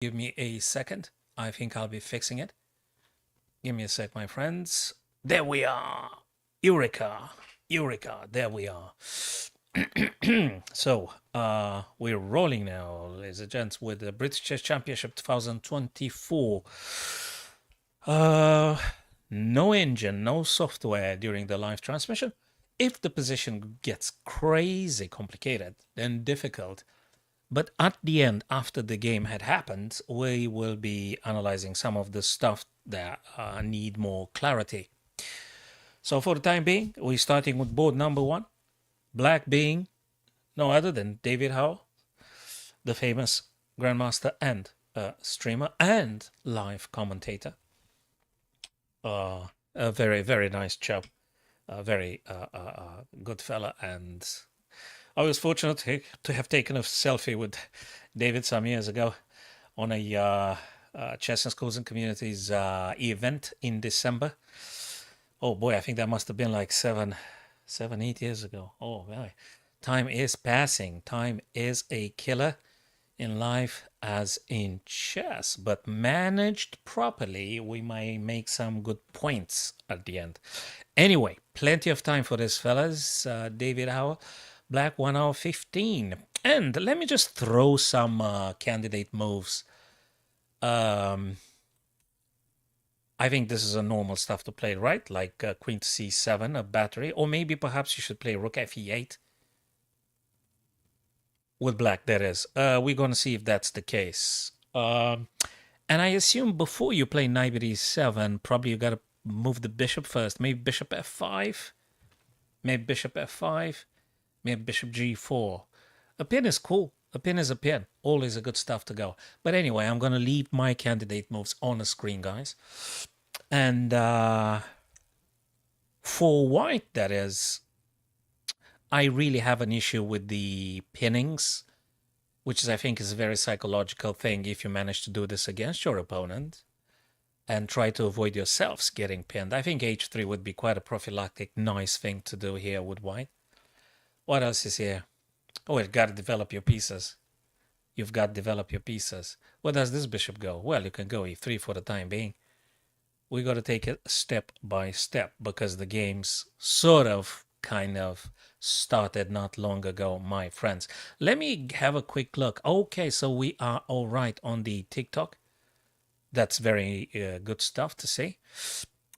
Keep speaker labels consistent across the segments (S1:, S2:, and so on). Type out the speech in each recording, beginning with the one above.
S1: Give me a second. I think I'll be fixing it. Give me a sec, my friends. There we are. Eureka. Eureka. There we are. So, we're rolling now, ladies and gents, with the British Chess Championship 2024. No engine, no software during the live transmission. If the position gets crazy complicated, then difficult. But at the end, after the game had happened, we will be analyzing some of the stuff that need more clarity. So for the time being, we're starting with board number 1. Black being no other than David Howe, the famous grandmaster and streamer and live commentator. A very, very nice chap. A very good fella. And I was fortunate to have taken a selfie with David some years ago on a Chess and Schools and Communities event in December. Oh boy, I think that must have been like 7, 8 years ago. Oh, really? Time is passing. Time is a killer in life as in chess, but managed properly, we may make some good points at the end. Anyway, plenty of time for this, fellas. David Howe, Black 1 hour 15. And let me just throw some candidate moves. I think this is a normal stuff to play, right? Like queen to c7, a battery. Or maybe perhaps you should play rook fe8. With black, that is. We're going to see if that's the case. And I assume before you play knight e7, probably you got to move the bishop first. Maybe bishop f5. Maybe bishop f5. Maybe bishop g4. A pin is cool. A pin is a pin. Always a good stuff to go. But anyway, I'm going to leave my candidate moves on the screen, guys. And for white, that is, I really have an issue with the pinnings, which is, I think, is a very psychological thing if you manage to do this against your opponent and try to avoid yourselves getting pinned. I think h3 would be quite a prophylactic, nice thing to do here with white. What else is here? Oh, you've got to develop your pieces. You've got to develop your pieces. Where does this bishop go? Well, you can go e3 for the time being. We got to take it step by step because the game's sort of, kind of started not long ago, my friends. Let me have a quick look. Okay, so we are all right on the TikTok. That's very good stuff to see.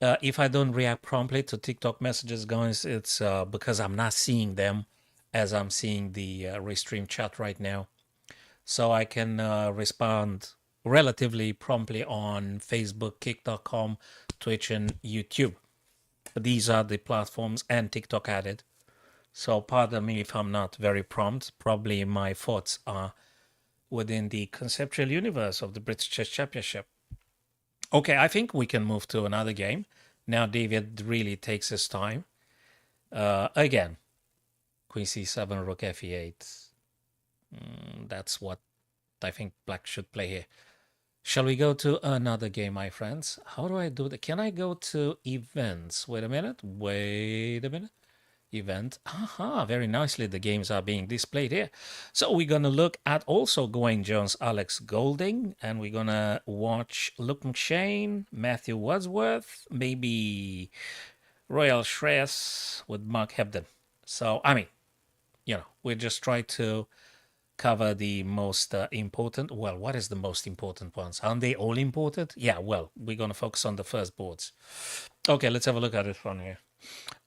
S1: If I don't react promptly to TikTok messages, guys, it's because I'm not seeing them as I'm seeing the restream chat right now. So I can respond relatively promptly on Facebook, kick.com, Twitch, and YouTube. These are the platforms and TikTok added. So pardon me if I'm not very prompt. Probably my thoughts are within the conceptual universe of the British Chess Championship. Okay, I think we can move to another game. Now David really takes his time. Again, queen c7, rook fe8. That's what I think black should play here. Shall we go to another game, my friends? How do I do that? Can I go to events? Wait a minute. Event. Aha, very nicely the games are being displayed here. So we're going to look at also Gawain Jones, Alex Golding, and we're going to watch Luke McShane, Matthew Wadsworth, maybe Royal Shreyas with Mark Hebden. So, I mean, you know, we just try to cover the most important. Well, what is the most important ones? Aren't they all important? Yeah, well, we're going to focus on the first boards. Okay, let's have a look at it from here.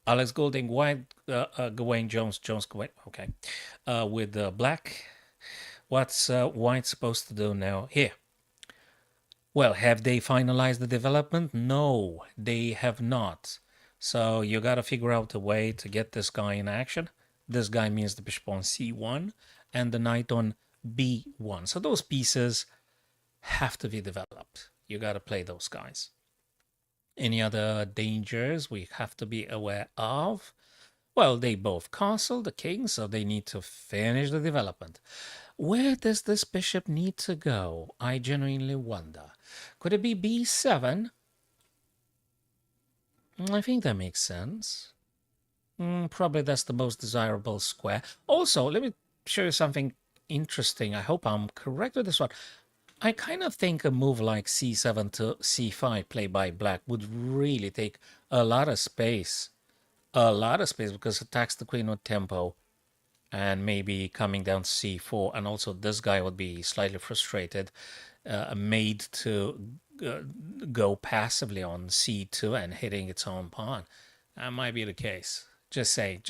S1: Alex Golding, white, Gawain Jones, Gawain. Okay, with black. What's white supposed to do now? Here. Well, have they finalized the development? No, they have not. So you got to figure out a way to get this guy in action. This guy means the bishop on c1 and the knight on b1. So those pieces have to be developed. You got to play those guys. Any other dangers we have to be aware of? Well, they both castle the king, so they need to finish the development. Where does this bishop need to go? I genuinely wonder. Could it be b7? I think that makes sense. Probably that's the most desirable square. Also, let me show you something interesting. I hope I'm correct with this one. I kind of think a move like c7 to c5 played by black would really take a lot of space. A lot of space because it attacks the queen with tempo and maybe coming down to c4. And also this guy would be slightly frustrated, made to go passively on c2 and hitting its own pawn. That might be the case. Just say.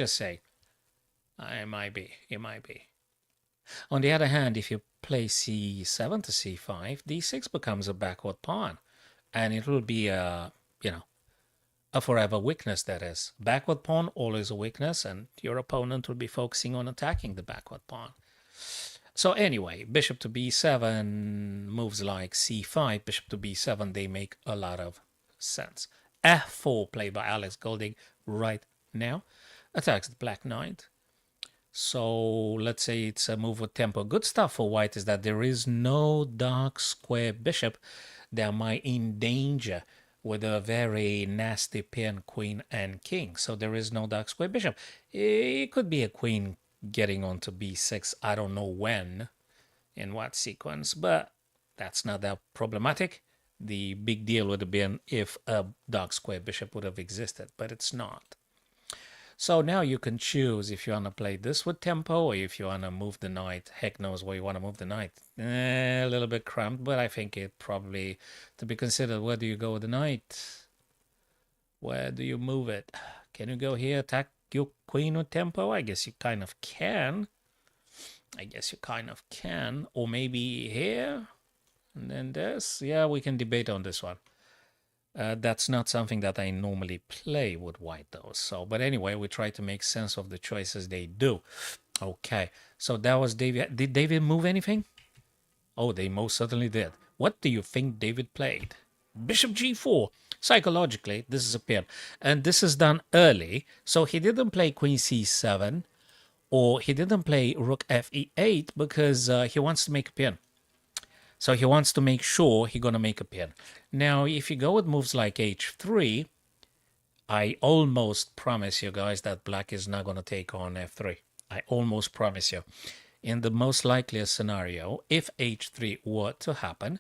S1: It might be. On the other hand, if you play c7 to c5, d6 becomes a backward pawn, and it will be a forever weakness. That is, backward pawn always a weakness, and your opponent will be focusing on attacking the backward pawn. So anyway, bishop to b7, moves like c5, bishop to b7, they make a lot of sense. f4 played by Alex Golding right now attacks the black knight. So let's say it's a move with tempo. Good stuff for white is that there is no dark square bishop that might endanger with a very nasty pin, queen and king. So there is no dark square bishop. It could be a queen getting onto b6. I don't know when, in what sequence, but that's not that problematic. The big deal would have been if a dark square bishop would have existed, but it's not. So now you can choose if you want to play this with tempo or if you want to move the knight. Heck knows where you want to move the knight. A little bit cramped, but I think it probably to be considered. Where do you go with the knight? Where do you move it? Can you go here, attack your queen with tempo? I guess you kind of can. Or maybe here, and then this. Yeah, we can debate on this one. That's not something that I normally play with white though. So, but anyway, we try to make sense of the choices they do. Okay, so that was David. Did David move anything? Oh, they most certainly did. What do you think David played? Bishop g4. Psychologically, this is a pin. And this is done early. So he didn't play queen c7 or he didn't play rook fe8 because he wants to make a pin. So he wants to make sure he's going to make a pin. Now, if you go with moves like h3, I almost promise you guys that black is not going to take on f3. I almost promise you. In the most likeliest scenario, if h3 were to happen,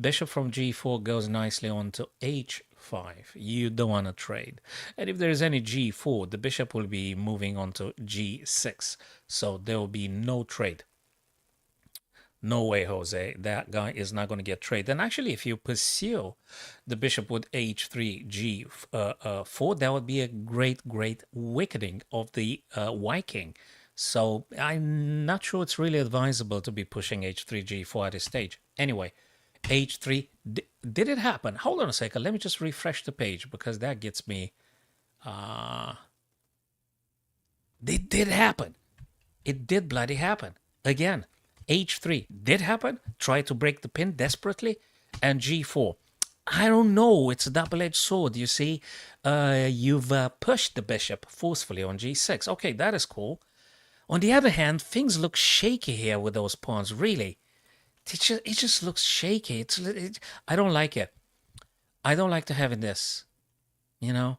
S1: bishop from g4 goes nicely on to h5. You don't want to trade. And if there is any g4, the bishop will be moving on to g6. So there will be no trade. No way, Jose. That guy is not going to get traded. And actually, if you pursue the bishop with h3, g4, that would be a great weakening of the white king. So I'm not sure it's really advisable to be pushing h3, g4 at this stage. Anyway, h3, did it happen? Hold on a second. Let me just refresh the page because that gets me... It did happen. It did bloody happen. Again. h3 did happen, try to break the pin desperately, and g4. I don't know, it's a double-edged sword, you see. You've pushed the bishop forcefully on g6. Okay, that is cool. On the other hand, things look shaky here with those pawns, really. It just looks shaky. I don't like it. I don't like to have this, you know.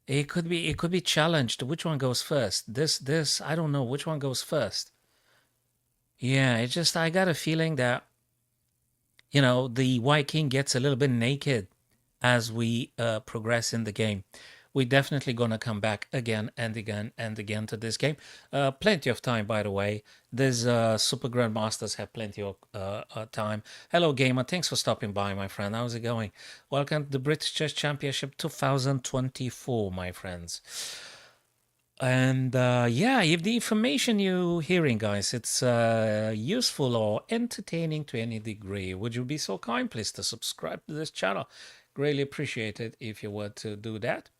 S1: It could be challenged. Which one goes first? This, I don't know. Which one goes first? Yeah, I got a feeling that, the white king gets a little bit naked as we progress in the game. We're definitely going to come back again and again and again to this game. Plenty of time, by the way. These Super Grandmasters have plenty of time. Hello, gamer. Thanks for stopping by, my friend. How's it going? Welcome to the British Chess Championship 2024, my friends. And yeah, if the information you're hearing, guys, it's useful or entertaining to any degree, would you be so kind, please, to subscribe to this channel? Greatly appreciate it if you were to do that.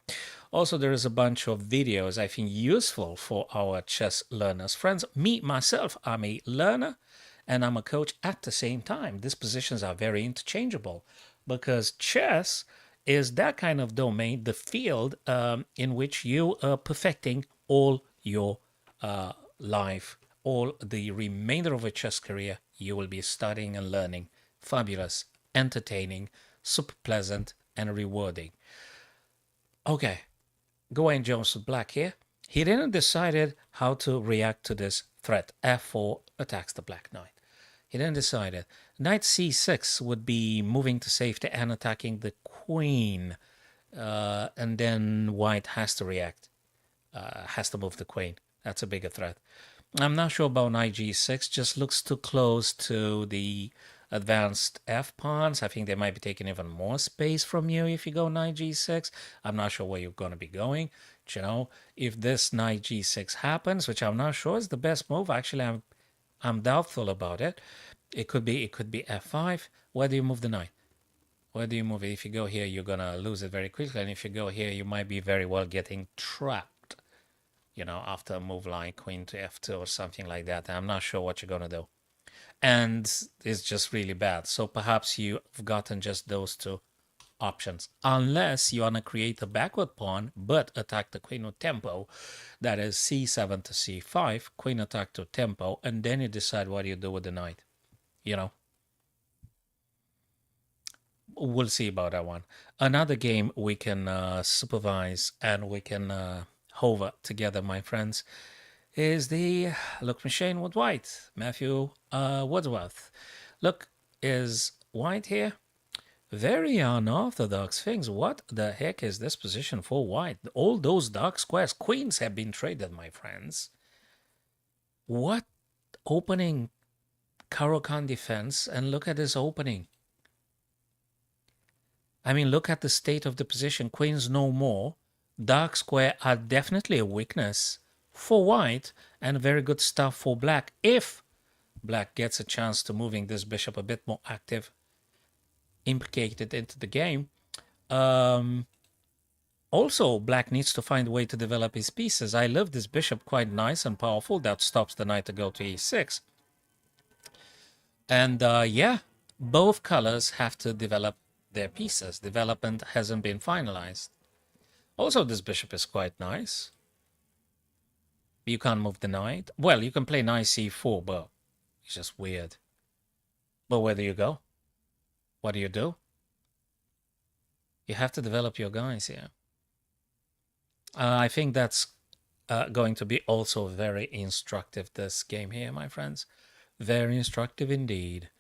S1: Also, there is a bunch of videos I think useful for our chess learners. Friends, myself, I'm a learner and I'm a coach at the same time. These positions are very interchangeable because chess is that kind of domain, the field in which you are perfecting all your life, all the remainder of your chess career, you will be studying and learning. Fabulous, entertaining, super pleasant, and rewarding. Okay, Gawain Jones with black here. He didn't decide how to react to this threat. f4 attacks the black knight. He didn't decide it. knight c6 would be moving to safety and attacking the queen. And then white has to react, has to move the queen. That's a bigger threat. I'm not sure about knight g6, just looks too close to the advanced f pawns. I think they might be taking even more space from you if you go knight g6. I'm not sure where you're going to be going. But, you know, if this knight g6 happens, which I'm not sure is the best move, actually I'm doubtful about it. It could be f5. Where do you move the knight? Where do you move it? If you go here, you're gonna lose it very quickly, and if you go here, you might be very well getting trapped. You know, after a move like queen to f2 or something like that. I'm not sure what you're gonna do, and it's just really bad. So perhaps you've gotten just those two options, unless you wanna create a backward pawn but attack the queen with tempo. That is c7 to c5, queen attack to tempo, and then you decide what you do with the knight. You know. We'll see about that one. Another game we can supervise and we can hover together, my friends, is the Look Machine with White, Matthew Wordsworth. Look, is White here? Very unorthodox things. What the heck is this position for White? All those dark squares, queens have been traded, my friends. What opening Caro-Kann defense, and look at this opening. I mean, look at the state of the position. Queens no more. Dark square are definitely a weakness for white and very good stuff for black if black gets a chance to moving this bishop a bit more active, implicated into the game. Also, black needs to find a way to develop his pieces. I love this bishop quite nice and powerful. That stops the knight to go to e6. And yeah, both colors have to develop their pieces. Development hasn't been finalized. Also, this bishop is quite nice. You can't move the knight. Well, you can play knight c4, but it's just weird. But where do you go? What do you do? You have to develop your guys here. I think that's going to be also very instructive, this game here, my friends. Very instructive indeed.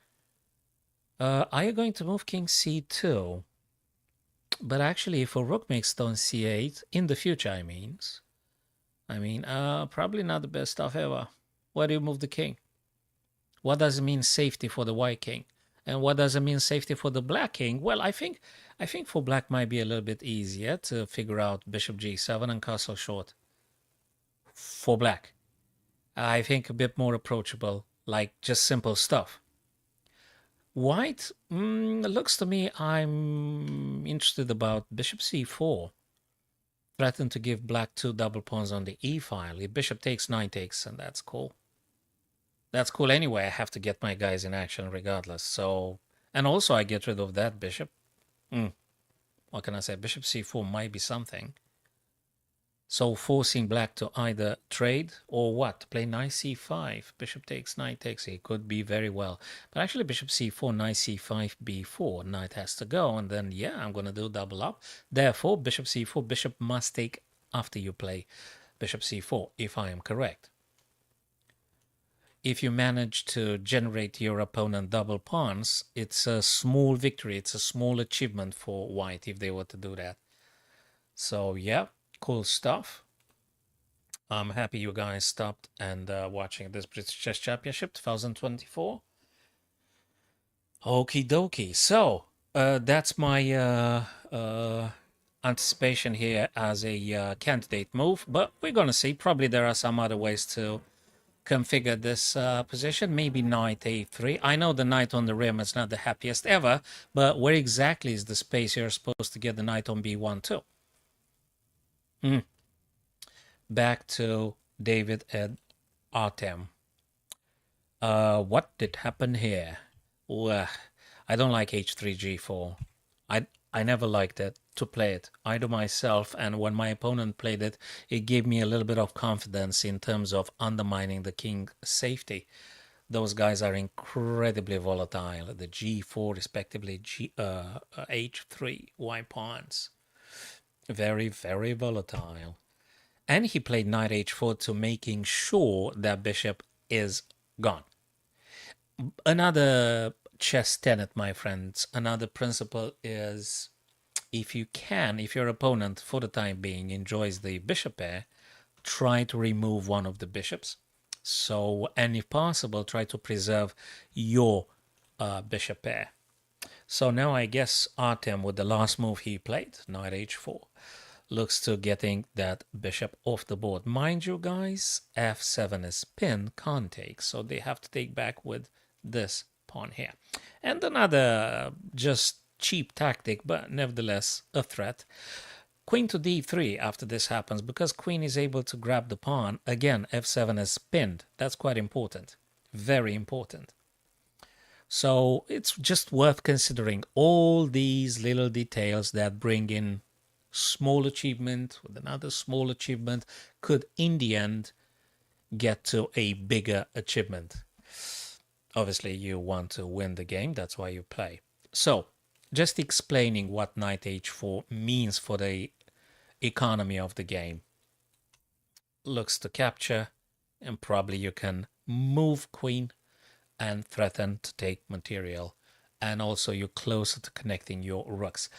S1: Are you going to move king c2? But actually, if a rook makes stone c8, in the future, I mean, probably not the best stuff ever. Where do you move the king? What does it mean safety for the white king? And what does it mean safety for the black king? Well, I think for black might be a little bit easier to figure out bishop g7 and castle short. For black, I think a bit more approachable, like just simple stuff. White, looks to me I'm interested about bishop c4. Threaten to give black 2 double pawns on the e file. If bishop takes, knight takes, and that's cool. That's cool anyway. I have to get my guys in action regardless. So, and also I get rid of that bishop. What can I say? Bishop c4 might be something. So forcing black to either trade or what? Play knight c5. Bishop takes, knight takes. It could be very well. But actually bishop c4, knight c5, b4. Knight has to go. And then, yeah, I'm going to do double up. Therefore, bishop c4, bishop must take after you play bishop c4, if I am correct. If you manage to generate your opponent double pawns, it's a small victory. It's a small achievement for white if they were to do that. So, yeah. Cool stuff. I'm happy you guys stopped and watching this British Chess Championship 2024. Okie dokie. So that's my anticipation here as a candidate move. But we're going to see. Probably there are some other ways to configure this position. Maybe knight a3. I know the knight on the rim is not the happiest ever. But where exactly is the space you're supposed to get the knight on b1 too? Back to David and Artem. What did happen here? Well, I don't like h3 g4. I never liked it to play it, either myself, and when my opponent played it, it gave me a little bit of confidence in terms of undermining the king's safety. Those guys are incredibly volatile. The g4, respectively, h3, white pawns. Very, very volatile. And he played knight h4 to making sure that bishop is gone. Another chess tenet, my friends. Another principle is if you can, if your opponent for the time being enjoys the bishop pair, try to remove one of the bishops. So, and if possible, try to preserve your bishop pair. So now I guess Artem, with the last move he played, knight h4, looks to getting that bishop off the board. Mind you, guys, f7 is pinned, can't take, so they have to take back with this pawn here. And another just cheap tactic, but nevertheless a threat. Queen to d3 after this happens, because queen is able to grab the pawn. Again, f7 is pinned. That's quite important. Very important. So it's just worth considering all these little details that bring in small achievement with another small achievement could in the end get to a bigger achievement. Obviously you want to win the game, that's why you play. So just explaining what knight h4 means for the economy of the game. Looks to capture, and probably you can move queen and threaten to take material, and also you're closer to connecting your rooks.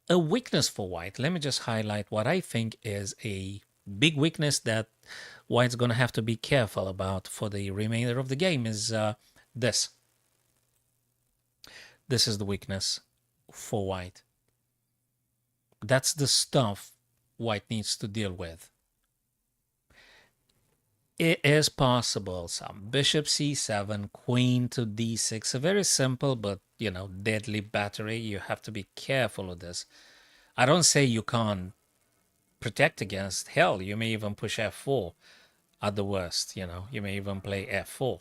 S1: A weakness for white, let me just highlight what I think is a big weakness that white's going to have to be careful about for the remainder of the game is this. This is the weakness for white. That's the stuff white needs to deal with. It is possible some bishop c7, queen to d6, a very simple but, you know, deadly battery. You have to be careful of this. I don't say you can't protect against. Hell, you may even push f4 at the worst, you know. You may even play f4,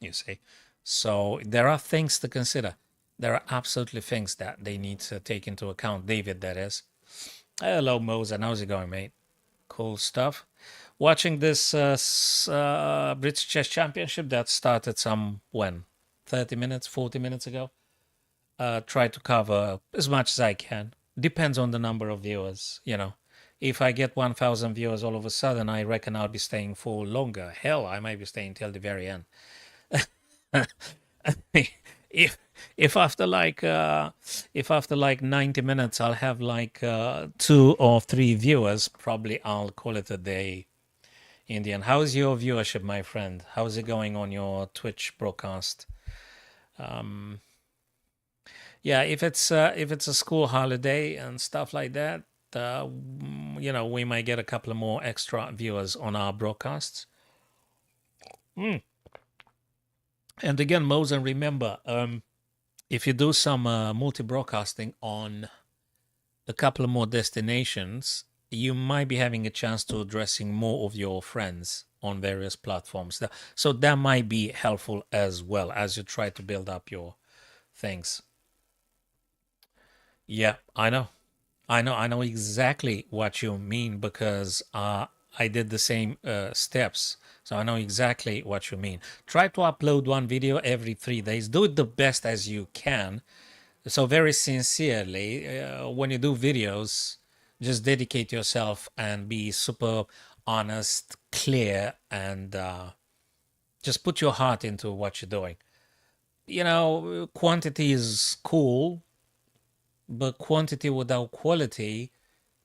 S1: you see. So there are things to consider. There are absolutely things that they need to take into account. David, that is. Hello, Mosen. How's it going, mate? Cool stuff. Watching this British Chess Championship that started when? 30 minutes, 40 minutes ago. Try to cover as much as I can. Depends on the number of viewers, you know. If I get 1,000 viewers all of a sudden, I reckon I'll be staying for longer. Hell, I might be staying till the very end. if after like 90 minutes I'll have like 2 or 3 viewers, probably I'll call it a day. Indian, how's your viewership, my friend? How's it going on your Twitch broadcast? Yeah, if it's a school holiday and stuff like that, you know, we might get a couple of more extra viewers on our broadcasts. And again, Mosen, remember, if you do some multi-broadcasting on a couple of more destinations, you might be having a chance to addressing more of your friends on various platforms. So that might be helpful as well as you try to build up your things. Yeah, I know exactly what you mean, because I did the same steps. So I know exactly what you mean. Try to upload one video every 3 days. Do it the best as you can. So very sincerely, when you do videos, just dedicate yourself and be super honest, clear, and just put your heart into what you're doing. You know, quantity is cool, but quantity without quality,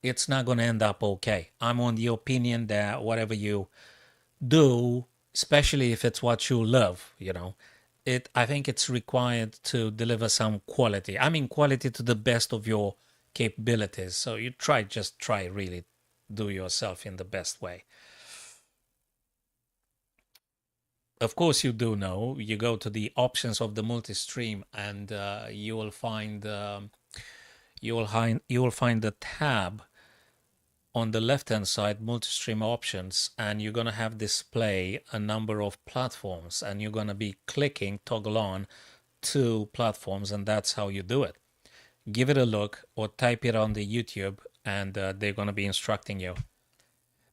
S1: it's not going to end up okay. I'm on the opinion that whatever you do, especially if it's what you love, you know, I think it's required to deliver some quality. I mean, quality to the best of your capabilities. So you just try really do yourself in the best way. Of course, you do know, you go to the options of the multi-stream and you will find the tab on the left-hand side, multi-stream options, and you're going to have display a number of platforms, and you're going to be clicking toggle on 2 platforms, and that's how you do it. Give it a look or type it on the YouTube, and they're going to be instructing you.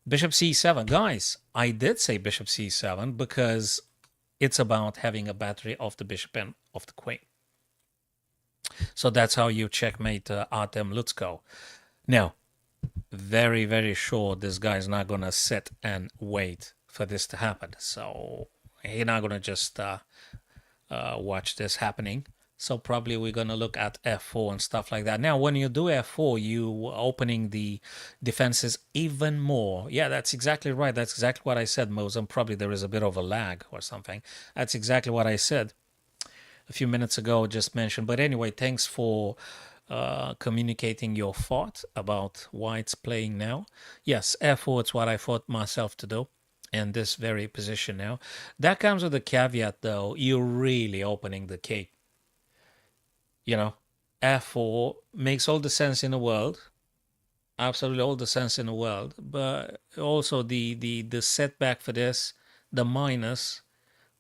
S1: Bishop c7. Guys, I did say bishop c7 because it's about having a battery of the bishop and of the queen. So that's how you checkmate Artem Lutsko. Now, very, very sure this guy's not going to sit and wait for this to happen. So he's not going to just watch this happening. So probably we're going to look at f4 and stuff like that. Now, when you do f4, you are opening the defenses even more. Yeah, that's exactly right. That's exactly what I said, Moses. Probably there is a bit of a lag or something. That's exactly what I said a few minutes ago, just mentioned. But anyway, thanks for communicating your thought about why it's playing now. Yes, f4 is what I thought myself to do in this very position now. That comes with a caveat, though. You're really opening the cake. You know, f4 makes all the sense in the world, absolutely all the sense in the world. But also the setback for this, the minus,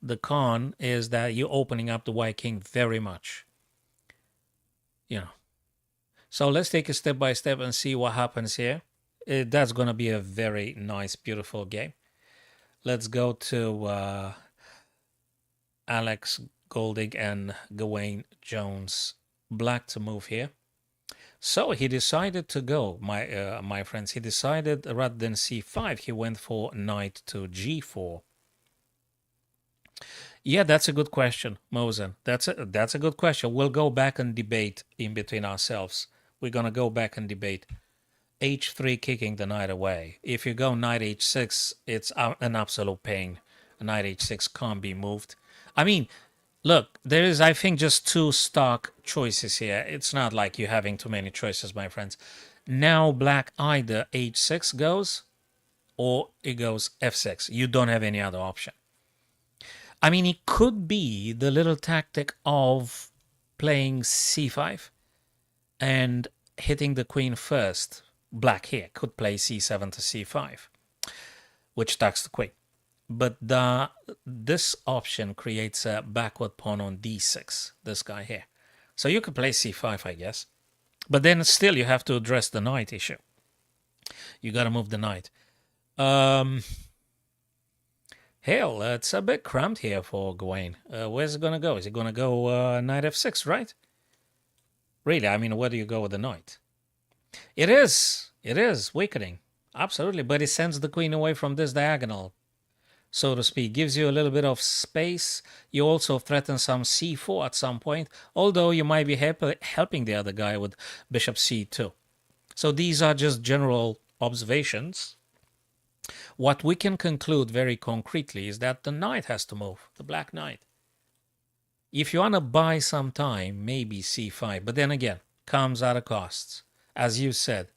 S1: the con is that you're opening up the white king very much. You know. So let's take it step by step and see what happens here. That's going to be a very nice, beautiful game. Let's go to Alex Golding and Gawain Jones. Black to move here. So he decided to go, my friends. He decided rather than c5, he went for knight to g4. Yeah, that's a good question, Mosen. That's a good question. We'll go back and debate in between ourselves. We're going to go back and debate. h3 kicking the knight away. If you go knight h6, it's an absolute pain. Knight h6 can't be moved. I mean, look, there is, I think, just two stock choices here. It's not like you're having too many choices, my friends. Now black either h6 goes or it goes f6. You don't have any other option. I mean, it could be the little tactic of playing c5 and hitting the queen first. Black here could play c7 to c5, which attacks the queen. But this option creates a backward pawn on d6, this guy here. So you could play c5, I guess. But then still you have to address the knight issue. You got to move the knight. Hell, it's a bit cramped here for Gawain. Where's it going to go? Is it going to go knight f6, right? Really, I mean, where do you go with the knight? It is weakening. Absolutely, but it sends the queen away from this diagonal, so to speak. Gives you a little bit of space. You also threaten some c4 at some point, although you might be helping the other guy with bishop c2. So these are just general observations. What we can conclude very concretely is that the knight has to move, the black knight. If you want to buy some time, maybe c5, but then again, comes at a cost. As you said,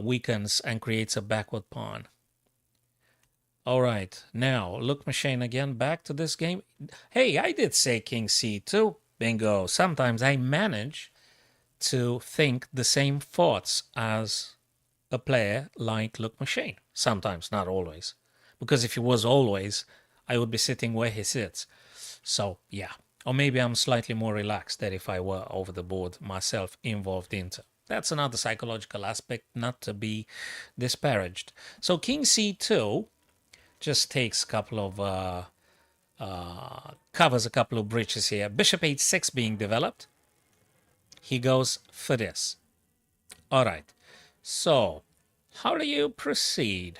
S1: weakens and creates a backward pawn. All right, now look machine again, back to this game. Hey, I did say king c2. Bingo. Sometimes I manage to think the same thoughts as a player like Look Machine. Sometimes, not always. Because if it was always, I would be sitting where he sits. So, yeah. Or maybe I'm slightly more relaxed than if I were over the board myself involved into. That's another psychological aspect not to be disparaged. So king c2 just takes a couple of, covers a couple of breaches here. Bishop h6 being developed. He goes for this. All right. So, how do you proceed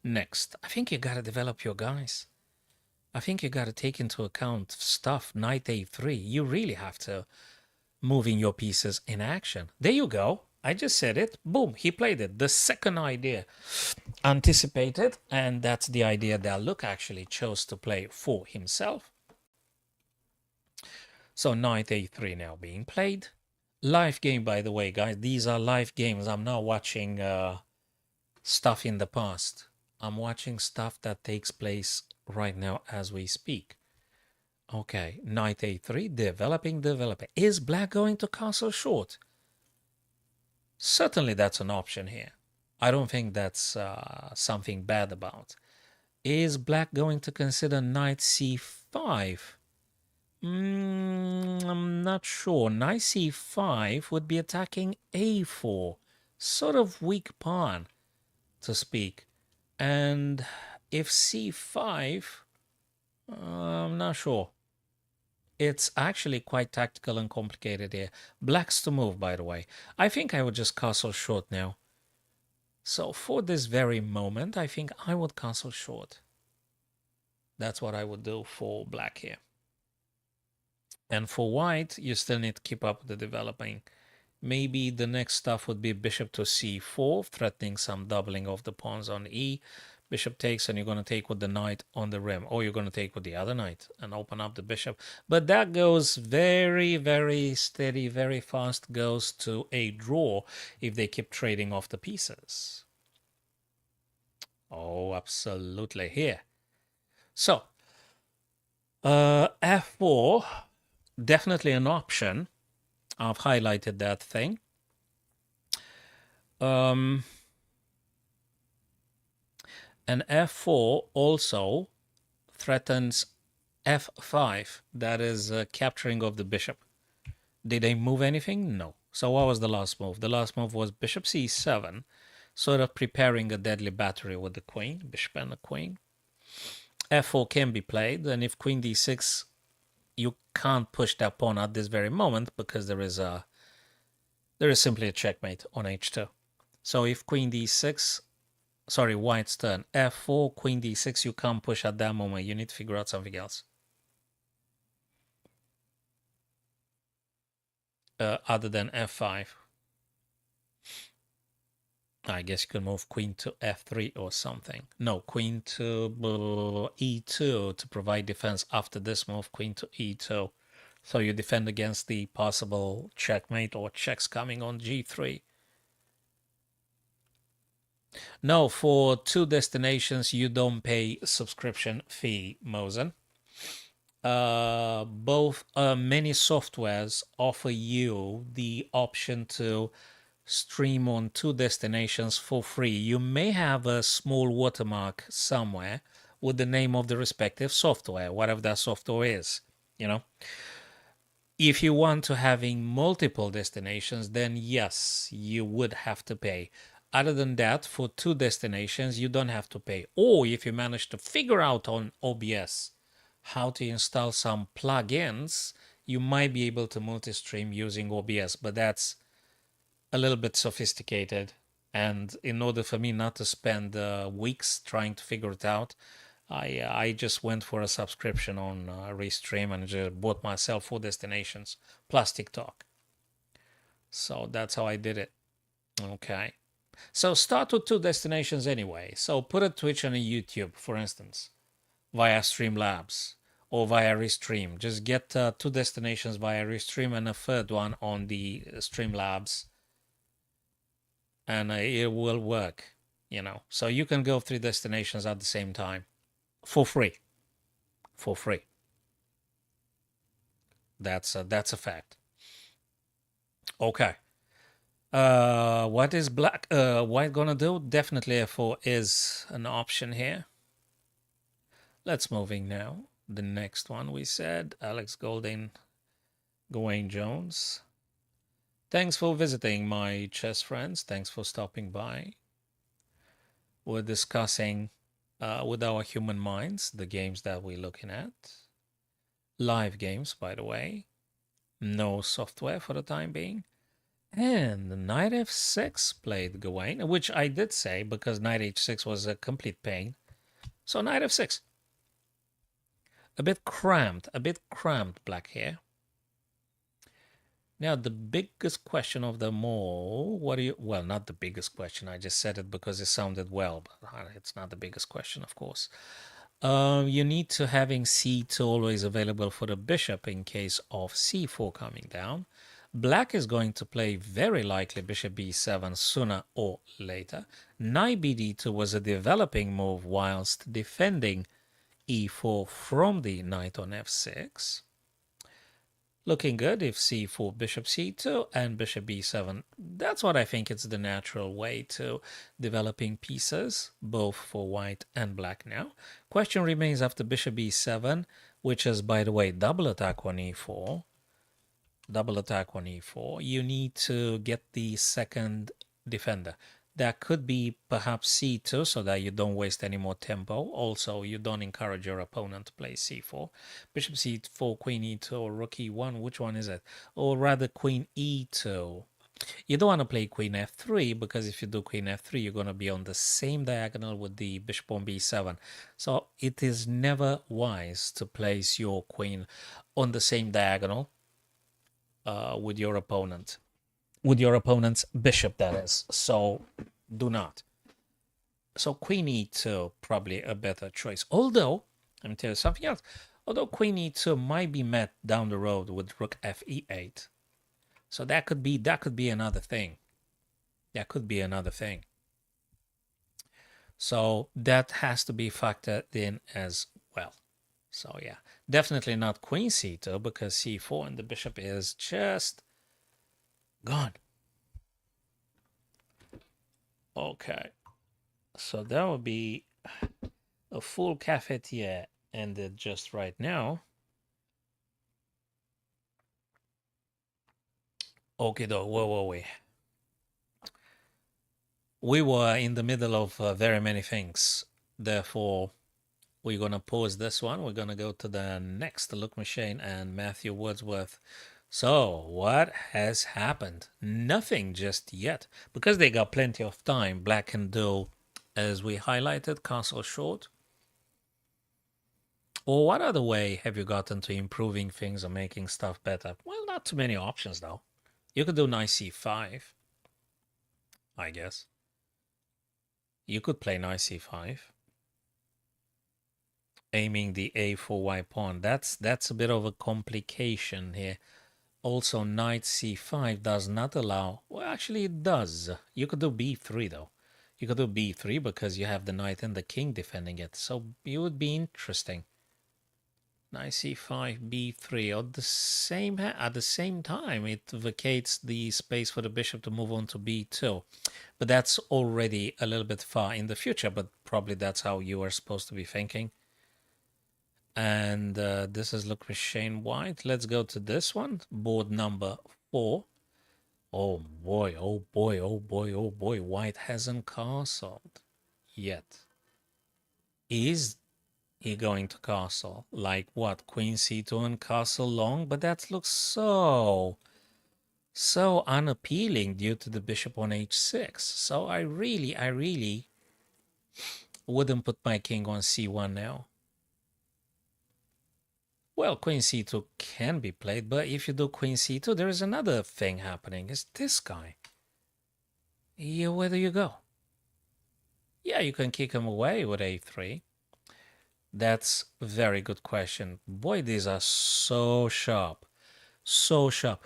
S1: next? I think you got to develop your guys. I think you got to take into account stuff. Knight a3. You really have to move in your pieces in action. There you go. I just said it. Boom. He played it. The second idea anticipated. And that's the idea that Luke actually chose to play for himself. So knight a3 now being played. Live game, by the way, guys. These are live games. I'm not watching stuff in the past. I'm watching stuff that takes place right now as we speak. Okay, knight a3, developing. Is black going to castle short? Certainly that's an option here. I don't think that's something bad about. Is black going to consider knight c5? I'm not sure. Knight c5 would be attacking a4. Sort of weak pawn, to speak. And if c5, I'm not sure. It's actually quite tactical and complicated here. Black's to move, by the way. I think I would just castle short now. So for this very moment, I think I would castle short. That's what I would do for black here. And for white, you still need to keep up with the developing. Maybe the next stuff would be bishop to c4, threatening some doubling of the pawns on e. Bishop takes, and you're going to take with the knight on the rim, or you're going to take with the other knight and open up the bishop. But that goes very, very steady, very fast, goes to a draw if they keep trading off the pieces. Oh, absolutely. Here. So, f4, definitely an option. I've highlighted that thing. And f4 also threatens f5. That is capturing of the bishop. Did they move anything? No. So what was the last move? The last move was bishop c7, sort of preparing a deadly battery with the queen, bishop and the queen. f4 can be played, and if queen d6, you can't push that pawn at this very moment because there is simply a checkmate on h2. So if queen d6, sorry, white's turn, f4, queen d6, you can't push at that moment. You need to figure out something else. Other than f5. I guess you can move queen to f3 or something. No, queen to e2 to provide defense after this move, queen to e2. So you defend against the possible checkmate or checks coming on g3. No, for two destinations, you don't pay subscription fee, Mosen. Many softwares offer you the option to stream on two destinations for free. You may have a small watermark somewhere with the name of the respective software, whatever that software is, you know. If you want to having multiple destinations, then yes, you would have to pay. Other than that, for two destinations, you don't have to pay. Or if you manage to figure out on OBS how to install some plugins, you might be able to multi-stream using OBS, but that's a little bit sophisticated. And in order for me not to spend weeks trying to figure it out, I just went for a subscription on Restream and just bought myself 4 destinations plus TikTok. So that's how I did it. Okay. So start with 2 destinations anyway. So put a Twitch and a YouTube, for instance, via Streamlabs or via Restream. Just get 2 destinations via Restream and a third one on the Streamlabs, and it will work, you know. So you can go 3 destinations at the same time for free. For free. That's a fact. Okay. What is white gonna do? Definitely f4 is an option here. Let's moving now. The next one we said, Alex Golding, Gawain Jones. Thanks for visiting, my chess friends. Thanks for stopping by. We're discussing with our human minds the games that we're looking at. Live games, by the way. No software for the time being. And knight f6 played Gawain, which I did say because knight h6 was a complete pain. So knight f6. A bit cramped black here. Now, the biggest question of them all, well, not the biggest question, I just said it because it sounded well, but it's not the biggest question, of course. You need to having c2 always available for the bishop in case of c4 coming down. Black is going to play very likely bishop b7 sooner or later. Knight bd2 was a developing move whilst defending e4 from the knight on f6. Looking good if c4, bishop c2, and bishop b7. That's what I think it's the natural way to developing pieces, both for white and black now. Question remains after bishop b7, which is, by the way, double attack on e4. Double attack on e4. You need to get the second defender. That could be perhaps c2 so that you don't waste any more tempo. Also, you don't encourage your opponent to play c4. Bishop c4, queen e2, or rook e1. Which one is it? Or rather, queen e2. You don't want to play queen f3 because if you do queen f3, you're going to be on the same diagonal with the bishop on b7. So it is never wise to place your queen on the same diagonal with your opponent, with your opponent's bishop, that is. So do not. So queen e2, probably a better choice. Although, let me tell you something else. Although queen e2 might be met down the road with rook fe8. So that could be another thing. That could be another thing. So that has to be factored in as well. So yeah, definitely not queen c2 because c4 and the bishop is just gone. Okay, so that would be a full cafetiere ended just right now. Okay, though, where were we? We were in the middle of very many things. Therefore, we're going to pause this one. We're going to go to the next Luke Machine and Matthew Wordsworth. So, what has happened? Nothing just yet. Because they got plenty of time, Black can do, as we highlighted, castle short. Or what other way have you gotten to improving things or making stuff better? Well, not too many options, though. You could do knight c5, I guess. You could play knight c5. Aiming the a4y pawn. That's a bit of a complication here. Also, knight c5 does not allow... Well, actually, it does. You could do b3, though. You could do b3 because you have the knight and the king defending it. So it would be interesting. Knight c5, b3. At the same time, it vacates the space for the bishop to move on to b2. But that's already a little bit far in the future, but probably that's how you are supposed to be thinking. And this is Luke Shane White. Let's go to this one, board number 4. Oh boy, oh boy, oh boy, oh boy. White hasn't castled yet. Is he going to castle? Like what? Queen c2 and castle long? But that looks so unappealing due to the bishop on h6. So I really wouldn't put my king on c1 now. Well, queen c2 can be played, but if you do queen c2, there is another thing happening. Is this guy. Yeah, where do you go? Yeah, you can kick him away with a3. That's a very good question. Boy, these are so sharp. So sharp.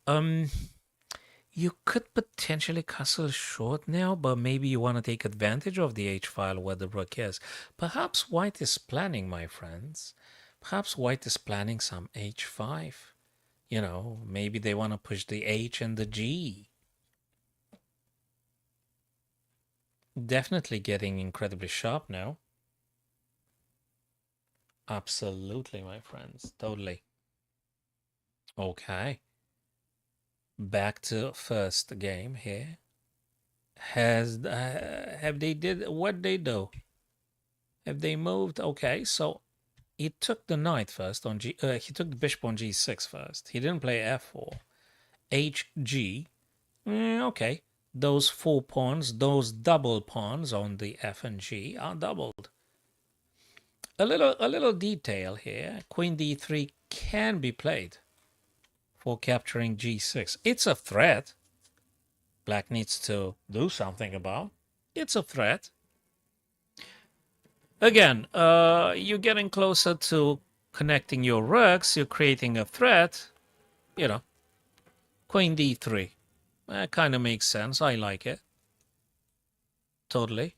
S1: You could potentially castle short now, but maybe you want to take advantage of the h-file where the rook is. Perhaps white is planning, my friends. Perhaps white is planning some h5. You know, maybe they want to push the h and the g. Definitely getting incredibly sharp now. Absolutely, my friends. Totally. Okay. Back to first game here. Have they did what they do? Have they moved? Okay, so he took the knight first on G. He took the bishop on G6 first. He didn't play F4. HG. Okay, those 4 pawns, those double pawns on the F and G are doubled. A little detail here. Queen D3 can be played for capturing G6. It's a threat. Black needs to do something about. It's a threat. Again, you're getting closer to connecting your rooks. You're creating a threat. You know, Queen D3. That kind of makes sense. I like it. Totally.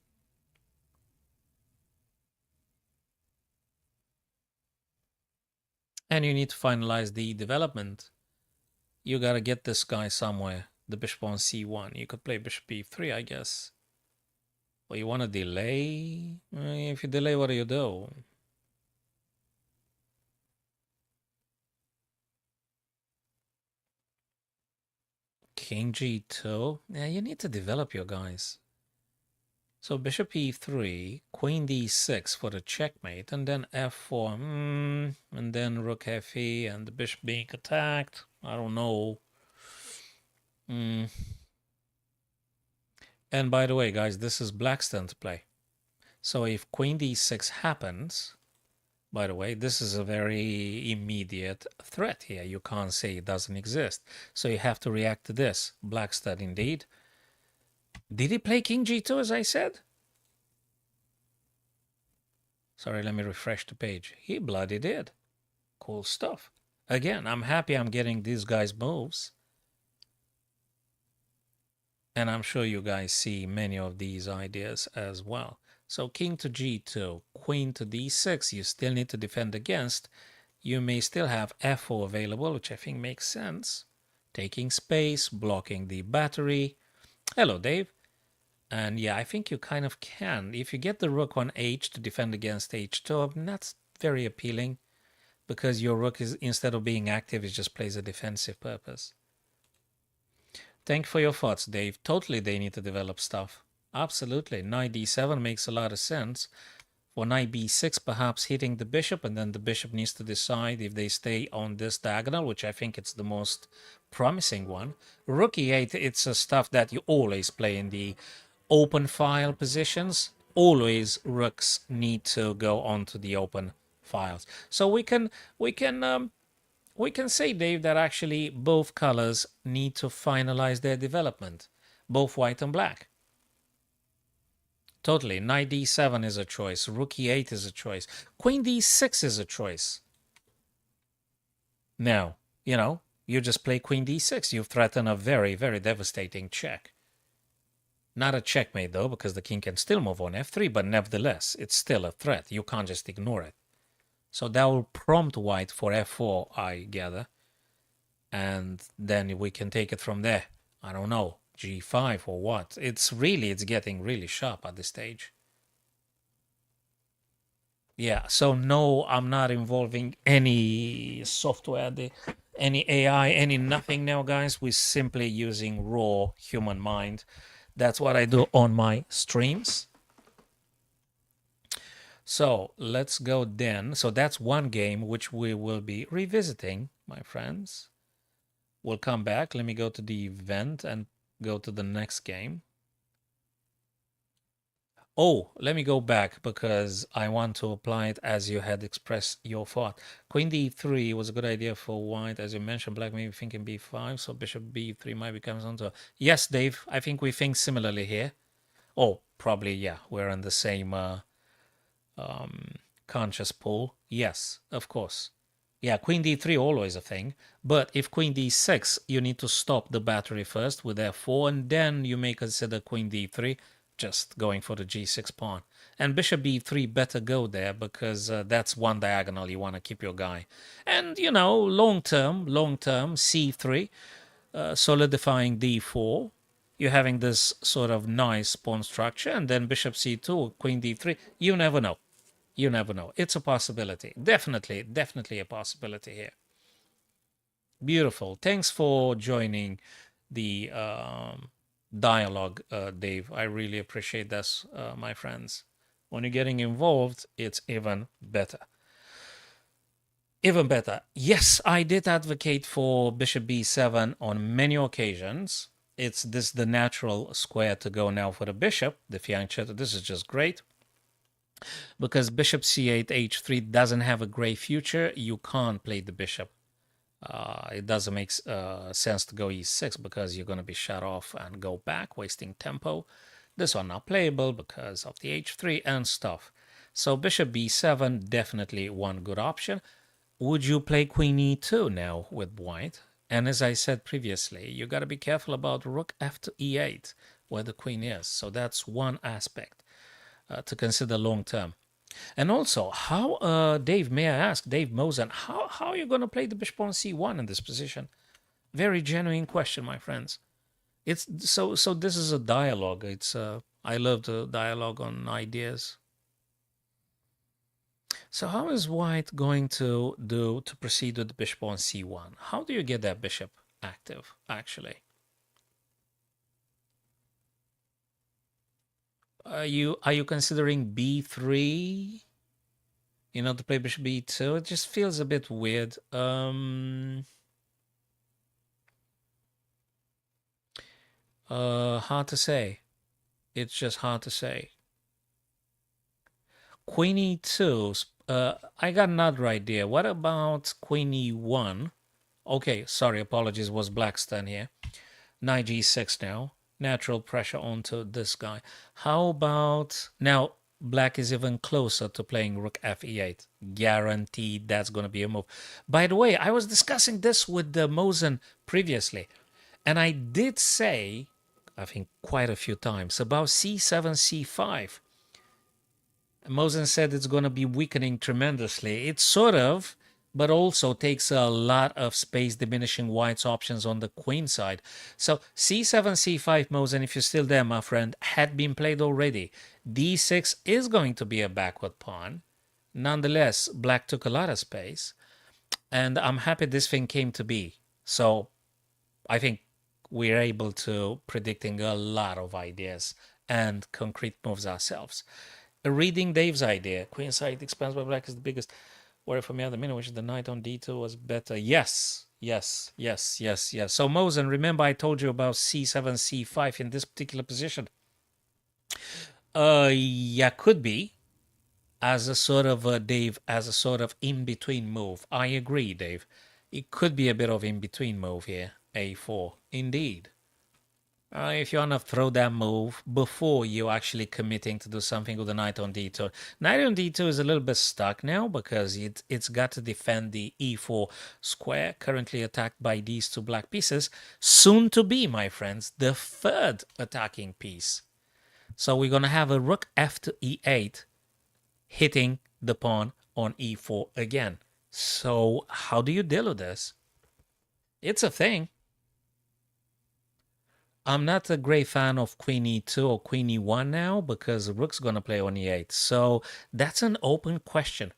S1: And you need to finalize the development. You gotta get this guy somewhere. The bishop on C1. You could play bishop B3, I guess. Well, you want to delay? If you delay, what do you do? King G2? Yeah, you need to develop your guys. So bishop E3, queen D6 for the checkmate, and then F4, and then rook Fe, and the bishop being attacked. I don't know. And by the way, guys, this is Black's turn to play. So if queen D6 happens, By the way, this is a very immediate threat here. You can't say it doesn't exist. So you have to react to this. Black stud indeed. Did he play king g2 as I said? Sorry, let me refresh the page. He bloody did. Cool stuff. Again, I'm happy I'm getting these guys' moves. And I'm sure you guys see many of these ideas as well. So king to g2, queen to d6, you still need to defend against. You may still have f4 available, which I think makes sense. Taking space, blocking the battery. Hello, Dave. And yeah, I think you kind of can. If you get the rook on h to defend against h2, that's very appealing because your rook is, instead of being active, it just plays a defensive purpose. Thank you for your thoughts, Dave. Totally they need to develop stuff. Absolutely. Knight d7 makes a lot of sense. For knight b6, perhaps hitting the bishop, and then the bishop needs to decide if they stay on this diagonal, which I think it's the most promising one. Rook e8, it's a stuff that you always play in the open file positions. Always rooks need to go onto the open files. So we can say, Dave, that actually both colors need to finalize their development, both white and black. Totally. Knight d7 is a choice. Rook e8 is a choice. Queen d6 is a choice. Now, you just play queen d6. You threaten a very, very devastating check. Not a checkmate, though, because the king can still move on f3, but nevertheless, it's still a threat. You can't just ignore it. So that will prompt white for f4, I gather. And then we can take it from there. I don't know, g5 or what. It's getting really sharp at this stage. Yeah, so no, I'm not involving any software, any AI, any nothing now, guys. We're simply using raw human mind. That's what I do on my streams. So let's go then. So that's one game which we will be revisiting, my friends. We'll come back. Let me go to the event and go to the next game. Oh, let me go back because I want to apply it as you had expressed your thought. Queen d3 was a good idea for white. As you mentioned, black maybe thinking b5, so bishop b3 might become onto. Yes, Dave, I think we think similarly here. Oh, probably, yeah, we're in the same conscious pool. Yes, of course. Yeah, queen d3 always a thing. But if queen d6, you need to stop the battery first with f4, and then you may consider queen d3, just going for the g6 pawn. And bishop b3 better go there because that's one diagonal you want to keep your guy. And, long term, c3, solidifying d4. You're having this sort of nice pawn structure, and then bishop c2, queen d3. You never know. You never know. It's a possibility. Definitely a possibility here. Beautiful. Thanks for joining the dialogue, Dave. I really appreciate this, my friends. When you're getting involved, it's even better. Even better. Yes, I did advocate for bishop b7 on many occasions. It's the natural square to go now for the bishop. The fianchetto. This is just great. Because bishop c8, h3 doesn't have a great future, you can't play the bishop. It doesn't make sense to go e6 because you're going to be shut off and go back, wasting tempo. This one not playable because of the h3 and stuff. So bishop b7, definitely one good option. Would you play queen e2 now with white? And as I said previously, you got to be careful about rook f to e8, where the queen is. So that's one aspect to consider long term. And also, how, Dave, may I ask, Dave Mosen, how are you going to play the bishop on c1 in this position? Very genuine question, my friends. It's so this is a dialogue. It's I love the dialogue on ideas. So how is white going to proceed with the bishop on c1? How do you get that bishop active, actually? Are you considering b3? To play bishop b2? It just feels a bit weird. Hard to say. It's just hard to say. Queen e2 I got another idea. What about queen e1? Okay, sorry, apologies, was black's turn here. Knight g6 now. Natural pressure onto this guy. How about now? Black is even closer to playing rook fe8. Guaranteed that's going to be a move. By the way, I was discussing this with Mosen previously, and I did say, I think quite a few times, about c7, c5. Mosen said it's going to be weakening tremendously. It sort of, but also takes a lot of space, diminishing white's options on the queen side. So c7, c5, Mosen, if you're still there, my friend, had been played already. d6 is going to be a backward pawn. Nonetheless, black took a lot of space, and I'm happy this thing came to be. So I think we're able to predicting a lot of ideas and concrete moves ourselves. Reading Dave's idea, queen side expands by black is the biggest worry for me at the minute, which the knight on d2 was better. Yes, yes, yes, yes, yes. So Mosen, remember I told you about c7, c5 in this particular position? Yeah, could be. As a sort of, Dave, as a sort of in-between move. I agree, Dave. It could be a bit of in-between move here, a4. Indeed. If you want to throw that move before you actually committing to do something with the knight on d2. Knight on d2 is a little bit stuck now because it's got to defend the e4 square, currently attacked by these two black pieces. Soon to be, my friends, the third attacking piece. So we're going to have a rook f to e8 hitting the pawn on e4 again. So how do you deal with this? It's a thing. I'm not a great fan of queen e2 or queen e1 now because rook's going to play on e8. So that's an open question.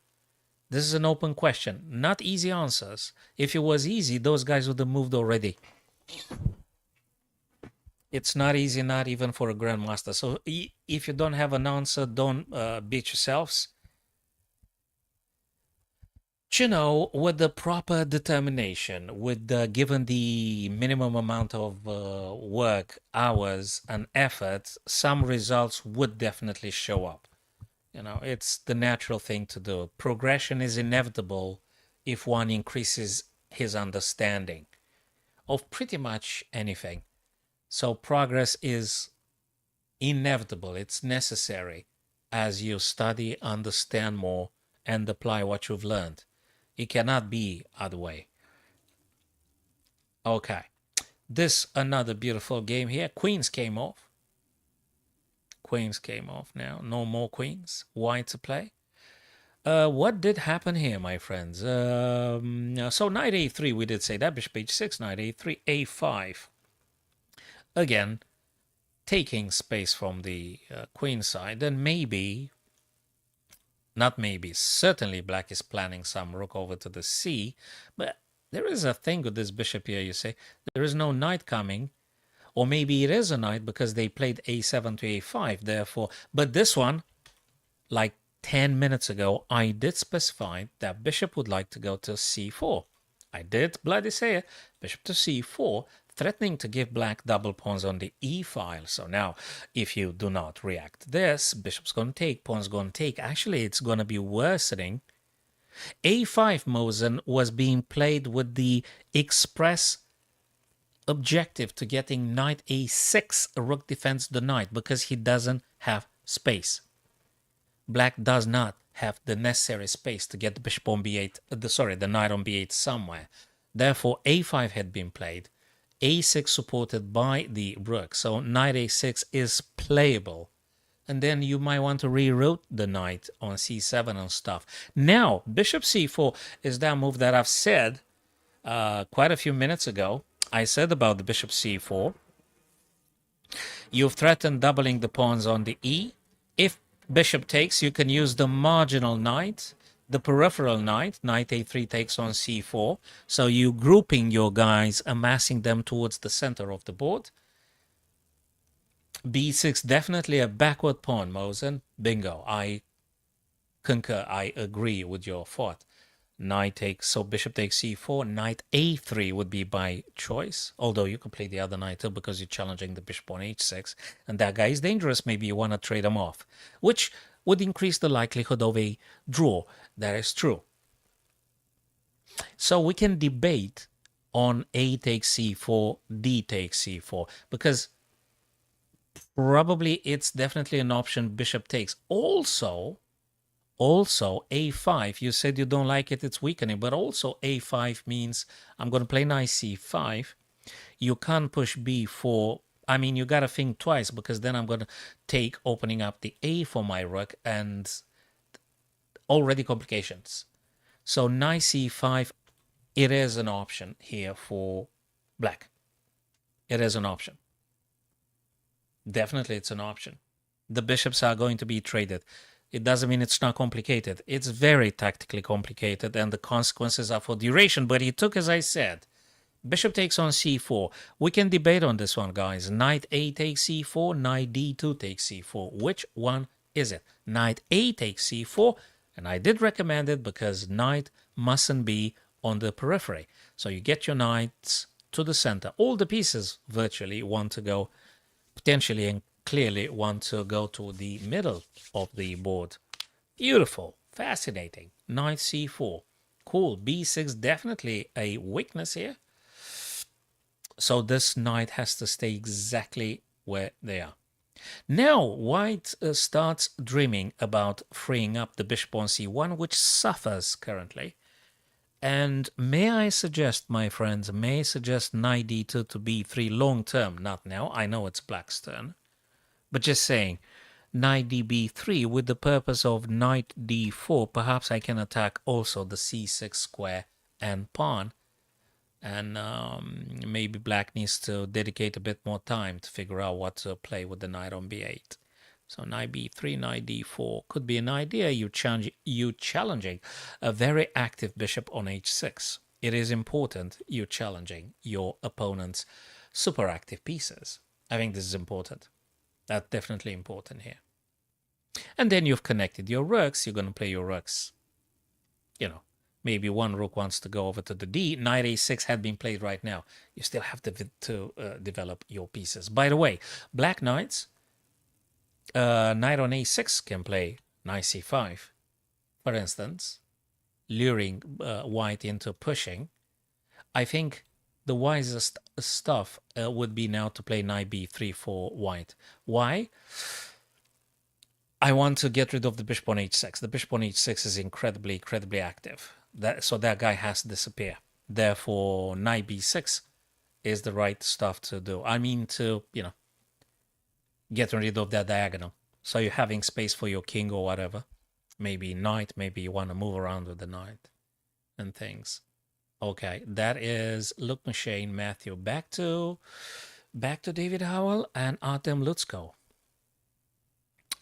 S1: This is an open question. Not easy answers. If it was easy, those guys would have moved already. It's not easy, not even for a grandmaster. So if you don't have an answer, don't beat yourselves. You know, with the proper determination, given the minimum amount of work, hours, and effort, some results would definitely show up. You know, it's the natural thing to do. Progression is inevitable if one increases his understanding of pretty much anything. So progress is inevitable. It's necessary as you study, understand more, and apply what you've learned. It cannot be other way. Okay. This another beautiful game here. Queens came off. Queens came off now. No more queens. White to play. What did happen here, my friends? So knight a3, we did say that. Bishop h6, knight a3, a5. Again, taking space from the queen side. And maybe, not maybe, certainly black is planning some rook over to the c. But there is a thing with this bishop here, you say. There is no knight coming. Or maybe it is a knight because they played a7 to a5, therefore. But this one, like 10 minutes ago, I did specify that bishop would like to go to c4. I did bloody say it. Bishop to c4, threatening to give black double pawns on the e file. So now, if you do not react to this, bishop's going to take, pawn's going to take. Actually, it's going to be worsening. a5 Mosen was being played with the express objective to getting knight a6. Rook defends the knight because he doesn't have space. Black does not have the necessary space to get the bishop on b8, the knight on b8 somewhere. Therefore, a5 had been played, a6 supported by the rook. So knight a6 is playable. And then you might want to reroute the knight on c7 and stuff. Now, bishop c4 is that move that I've said quite a few minutes ago. I said about the bishop c4. You've threatened doubling the pawns on the e. If bishop takes, you can use the marginal knight, the peripheral knight. Knight a3 takes on c4. So you grouping your guys, amassing them towards the center of the board. b6, definitely a backward pawn, Mosen. Bingo. I concur. I agree with your thought. Knight takes, so bishop takes c4. Knight a3 would be by choice, although you could play the other knight too because you're challenging the bishop on h6, and that guy is dangerous. Maybe you want to trade him off, which would increase the likelihood of a draw. That is true. So we can debate on A takes C4, D takes C4, because probably it's definitely an option bishop takes. Also A5, you said you don't like it, it's weakening, but also A5 means I'm going to play knight C5. You can't push B4. I mean, you got to think twice, because then I'm going to take opening up the A for my rook and already complications. So knight C5, it is an option here for black. It is an option. Definitely it's an option. The bishops are going to be traded. It doesn't mean it's not complicated. It's very tactically complicated, and the consequences are for duration. But he took, as I said, bishop takes on c4. We can debate on this one, guys. Knight A takes c4, knight d2 takes c4. Which one is it? Knight A takes c4, and I did recommend it because knight mustn't be on the periphery. So you get your knights to the center. All the pieces virtually want to go, potentially and clearly want to go to the middle of the board. Beautiful, fascinating. Knight c4. Cool. b6, definitely a weakness here. So this knight has to stay exactly where they are. Now white starts dreaming about freeing up the bishop on c1, which suffers currently. And may I suggest, my friends, may I suggest knight d2 to b3 long term? Not now. I know it's black's turn. But just saying, knight db3 with the purpose of knight d4. Perhaps I can attack also the c6 square and pawn. And maybe black needs to dedicate a bit more time to figure out what to play with the knight on b8. So knight b3, knight d4 could be an idea. You challenging a very active bishop on h6. It is important you challenging your opponent's super active pieces. I think this is important. That's definitely important here. And then you've connected your rooks. You're going to play your rooks. You know, maybe one rook wants to go over to the d. Knight a6 had been played right now. You still have to develop your pieces. By the way, black knights, knight on a6 can play knight c5, for instance, luring white into pushing. I think the wisest stuff would be now to play knight b3 for white. Why? I want to get rid of the bishop on h6. The bishop on h6 is incredibly active. So that guy has to disappear. Therefore, knight b6 is the right stuff to do. I mean to, get rid of that diagonal. So you're having space for your king or whatever. Maybe knight, maybe you want to move around with the knight and things. Okay, that is Luke Machine, Matthew. Back to David Howell and Artem Lutsko.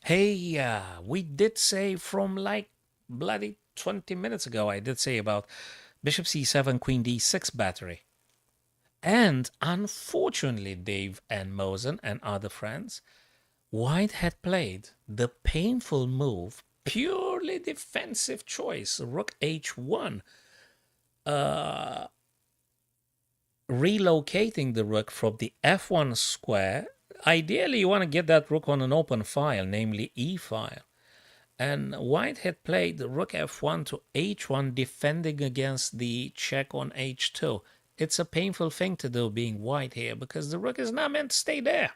S1: Hey, we did say from like bloody 20 minutes ago, I did say about bishop c7, queen d6 battery. And unfortunately, Dave and Mosen and other friends, white had played the painful move, purely defensive choice, rook h1, relocating the rook from the f1 square. Ideally, you want to get that rook on an open file, namely e file. And white had played rook f1 to h1, defending against the check on h2. It's a painful thing to do being white here, because the rook is not meant to stay there.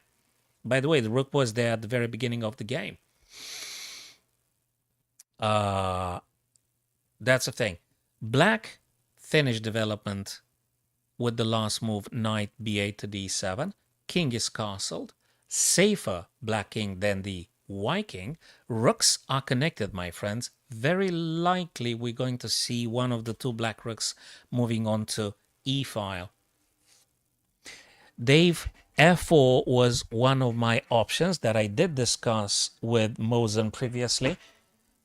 S1: By the way, the rook was there at the very beginning of the game. That's the thing. Black finished development with the last move, knight b8 to d7. King is castled. Safer black king than the white king. Rooks are connected, my friends. Very likely we're going to see one of the two black rooks moving on to e file. Dave, f4 was one of my options that I did discuss with Mosen previously.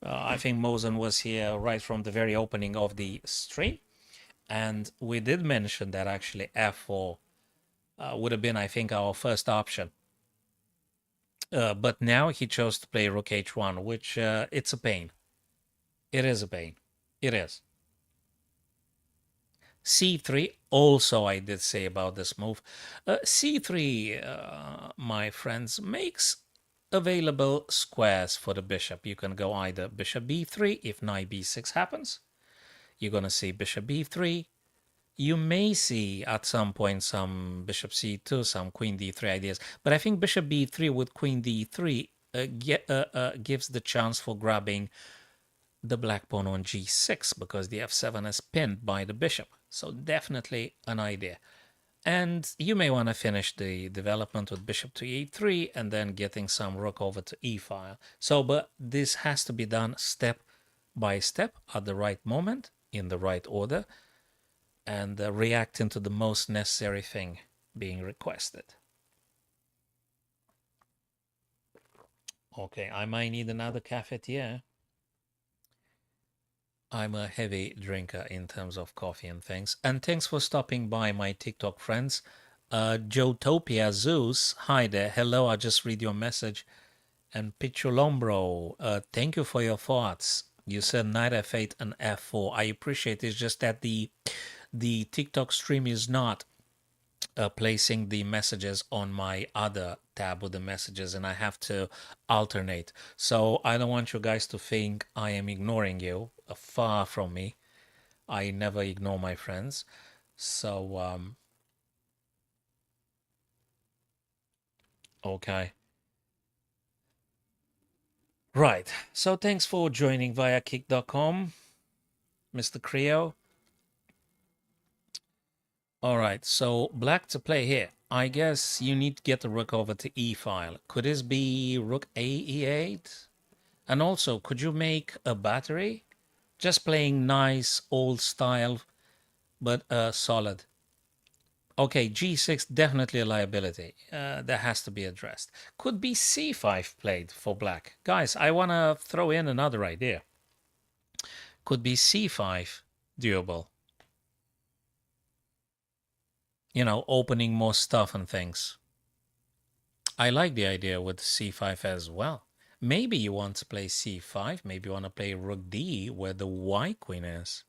S1: I think Mosen was here right from the very opening of the stream. And we did mention that actually f4 would have been, I think, our first option. But now he chose to play rook h1, which it's a pain. It is a pain. It is. c3, also I did say about this move. c3, my friends, makes available squares for the bishop. You can go either bishop b3 if knight b6 happens. You're going to see bishop b3. You may see at some point some bishop c2, some queen d3 ideas. But I think bishop b3 with queen d3 gives the chance for grabbing the black pawn on g6 because the f7 is pinned by the bishop. So definitely an idea. And you may want to finish the development with bishop to e3 and then getting some rook over to e file. So, but this has to be done step by step at the right moment, in the right order, and reacting to the most necessary thing being requested. Okay, I might need another cafetiere. I'm a heavy drinker in terms of coffee and things. And thanks for stopping by, my TikTok friends. Joetopia Zeus, hi there. Hello, I just read your message. And Pichulombro, thank you for your thoughts. You said knight f8 and f4. I appreciate it. It's just that the TikTok stream is not placing the messages on my other tab with the messages, and I have to alternate. So I don't want you guys to think I am ignoring you. Far from me. I never ignore my friends. So, okay. Right. So thanks for joining via kick.com, Mr. Creo. All right. So black to play here. I guess you need to get the rook over to e file. Could this be rook a e8? And also, could you make a battery? Just playing nice old style, but solid. Okay, g6 definitely a liability. That has to be addressed. Could be c5 played for black. Guys, I want to throw in another idea. Could be c5 doable. You know, opening more stuff and things. I like the idea with c5 as well. Maybe you want to play c5. Maybe you want to play rook d where the white queen is.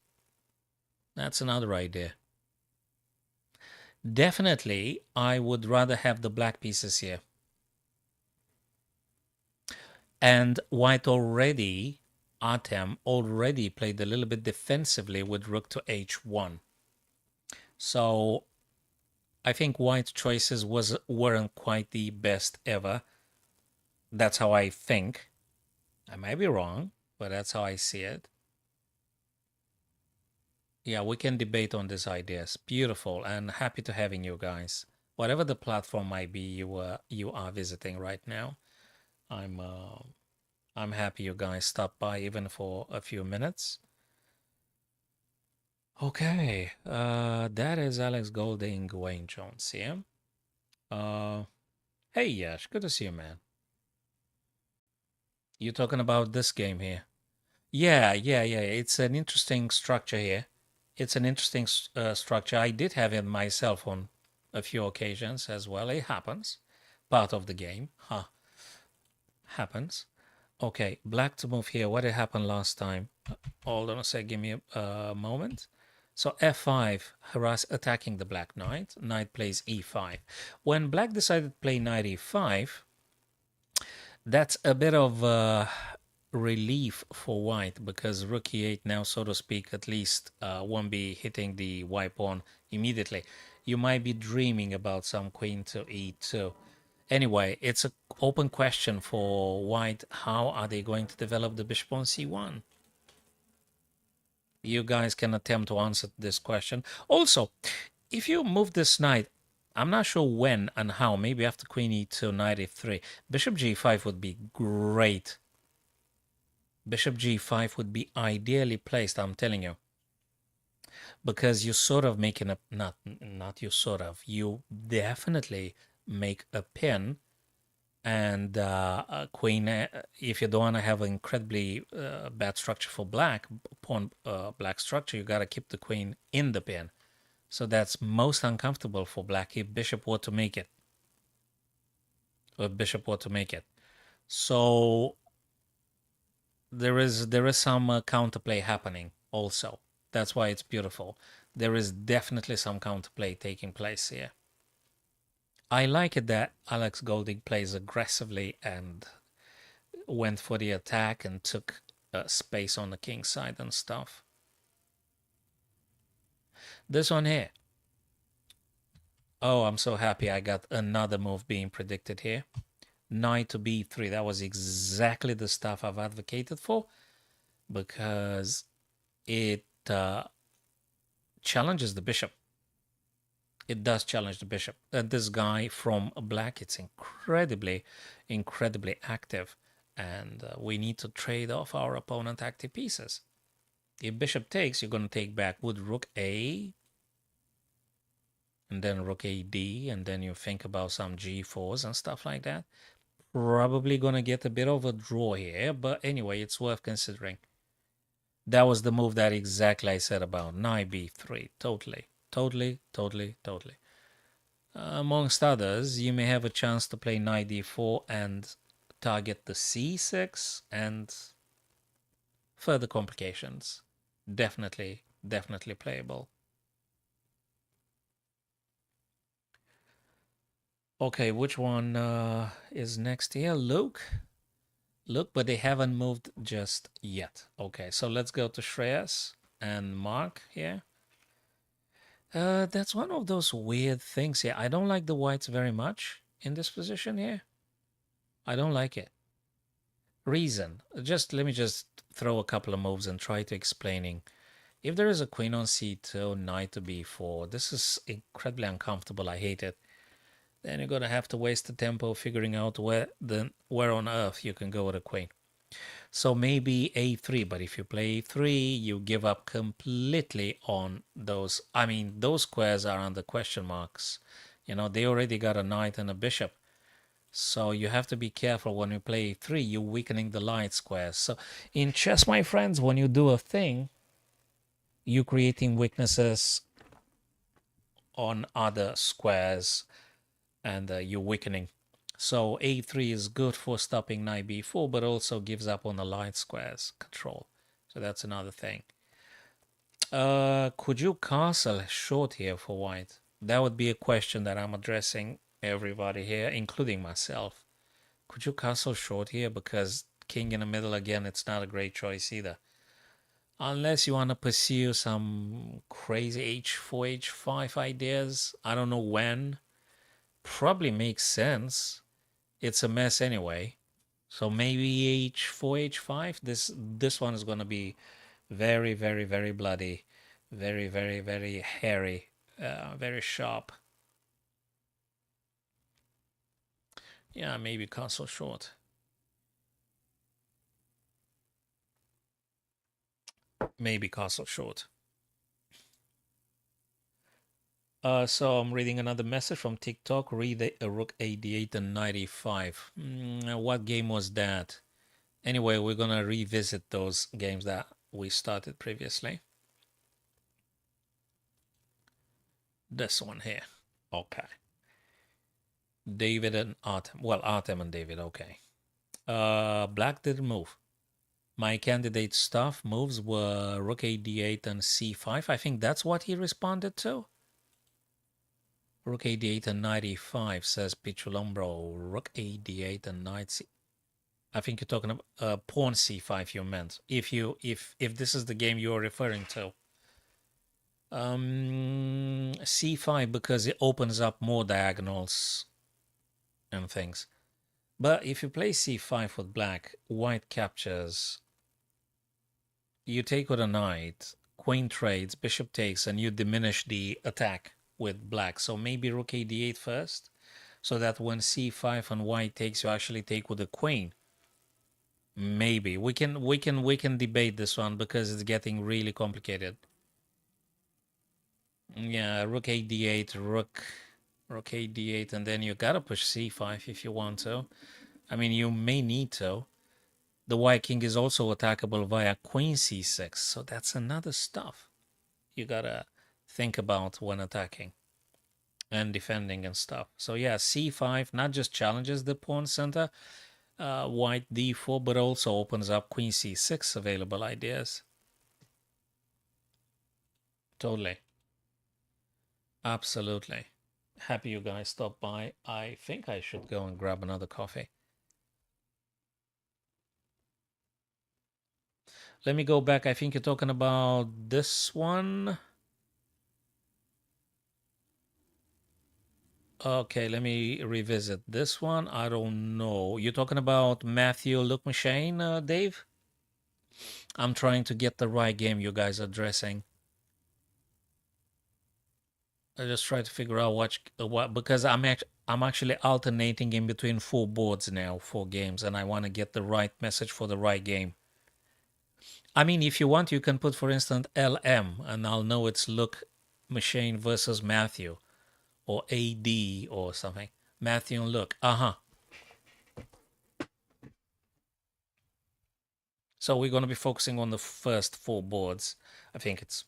S1: That's another idea. Definitely, I would rather have the black pieces here. And white already, Artem already played a little bit defensively with rook to h1. So I think white's choices weren't quite the best ever. That's how I think. I might be wrong, but that's how I see it. Yeah, we can debate on these ideas. Beautiful, and happy to having you guys. Whatever the platform might be you are visiting right now, I'm happy you guys stopped by even for a few minutes. Okay, that is Alex Golding, Wayne Jones here. Hey Yash, good to see you, man. You talking about this game here? Yeah. It's an interesting structure here. It's an interesting structure. I did have it myself on a few occasions as well. It happens. Part of the game. Huh. Happens. Okay, black to move here. What did happen last time? Hold on a sec. Give me a moment. So f5, harass attacking the black knight. Knight plays e5. When black decided to play knight e5, that's a bit of relief for white because rook e8 now, so to speak, at least won't be hitting the white pawn immediately. You might be dreaming about some queen to e2. Anyway, it's an open question for white. How are they going to develop the bishop on c1? You guys can attempt to answer this question. Also, if you move this knight, I'm not sure when and how, maybe after queen e2, knight f3, bishop g5 would be great. Bishop g5 would be ideally placed, I'm telling you. Because you sort of making a, not you sort of, you definitely make a pin, and queen, if you don't want to have an incredibly bad structure for black, pawn black structure, you got to keep the queen in the pin. So that's most uncomfortable for black if bishop were to make it. Or bishop were to make it. So there is some counterplay happening also. That's why it's beautiful. There is definitely some counterplay taking place here. I like it that Alex Golding plays aggressively and went for the attack and took space on the king side and stuff. This one here. Oh, I'm so happy I got another move being predicted here. Knight to b3. That was exactly the stuff I've advocated for because it challenges the bishop. It does challenge the bishop. And this guy from black, it's incredibly, incredibly active. And we need to trade off our opponent active pieces. If bishop takes, you're going to take back with rook A, and then rook AD, and then you think about some g4s and stuff like that. Probably going to get a bit of a draw here, but anyway, it's worth considering. That was the move that exactly I said about knight b3. Totally, totally, totally, totally. Amongst others, you may have a chance to play knight d4 and target the c6 and further complications. Definitely, definitely playable. Okay, which one is next here? Luke, but they haven't moved just yet. Okay, so let's go to Shreyas and Mark here. That's one of those weird things here. I don't like the whites very much in this position here. I don't like it. Reason. Let me just throw a couple of moves and try to explaining. If there is a queen on c2, knight to b4, this is incredibly uncomfortable. I hate it. Then you're gonna have to waste the tempo figuring out where on earth you can go with a queen. So maybe a3, but if you play a3, you give up completely on those. I mean, those squares are under question marks. You know, they already got a knight and a bishop. So you have to be careful when you play a3, you're weakening the light squares. So in chess, my friends, when you do a thing, you're creating weaknesses on other squares and you're weakening. So a3 is good for stopping knight b4, but also gives up on the light squares control. So that's another thing. Could you castle short here for white? That would be a question that I'm addressing everybody here, including myself. Could you castle short here? Because king in the middle again, it's not a great choice either. Unless you want to pursue some crazy h4, h5 ideas. I don't know when. Probably makes sense. It's a mess anyway. So maybe h4, h5. This one is going to be very, very, very bloody. Very, very, very hairy. Very sharp. Yeah, maybe castle short. Maybe castle short. So I'm reading another message from TikTok. Read a rook a8 and 95. What game was that? Anyway, we're gonna revisit those games that we started previously. This one here. Okay. David and Artem. Well, Artem and David. Okay. Black didn't move. My candidate stuff moves were rook a8 and c5. I think that's what he responded to. Rook a8 and knight e5, says Pichulombro. Rook a8 and knight c. I think you're talking about pawn c5. You meant if this is the game you're referring to. C5 because it opens up more diagonals and things. But if you play c5 with black, white captures. You take with a knight, queen trades, bishop takes, and you diminish the attack with black. So maybe rook a8 first, so that when c5 and white takes, you actually take with the queen. Maybe we can debate this one because it's getting really complicated. Yeah, rook a8, rook a8, and then you gotta push c5 if you want to. I mean, you may need to. The white king is also attackable via queen c6, so that's another stuff you gotta think about when attacking and defending and stuff. So yeah, c5 not just challenges the pawn center, white d4, but also opens up queen c6 available ideas. Totally. Absolutely. Happy you guys stopped by. I think I should go and grab another coffee. Let me go back. I think you're talking about this one. Okay, let me revisit this one. I don't know. You're talking about Matthew Look Machine, Dave? I'm trying to get the right game you guys are addressing. I just try to figure out what because I'm actually alternating in between 4 boards now, 4 games, and I want to get the right message for the right game. I mean, if you want, you can put, for instance, LM, and I'll know it's Look Machine versus Matthew, or AD or something. Matthew and Look. So we're going to be focusing on the first 4 boards. I think it's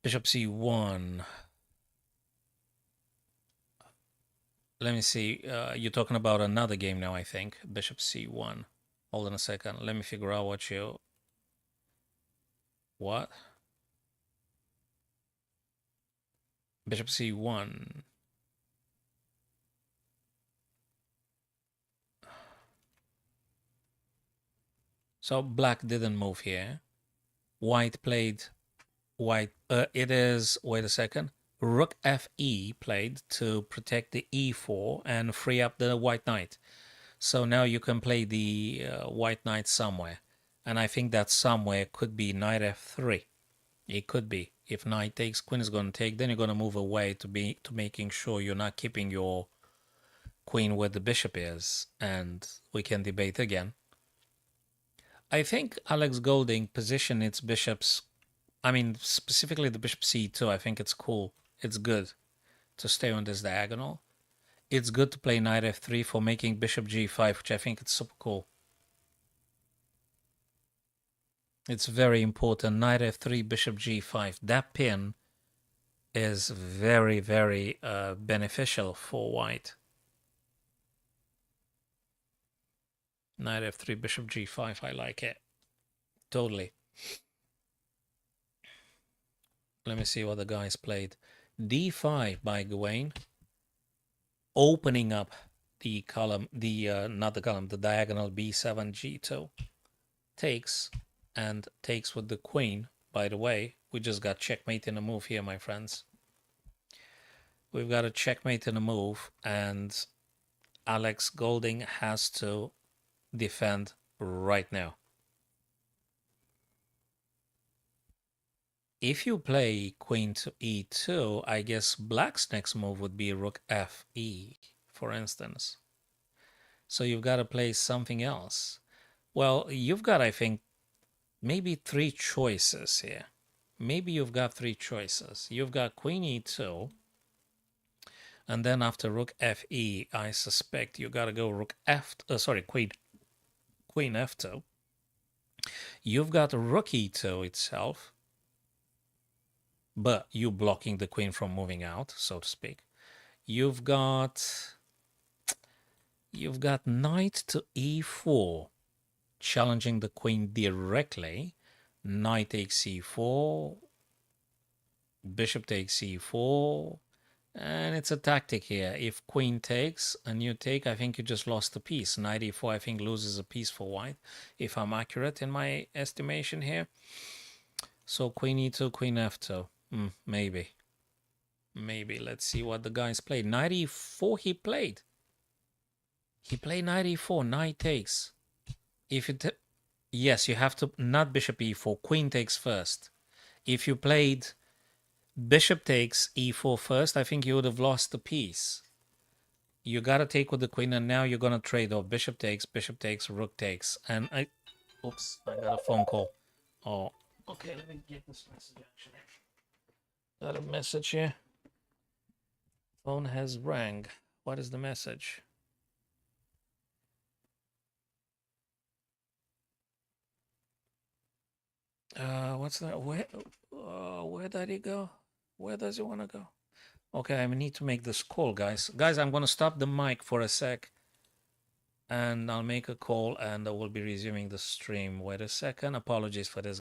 S1: Bishop C1. Let me see. You're talking about another game now, I think. Bishop C1. Hold on a second. Let me figure out what you... What? Bishop C1. So black didn't move here. White played... White... it is... Wait a second. Rook Fe played to protect the E4 and free up the white knight. So now you can play the white knight somewhere. And I think that somewhere could be knight F3. It could be. If knight takes, queen is going to take, then you're going to move away to making sure you're not keeping your queen where the bishop is. And we can debate again. I think Alex Golding positioned its bishops, I mean, specifically the bishop c2, I think it's cool. It's good to stay on this diagonal. It's good to play knight f3 for making bishop g5, which I think it's super cool. It's very important. Knight f3, bishop g5. That pin is very, very beneficial for white. Knight f3, bishop g5. I like it. Totally. Let me see what the guys played. d5 by Gawain. Opening up the column, not the column, the diagonal b7, g2. Takes, and takes with the queen. By the way, we just got checkmate in a move here, my friends. We've got a checkmate in a move, and Alex Golding has to defend right now. If you play queen to e2, I guess black's next move would be rook fe, for instance. So you've got to play something else. Well, you've got, I think, maybe 3 choices here. Maybe you've got 3 choices. You've got queen e2, and then after rook fe, I suspect you got to go rook queen f2. You've got rook e2 itself, but you blocking the queen from moving out, so to speak. You've got knight to e4, challenging the queen directly. Knight takes c4, bishop takes c4, and it's a tactic here. If queen takes and you take, I think you just lost a piece. Knight e4, I think, loses a piece for white, if I'm accurate in my estimation here. So queen e2, queen f2. Maybe. Maybe. Let's see what the guys played. Knight e4 he played. He played knight e4, knight takes. If it... Yes, you have to... Not bishop e4, queen takes first. If you played bishop takes e4 first, I think you would have lost the piece. You got to take with the queen, and now you're going to trade off. Bishop takes, rook takes. And I... Oops, I got a phone call. Oh, okay, let me get this message actually. Got a message here. Phone has rang. What is the message? What's that? Where did he go? Where does he want to go? Okay, I need to make this call, guys. Guys, I'm going to stop the mic for a sec, and I'll make a call, and I will be resuming the stream. Wait a second. Apologies for this.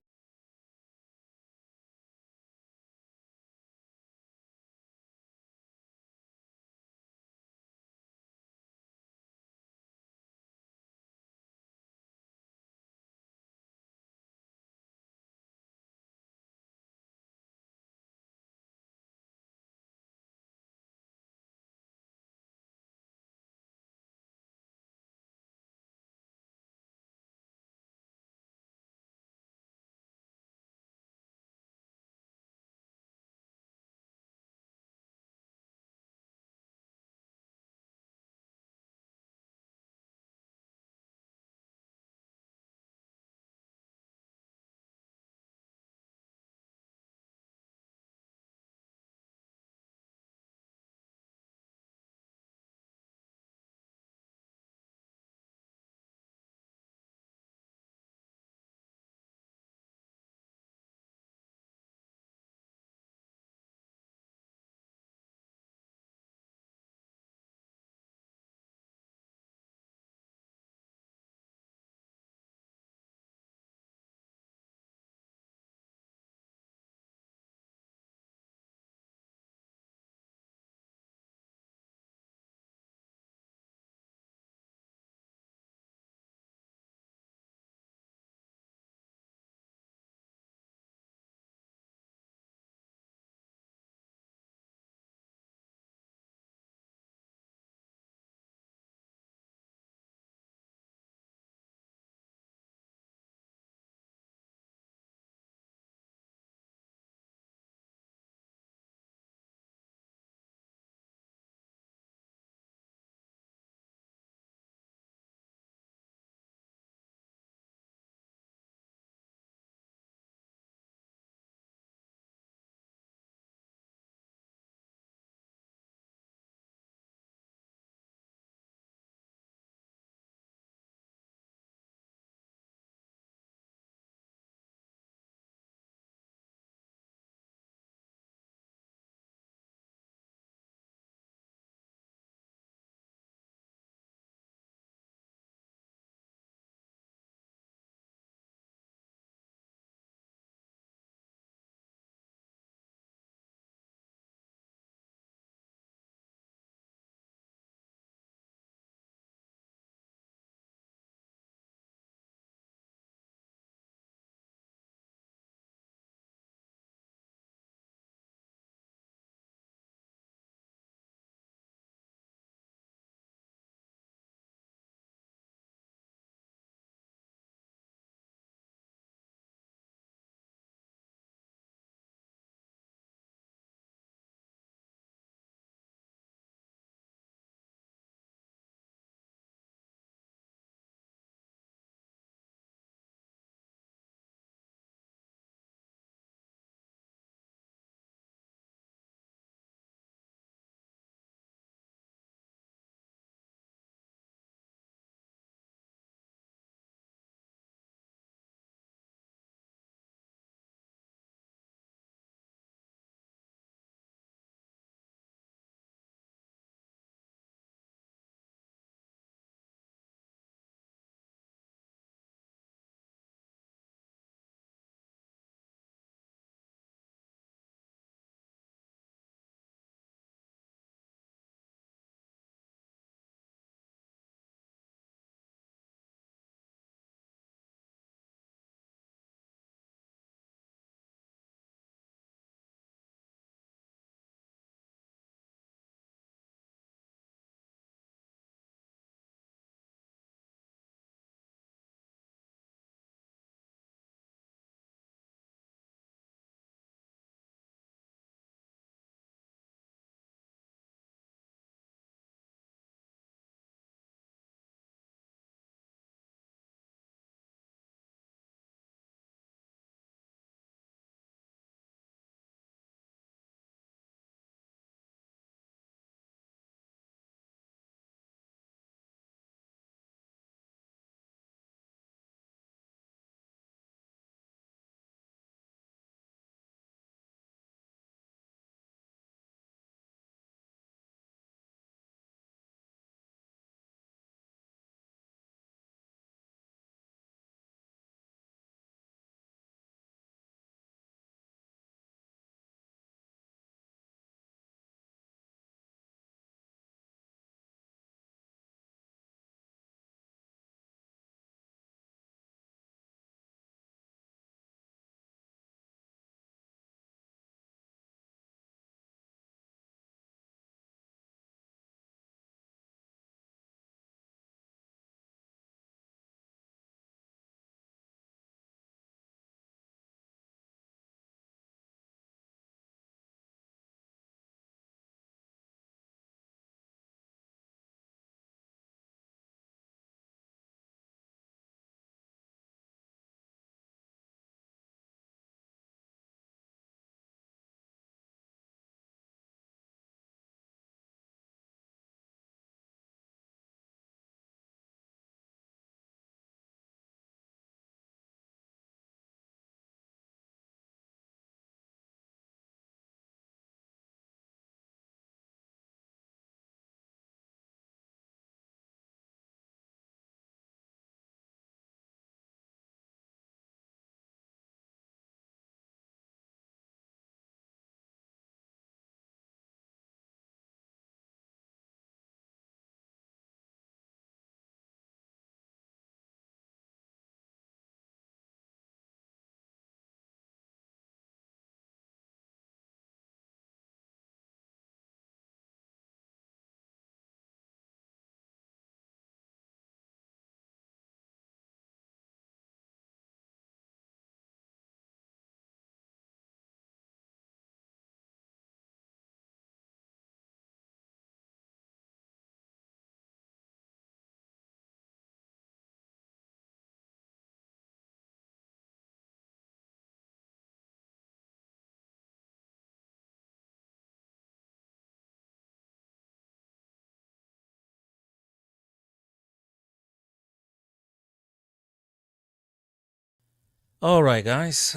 S1: All right, guys.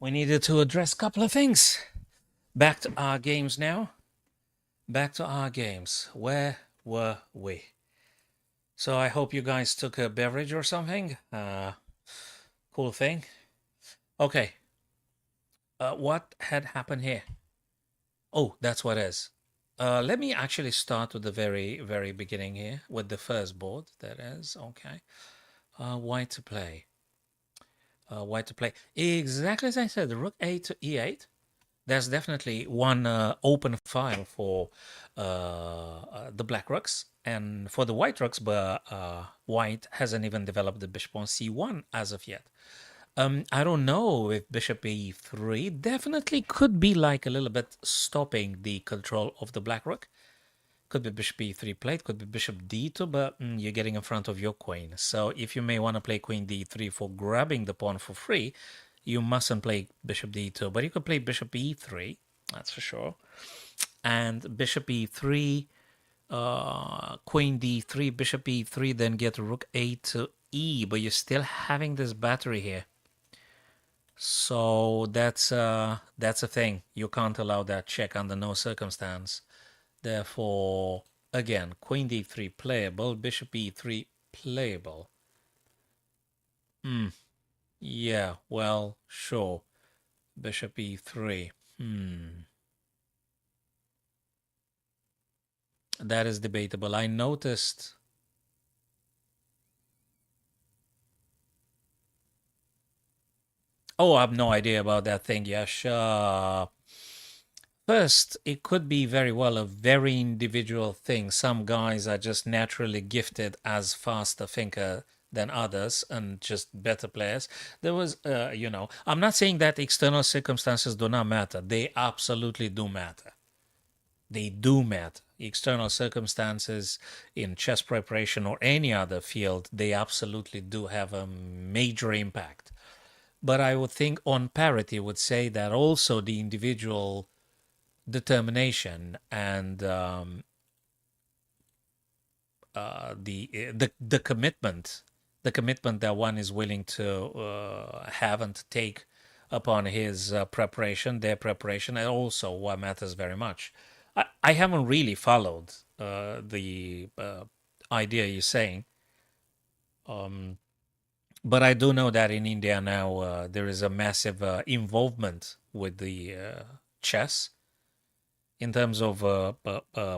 S1: We needed to address a couple of things. Back to our games now. Back to our games. Where were we? So I hope you guys took a beverage or something. Cool thing. Okay. What had happened here? Oh, that's what it is. Let me actually start with the very, very beginning here with the first board. That is okay. White to play. White to play. Exactly as I said, rook a to e8. There's definitely one open file for the black rooks, and for the white rooks, but white hasn't even developed the bishop on c1 as of yet. I don't know if bishop e3 definitely could be like a little bit stopping the control of the black rook. Could be bishop e3 played, could be bishop d2, but you're getting in front of your queen. So if you may want to play queen d3 for grabbing the pawn for free, you mustn't play bishop d2, but you could play bishop e3, that's for sure. And bishop e3, queen d3, bishop e3, then get rook a to e, but you're still having this battery here. So that's a thing. You can't allow that check under no circumstance. Therefore, again, queen d3 playable, bishop e3 playable. Yeah, well, sure. Bishop e3. That is debatable. I noticed. Oh, I have no idea about that thing, Yash. First, it could be very well a very individual thing. Some guys are just naturally gifted as fast a thinker than others and just better players. There was, I'm not saying that external circumstances do not matter. They absolutely do matter. They do matter. External circumstances in chess preparation or any other field, they absolutely do have a major impact. But I would think on parity would say that also the individual determination and the commitment, that one is willing to have and to take upon his preparation, their preparation, and also what matters very much. I haven't really followed the idea you're saying, but I do know that in India now there is a massive involvement with the chess in terms of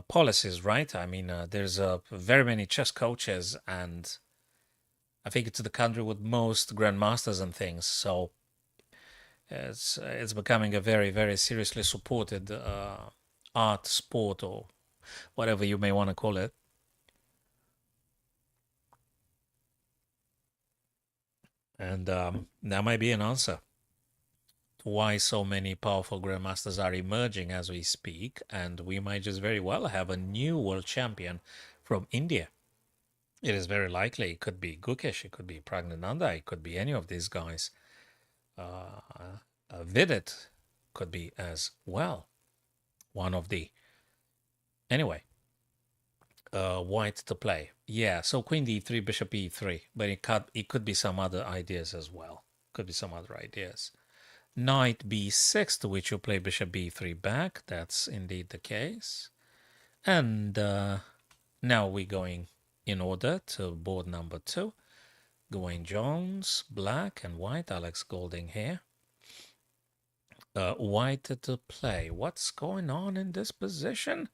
S1: policies, right? I mean, there's very many chess coaches, and I think it's the country with most grandmasters and things. So it's becoming a very, very seriously supported art, sport, or whatever you may want to call it. And that might be an answer to why so many powerful grandmasters are emerging as we speak, and we might just very well have a new world champion from India. It is very likely. It could be Gukesh, it could be Pragnananda, it could be any of these guys. Vidit could be as well. One of the. Anyway, white to play. Yeah, so queen d3, bishop e3, but it could be some other ideas as well. Could be some other ideas. Knight b6, to which you play bishop b3 back. That's indeed the case. And now we're going in order to board number 2. Gawain Jones, black and white, Alex Golding here. White to play. What's going on in this position?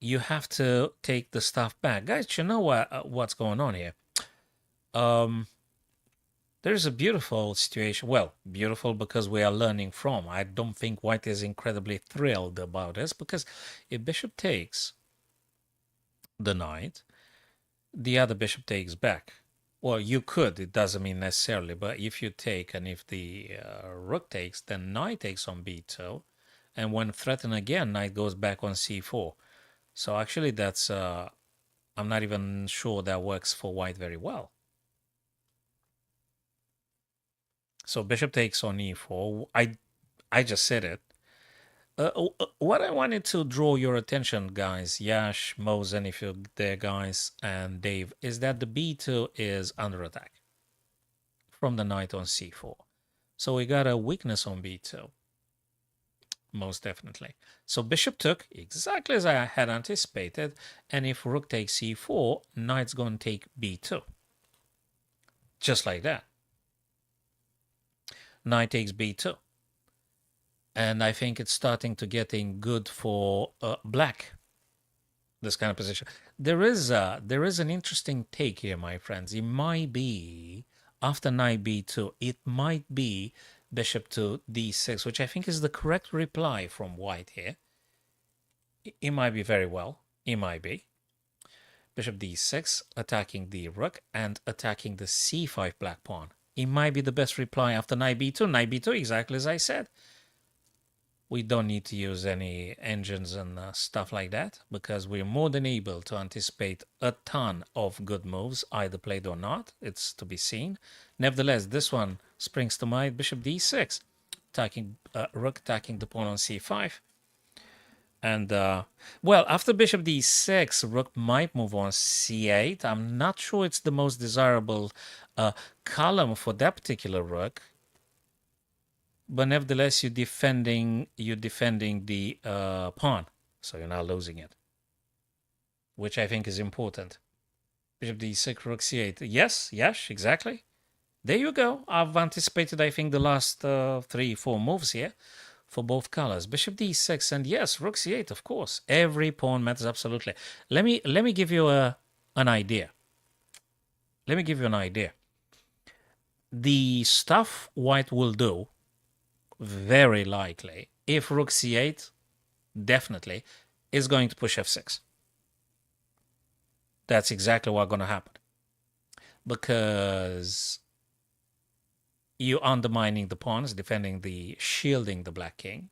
S1: You have to take the stuff back. Guys, you know what's going on here? There's a beautiful situation. Well, beautiful because we are learning from. I don't think white is incredibly thrilled about this because if bishop takes the knight, the other bishop takes back. Well, you could. It doesn't mean necessarily. But if you take and if the rook takes, then knight takes on b2. And when threatened again, knight goes back on c4. So actually that's, I'm not even sure that works for white very well. So bishop takes on e4. I just said it. What I wanted to draw your attention, guys, Yash, Mosen, if you're there, guys, and Dave, is that the b2 is under attack. from the knight on c4. So we got a weakness on b2, most definitely. So bishop took, exactly as I had anticipated, and if rook takes c4, knight's going to take b2. Just like that. Knight takes b2. And I think it's starting to getting good for black, this kind of position. There is an interesting take here, my friends. It might be, after knight b2, it might be bishop to d6, which I think is the correct reply from white here. It might be very well. It might be. Bishop d6, attacking the rook and attacking the c5 black pawn. It might be the best reply after knight b2. Knight b2, exactly as I said. We don't need to use any engines and stuff like that because we're more than able to anticipate a ton of good moves, either played or not. It's to be seen. Nevertheless, this one springs to mind. Bishop d6, attacking rook, attacking the pawn on c5. And, well, after bishop d6, rook might move on c8. I'm not sure it's the most desirable column for that particular rook. But nevertheless, you're defending the pawn, so you're not losing it, which I think is important. Bishop d6, rook c8. Yes, exactly. There you go. I've anticipated, I think, the last 3-4 moves here for both colors. Bishop d6, and yes, rook c8, of course. Every pawn matters absolutely. Let me give you an idea. Let me give you an idea. The stuff white will do, very likely, if rook c8, definitely, is going to push f6. That's exactly what's going to happen. Because you're undermining the pawns, shielding the black king.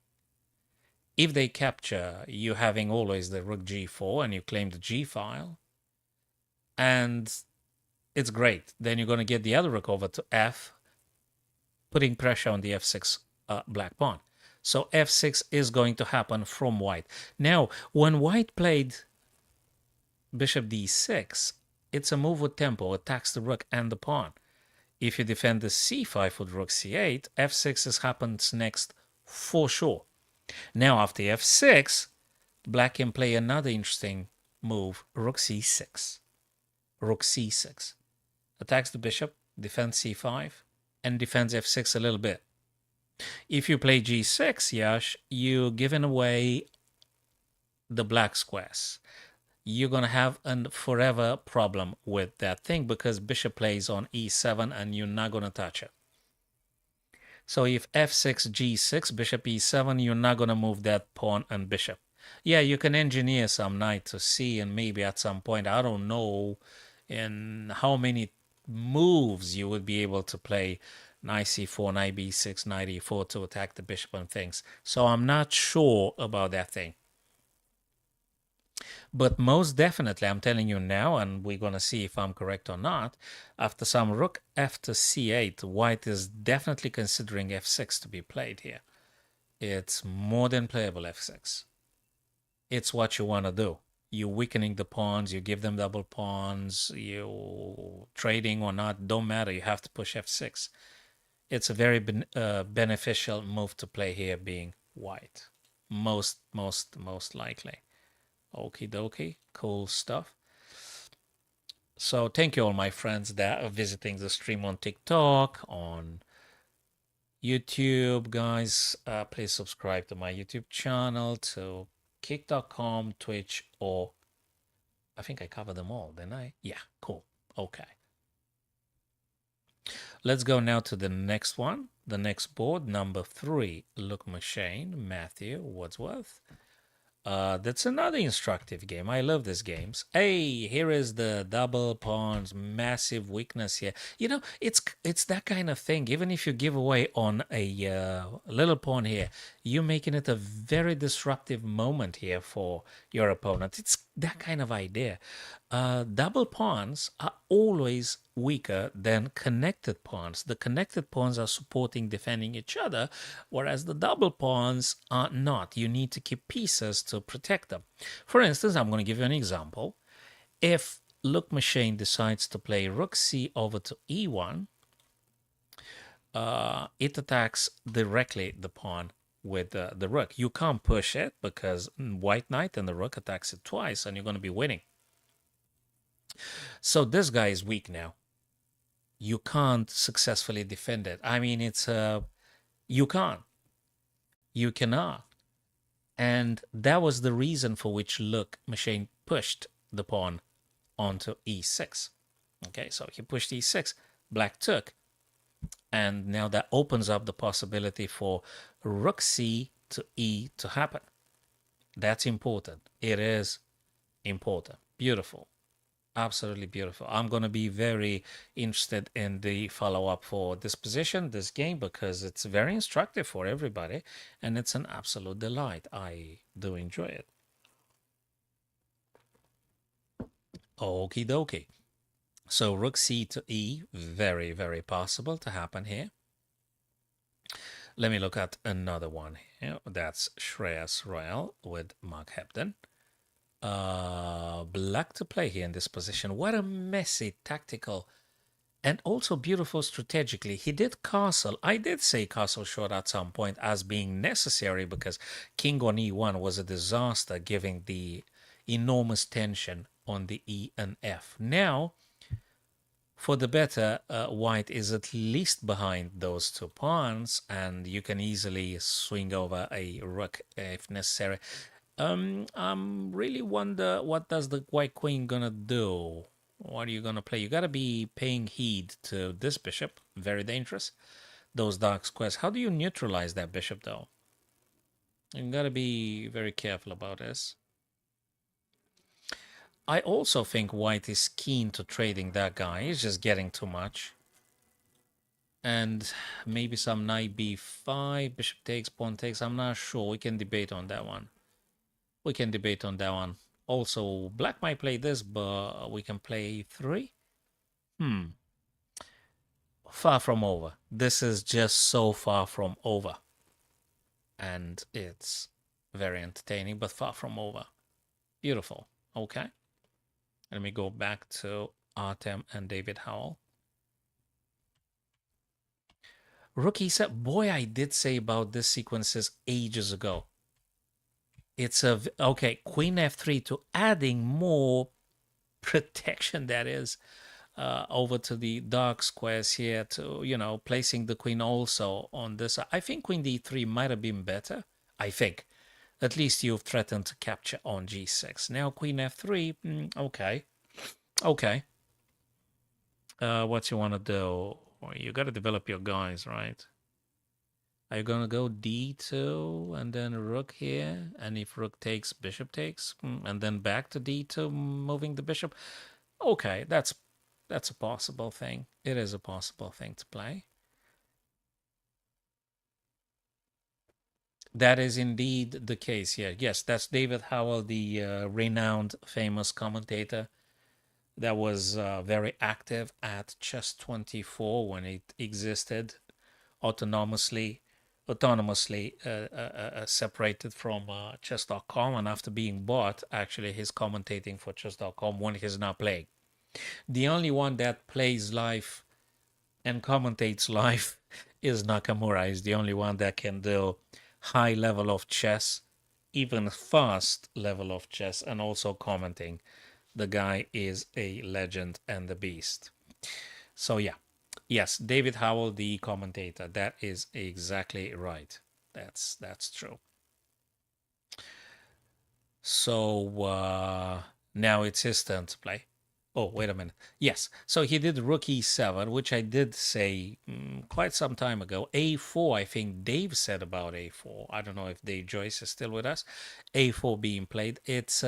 S1: If they capture, you're having always the rook g4, and you claim the g file. And it's great. Then you're going to get the other rook over to f, putting pressure on the f6 black pawn. So f6 is going to happen from white. Now, when white played bishop d6, it's a move with tempo, attacks the rook and the pawn. If you defend the c5 with rook c8, f6 happens next for sure. Now, after f6, black can play another interesting move, rook c6. Rook c6. Attacks the bishop, defends c5, and defends f6 a little bit. If you play g6, Yash, you're giving away the black squares. You're going to have a forever problem with that thing because bishop plays on e7 and you're not going to touch it. So if f6, g6, bishop e7, you're not going to move that pawn and bishop. Yeah, you can engineer some knight to c, and maybe at some point, I don't know in how many moves you would be able to play knight c4, knight b6, knight e4 to attack the bishop and things. So I'm not sure about that thing. But most definitely, I'm telling you now, and we're going to see if I'm correct or not, after some rook f to c8, white is definitely considering f6 to be played here. It's more than playable f6. It's what you want to do. You're weakening the pawns, you give them double pawns, you trading or not, don't matter, you have to push f6. It's a very beneficial move to play here, being white. Most likely. Okie dokie, cool stuff. So thank you all my friends that are visiting the stream on TikTok, on YouTube, guys. Please subscribe to my YouTube channel, to kick.com, Twitch, or I think I covered them all, didn't I? Yeah, cool. Okay. Let's go now to the next one, the next board, number 3, Look Machine, Matthew Wordsworth. That's another instructive game. I love these games. Hey, here is the double pawns, massive weakness here. You know, it's that kind of thing. Even if you give away on a little pawn here, you're making it a very disruptive moment here for your opponent. It's that kind of idea. Double pawns are always weaker than connected pawns. The connected pawns are supporting, defending each other, whereas the double pawns are not. You need to keep pieces to protect them. For instance, I'm going to give you an example. If Look Machine decides to play rook c over to e1, it attacks directly the pawn with the rook. You can't push it because white knight and the rook attacks it twice, and you're going to be winning. So this guy is weak now. You can't successfully defend it. I mean, it's you can't. You cannot. And that was the reason for which Luke Machine pushed the pawn onto e6. Okay, so he pushed e6, black took, and now that opens up the possibility for rook c to e to happen. That's important. It is important. Beautiful. Absolutely beautiful. I'm going to be very interested in the follow-up for this position, this game, because it's very instructive for everybody, and it's an absolute delight. I do enjoy it. Okie dokie. So rook c to e, very, very possible to happen here. Let me look at another one here. That's Shreyas Royal with Mark Hebden. Black to play here in this position. What a messy tactical and also beautiful strategically. He did castle. I did say castle short at some point as being necessary because king on e1 was a disaster, giving the enormous tension on the e and f. Now, for the better, white is at least behind those two pawns, and you can easily swing over a rook if necessary. Really wonder what does the white queen gonna do? What are you gonna play? You gotta be paying heed to this bishop. Very dangerous. Those dark squares. How do you neutralize that bishop though? You gotta be very careful about this. I also think white is keen to trading that guy. He's just getting too much. And maybe some knight b5, bishop takes, pawn takes. I'm not sure. We can debate on that one. We can debate on that one. Also, black might play this, but we can play 3. Far from over. This is just so far from over. And it's very entertaining, but far from over. Beautiful. Okay. Let me go back to Artem and David Howell. Rookie said, boy, I did say about this sequences ages ago. It's a, okay, queen f3 to adding more protection, that is, over to the dark squares here to, you know, placing the queen also on this. I think queen d3 might have been better. I think. At least you've threatened to capture on g6. Now queen f3, okay. Okay. What you want to do? You got to develop your guys, right? Are you going to go d2 and then rook here? And if rook takes, bishop takes, and then back to d2, moving the bishop. Okay, that's a possible thing. It is a possible thing to play. That is indeed the case here. Yes, that's David Howell, the renowned, famous commentator that was very active at Chess24 when it existed autonomously separated from chess.com, and after being bought, actually he's commentating for chess.com when he's not playing. The only one that plays live and commentates live is Nakamura. Is the only one that can do high level of chess, even fast level of chess, and also commenting. The guy is a legend and the beast. So yeah, yes, David Howell, the commentator. That is exactly right. That's true. So now it's his turn to play. Oh, wait a minute. Yes, so he did rook e7, which I did say quite some time ago. a4, I think Dave said about a4. I don't know if Dave Joyce is still with us. a4 being played. It's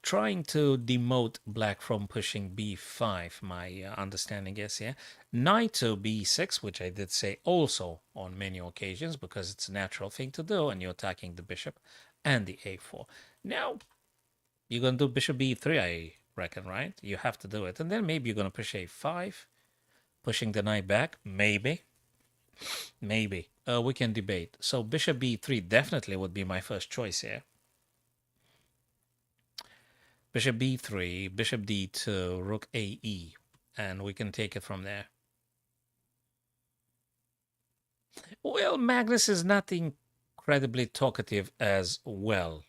S1: trying to demote black from pushing b5, my understanding is here. Knight to b6, which I did say also on many occasions because it's a natural thing to do, and you're attacking the bishop, and the a4. Now, you're going to do bishop b3, I reckon, right? You have to do it. And then maybe you're going to push a5, pushing the knight back. Maybe. Maybe. We can debate. So bishop b3 definitely would be my first choice here. Bishop b3, bishop d2, rook ae. And we can take it from there. Well, Magnus is not incredibly talkative as well.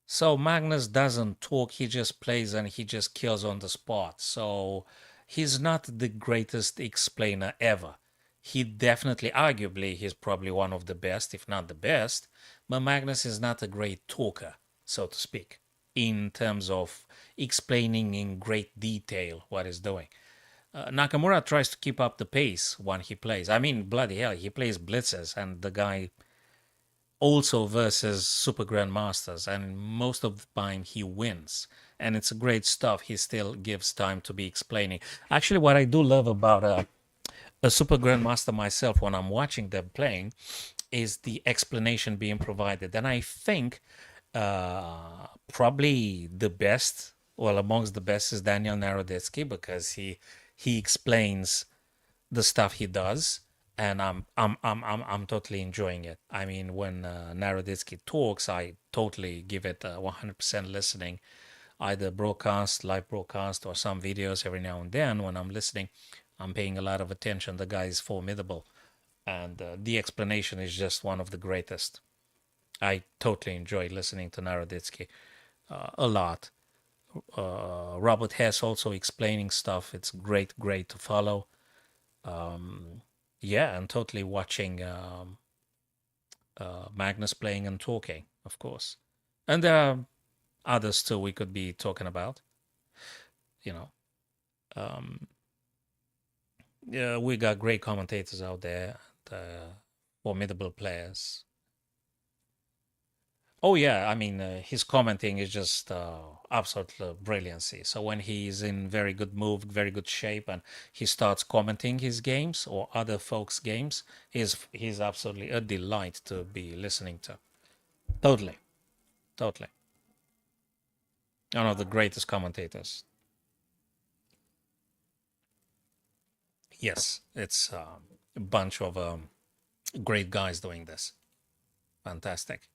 S1: So Magnus doesn't talk, he just plays and he just kills on the spot. So he's not the greatest explainer ever. He definitely, arguably, he's probably one of the best, if not the best. But Magnus is not a great talker, so to speak, in terms of explaining in great detail what he's doing. Nakamura tries to keep up the pace when he plays. I mean, bloody hell, he plays blitzes, and the guy also versus super grandmasters, and most of the time he wins, and it's great stuff. He still gives time to be explaining. Actually, what I do love about a super grandmaster myself when I'm watching them playing is the explanation being provided, and I think probably the best, well, amongst the best, is Daniel Narodetsky, because he explains the stuff he does, and I'm totally enjoying it. I mean, when Naroditsky talks, I totally give it 100% listening, either broadcast, live broadcast, or some videos every now and then. When I'm listening, I'm paying a lot of attention. The guy is formidable, and the explanation is just one of the greatest. I totally enjoy listening to Naroditsky a lot. Robert Hess also explaining stuff. It's great to follow. Yeah, and totally watching Magnus playing and talking, of course. And there are others too we could be talking about. You know, um, yeah, we got great commentators out there, formidable players. Oh yeah, I mean, his commenting is just absolute brilliancy. So when he's in very good mood, very good shape, and he starts commenting his games or other folks' games, he's absolutely a delight to be listening to. Totally, totally. One of the greatest commentators. Yes, it's a bunch of great guys doing this. Fantastic.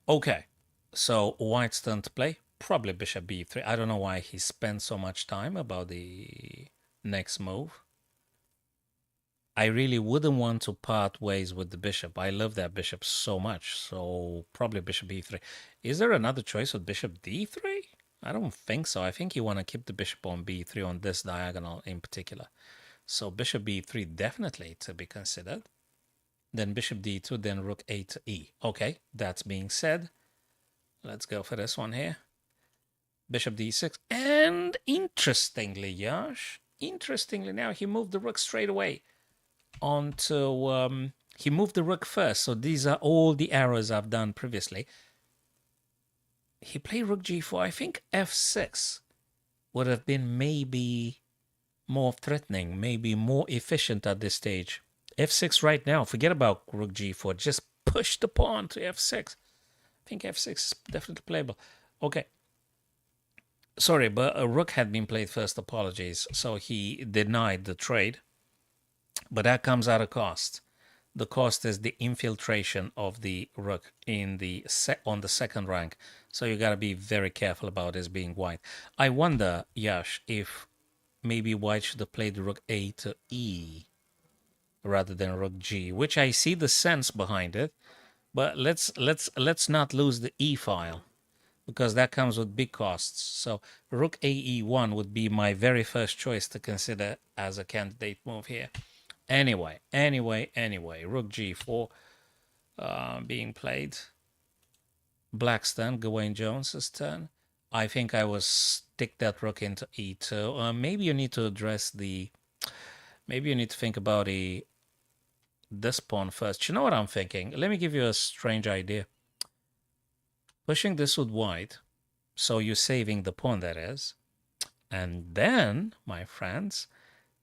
S1: Okay, so White's turn to play. Probably bishop b3. I don't know why he spent so much time about the next move. I really wouldn't want to part ways with the bishop. I love that bishop so much. So probably bishop b3. Is there another choice with bishop d3? I don't think so. I think you want to keep the bishop on b3 on this diagonal in particular. So bishop b3 definitely to be considered. Then bishop d2, then rook a to e. Okay, that's being said. Let's go for this one here. Bishop d6. And interestingly, Yash, interestingly now, he moved the rook straight away onto... he moved the rook first. So these are all the arrows I've done previously. He played rook g4. I think f6 would have been maybe more threatening, maybe more efficient at this stage. f6 right now, forget about rook g4, just push the pawn to f6. I think f6 is definitely playable. Okay. Sorry, but a rook had been played first, apologies. So he denied the trade, but that comes at a cost. The cost is the infiltration of the rook in the on the second rank. So you got to be very careful about this being white. I wonder, Yash, if maybe white should have played rook a to e rather than rook g, which I see the sense behind it, but let's not lose the e file, because that comes with big costs. So rook ae1 would be my very first choice to consider as a candidate move here. Anyway, rook g4 being played. Black's turn, Gawain Jones's turn. I think I will stick that rook into e2. Maybe you need to address the... Maybe you need to think about this pawn first. You know what I'm thinking? Let me give you a strange idea. Pushing this with white, so you're saving the pawn, that is. And then, my friends,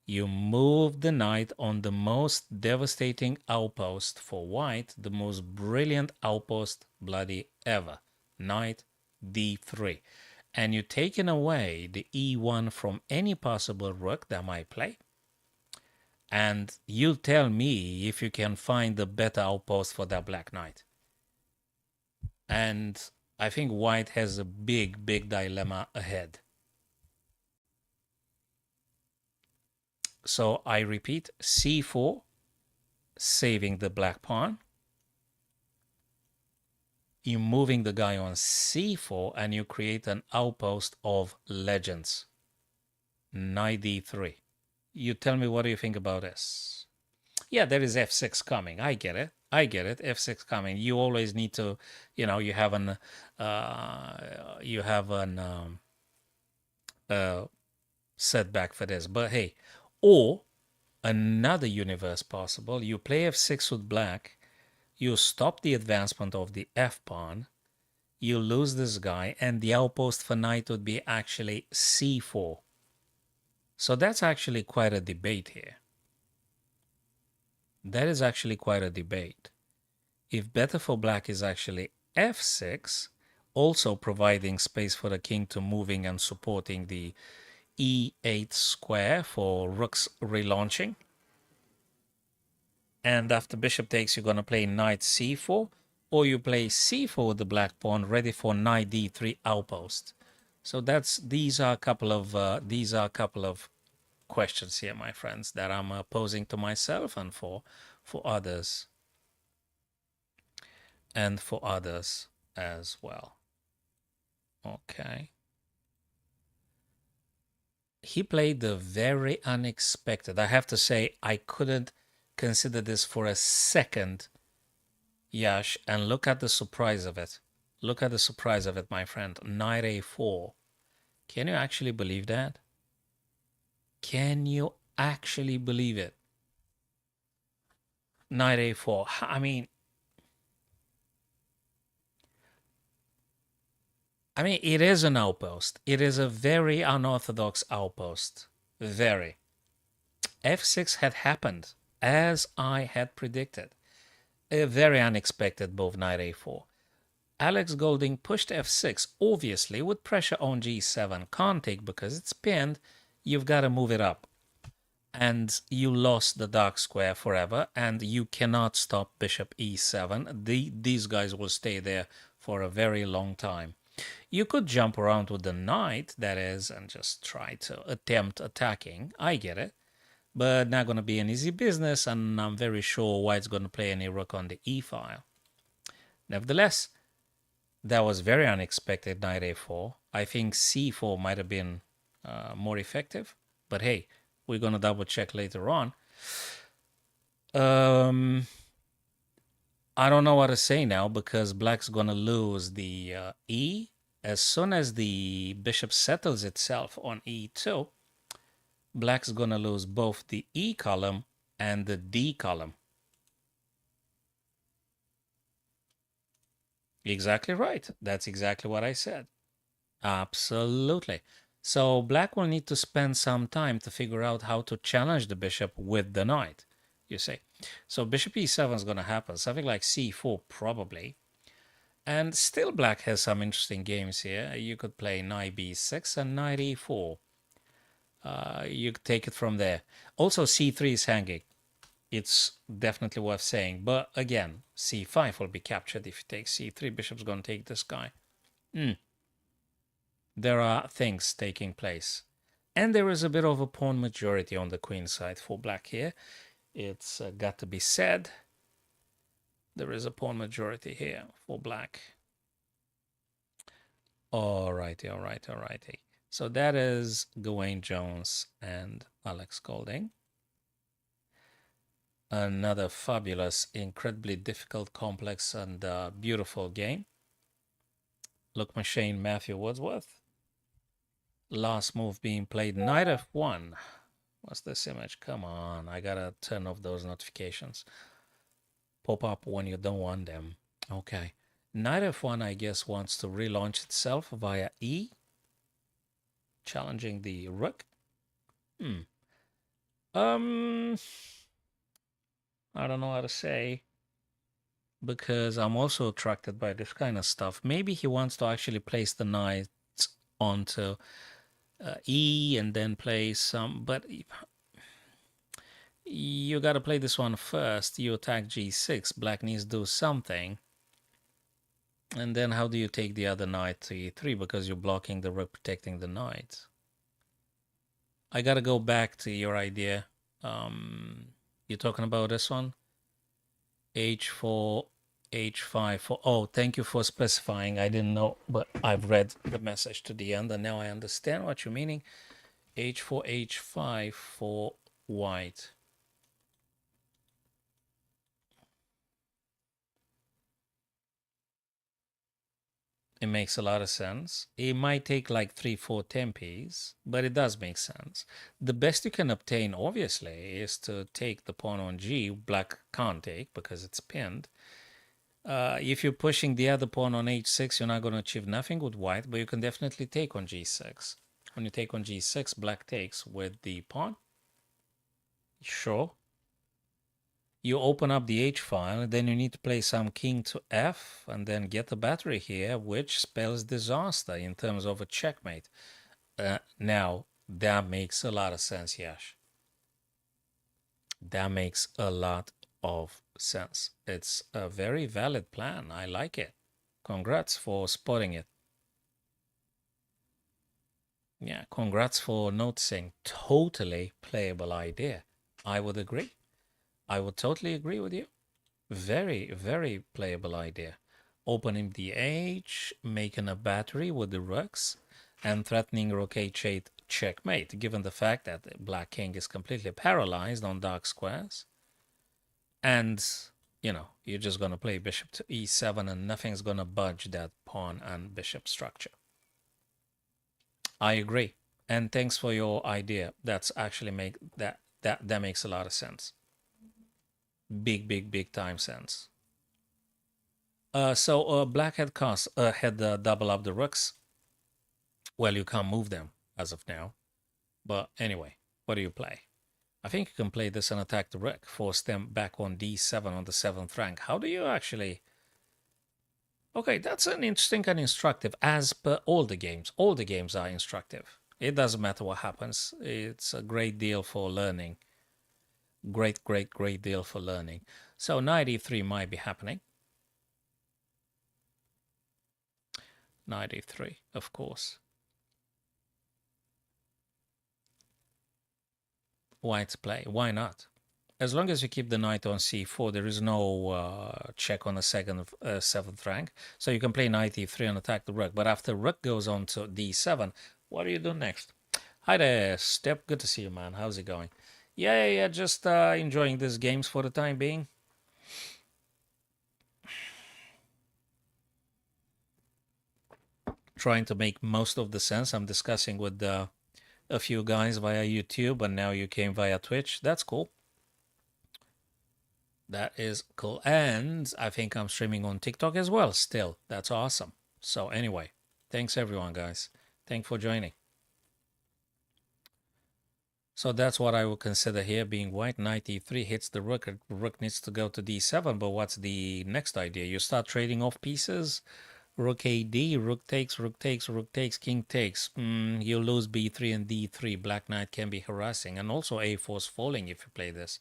S1: you move the knight on the most devastating outpost for white, the most brilliant outpost bloody ever. Knight d3. And you're taking away the e1 from any possible rook that might play. And you tell me if you can find a better outpost for that black knight. And I think white has a big dilemma ahead. So I repeat, c4, saving the black pawn. You're moving the guy on c4, and you create an outpost of legends. Knight d3. You tell me, what do you think about this? Yeah, there is f6 coming. I get it. I get it. F6 coming. You always need to, you have an setback for this. But hey, or another universe possible. You play f6 with black. You stop the advancement of the f pawn. You lose this guy, and the outpost for knight would be actually c4. So that's actually quite a debate here. That is actually quite a debate. If better for black is actually f6, also providing space for the king to moving and supporting the e8 square for rook's relaunching. And after bishop takes, you're going to play knight c4, or you play c4 with the black pawn, ready for knight d3 outpost. So these are a couple of questions here, my friends, that I'm posing to myself and for others, and for others as well. Okay. He played the very unexpected. I have to say, I couldn't consider this for a second, Yash, and look at the surprise of it. Look at the surprise of it, my friend. Knight a4. Can you actually believe that? Can you actually believe it? Knight a4. I mean, it is an outpost. It is a very unorthodox outpost. Very. f6 had happened, as I had predicted. A very unexpected move, knight a4. Alex Golding pushed f6, obviously, with pressure on g7. Can't take because it's pinned. You've got to move it up. And you lost the dark square forever, and you cannot stop bishop e7. These guys will stay there for a very long time. You could jump around with the knight, that is, and just try to attempt attacking. I get it. But not going to be an easy business, and I'm very sure White's going to play any rook on the e-file. Nevertheless, that was very unexpected, knight a4. I think c4 might have been more effective. But hey, we're going to double check later on. I don't know what to say now, because black's going to lose the e. As soon as the bishop settles itself on e2, black's going to lose both the e column and the d column. Exactly right. That's exactly what I said. Absolutely. So black will need to spend some time to figure out how to challenge the bishop with the knight, you see. So bishop e7 is going to happen. Something like c4 probably. And still black has some interesting games here. You could play knight b6 and knight e4. You could take it from there. Also c3 is hanging. It's definitely worth saying. But again, c5 will be captured if you take c3. Bishop's going to take this guy. There are things taking place. And there is a bit of a pawn majority on the queen side for black here. It's got to be said. There is a pawn majority here for black. Alrighty, alrighty, alrighty. So that is Gawain Jones and Alex Golding. Another fabulous, incredibly difficult, complex, and beautiful game. Look, Machine Matthew Wordsworth. Last move being played, knight f1. What's this image? Come on, I gotta turn off those notifications. Pop up when you don't want them. Okay. Knight f1, I guess, wants to relaunch itself via e, challenging the rook. I don't know how to say, because I'm also attracted by this kind of stuff. Maybe he wants to actually place the knight onto e and then play some, but you got to play this one first. You attack g6. Black needs to do something. And then how do you take the other knight to e3? Because you're blocking the rook, protecting the knight. I got to go back to your idea. You're talking about this one? H4, H5 for, oh, thank you for specifying. I didn't know, but I've read the message to the end and now I understand what you're meaning. H4, H5 for white. It makes a lot of sense. It might take like 3-4 tempis, but it does make sense. The best you can obtain, obviously, is to take the pawn on G. Black can't take because it's pinned. If you're pushing the other pawn on H6, you're not going to achieve nothing with white, but you can definitely take on G6. When you take on G6, black takes with the pawn. Sure. You open up the H file, and then you need to play some king to F, and then get the battery here, which spells disaster in terms of a checkmate. Now, that makes a lot of sense, Yash. That makes a lot of sense. It's a very valid plan. I like it. Congrats for spotting it. Yeah, congrats for noticing. Totally playable idea. I would agree. I would totally agree with you. Very, very playable idea. Opening the H, making a battery with the rooks, and threatening rook h8 checkmate, given the fact that the black king is completely paralyzed on dark squares. And, you know, you're just going to play bishop to e7 and nothing's going to budge that pawn and bishop structure. I agree. And thanks for your idea. That's actually that makes a lot of sense. Big time sense. So black had double up the rooks. Well, you can't move them as of now. But anyway, what do you play? I think you can play this and attack the rook, force them back on d7 on the 7th rank. How do you actually... Okay, that's an interesting and instructive, as per all the games. All the games are instructive. It doesn't matter what happens. It's a great deal for learning. Great deal for learning. So knight e3 might be happening. Knight e3, of course. White's play. Why not? As long as you keep the knight on c4, there is no check on the 7th rank. So you can play knight e3 and attack the rook. But after rook goes on to d7, what do you do next? Hi there, Step. Good to see you, man. How's it going? Yeah. Just enjoying these games for the time being. Trying to make most of the sense. I'm discussing with a few guys via YouTube, and now you came via Twitch. That's cool. That is cool. And I think I'm streaming on TikTok as well still. That's awesome. So anyway, thanks everyone, guys. Thanks for joining. So that's what I would consider here being white. Knight e3 hits the rook. Rook needs to go to d7, but what's the next idea? You start trading off pieces. Rook ad, rook takes, king takes. You lose b3 and d3. Black knight can be harassing. And also a4 is falling if you play this.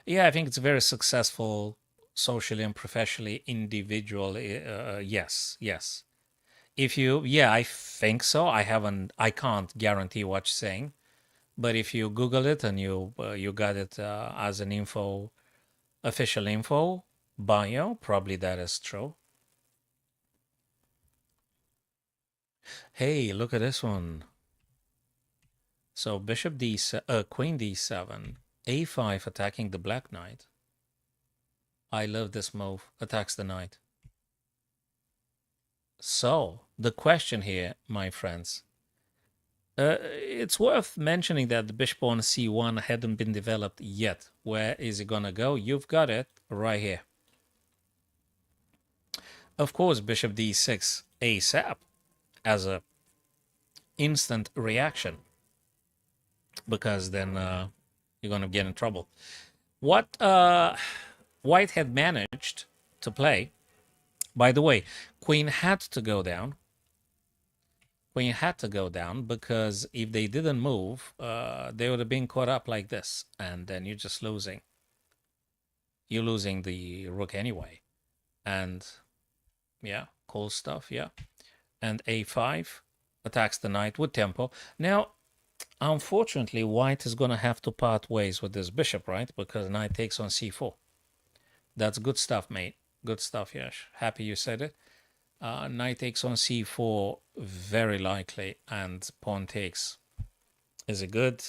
S1: Yeah, I think it's very successful socially and professionally, individually. Yes. If you, yeah, I think so. I can't guarantee what you're saying, but if you Google it and you got it as an official info bio, probably that is true. Hey, look at this one. So bishop d7, queen d7, a5 attacking the black knight. I love this move. Attacks the knight. So the question here, my friends, it's worth mentioning that the bishop on c1 hadn't been developed yet. Where is it gonna go? You've got it right here. Of course, bishop d6 ASAP as a instant reaction, because then you're gonna get in trouble. What White had managed to play, by the way, queen had to go down. Queen had to go down because if they didn't move, they would have been caught up like this, and then you're just losing. You're losing the rook anyway. And yeah, cool stuff, yeah. And a5 attacks the knight with tempo. Now, Unfortunately, white is going to have to part ways with this bishop, right? Because knight takes on c4. That's good stuff, mate. Good stuff, Yash. Happy you said it. Knight takes on c4, very likely, and pawn takes. Is it good?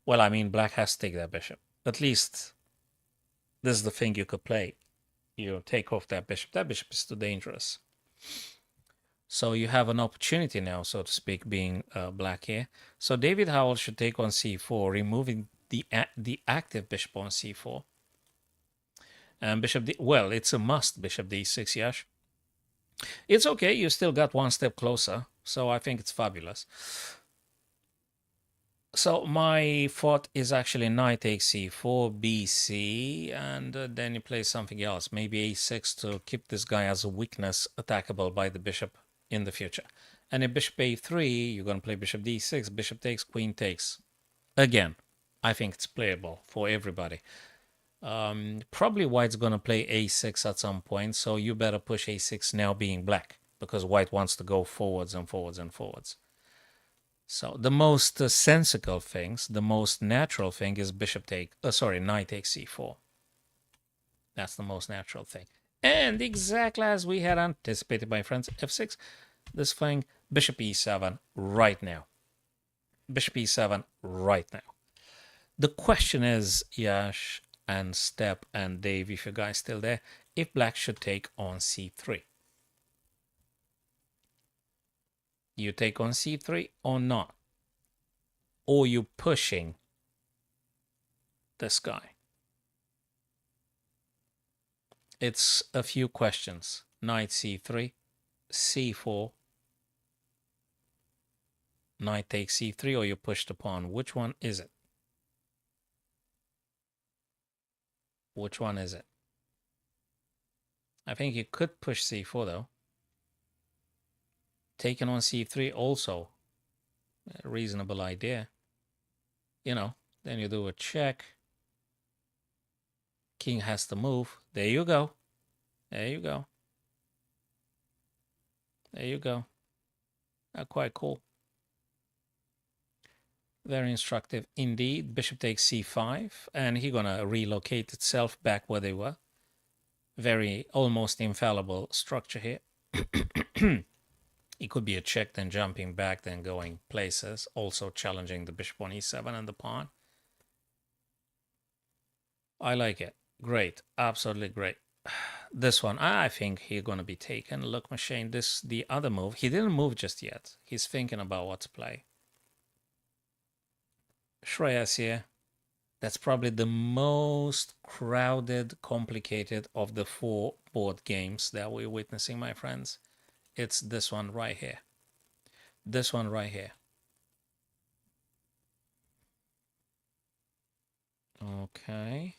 S1: Well, I mean, black has to take that bishop. At least this is the thing you could play. You take off that bishop. That bishop is too dangerous. So you have an opportunity now, so to speak, being black here. So David Howell should take on c4, removing the active bishop on c4. And bishop d, well, it's a must, bishop d6, Yash. It's okay, you still got one step closer, so I think it's fabulous. So my thought is actually knight takes c4, bc, and then you play something else, maybe a6 to keep this guy as a weakness attackable by the bishop in the future. And in bishop a3, you're going to play bishop d6, bishop takes, queen takes. Again, I think it's playable for everybody. Probably white's going to play a6 at some point, so you better push a6 now being black, because white wants to go forwards and forwards and forwards. So the most sensical things, the most natural thing is knight takes c4. That's the most natural thing. And exactly as we had anticipated, my friends, f6, this thing, bishop e7 right now. Bishop e7 right now. The question is, Yash and Step and Dave, if you guys still there, if black should take on c3. You take on c3 or not? Or you pushing this guy? It's a few questions. Knight c3, c4, knight takes c3, or you push the pawn. Which one is it? Which one is it? I think you could push c4 though. Taking on c3 also a reasonable idea. You know, then you do a check. King has to move. There you go. There you go. There you go. Quite cool. Very instructive indeed. Bishop takes c5, and he's gonna relocate itself back where they were. Very almost infallible structure here. It could be a check, then jumping back, then going places. Also challenging the bishop on e7 and the pawn. I like it. Great. Absolutely great. This one, I think he's going to be taken. Look, Machine, this the other move. He didn't move just yet. He's thinking about what to play. Shreyas here. That's probably the most crowded, complicated of the 4 board games that we're witnessing, my friends. It's this one right here. This one right here. Okay.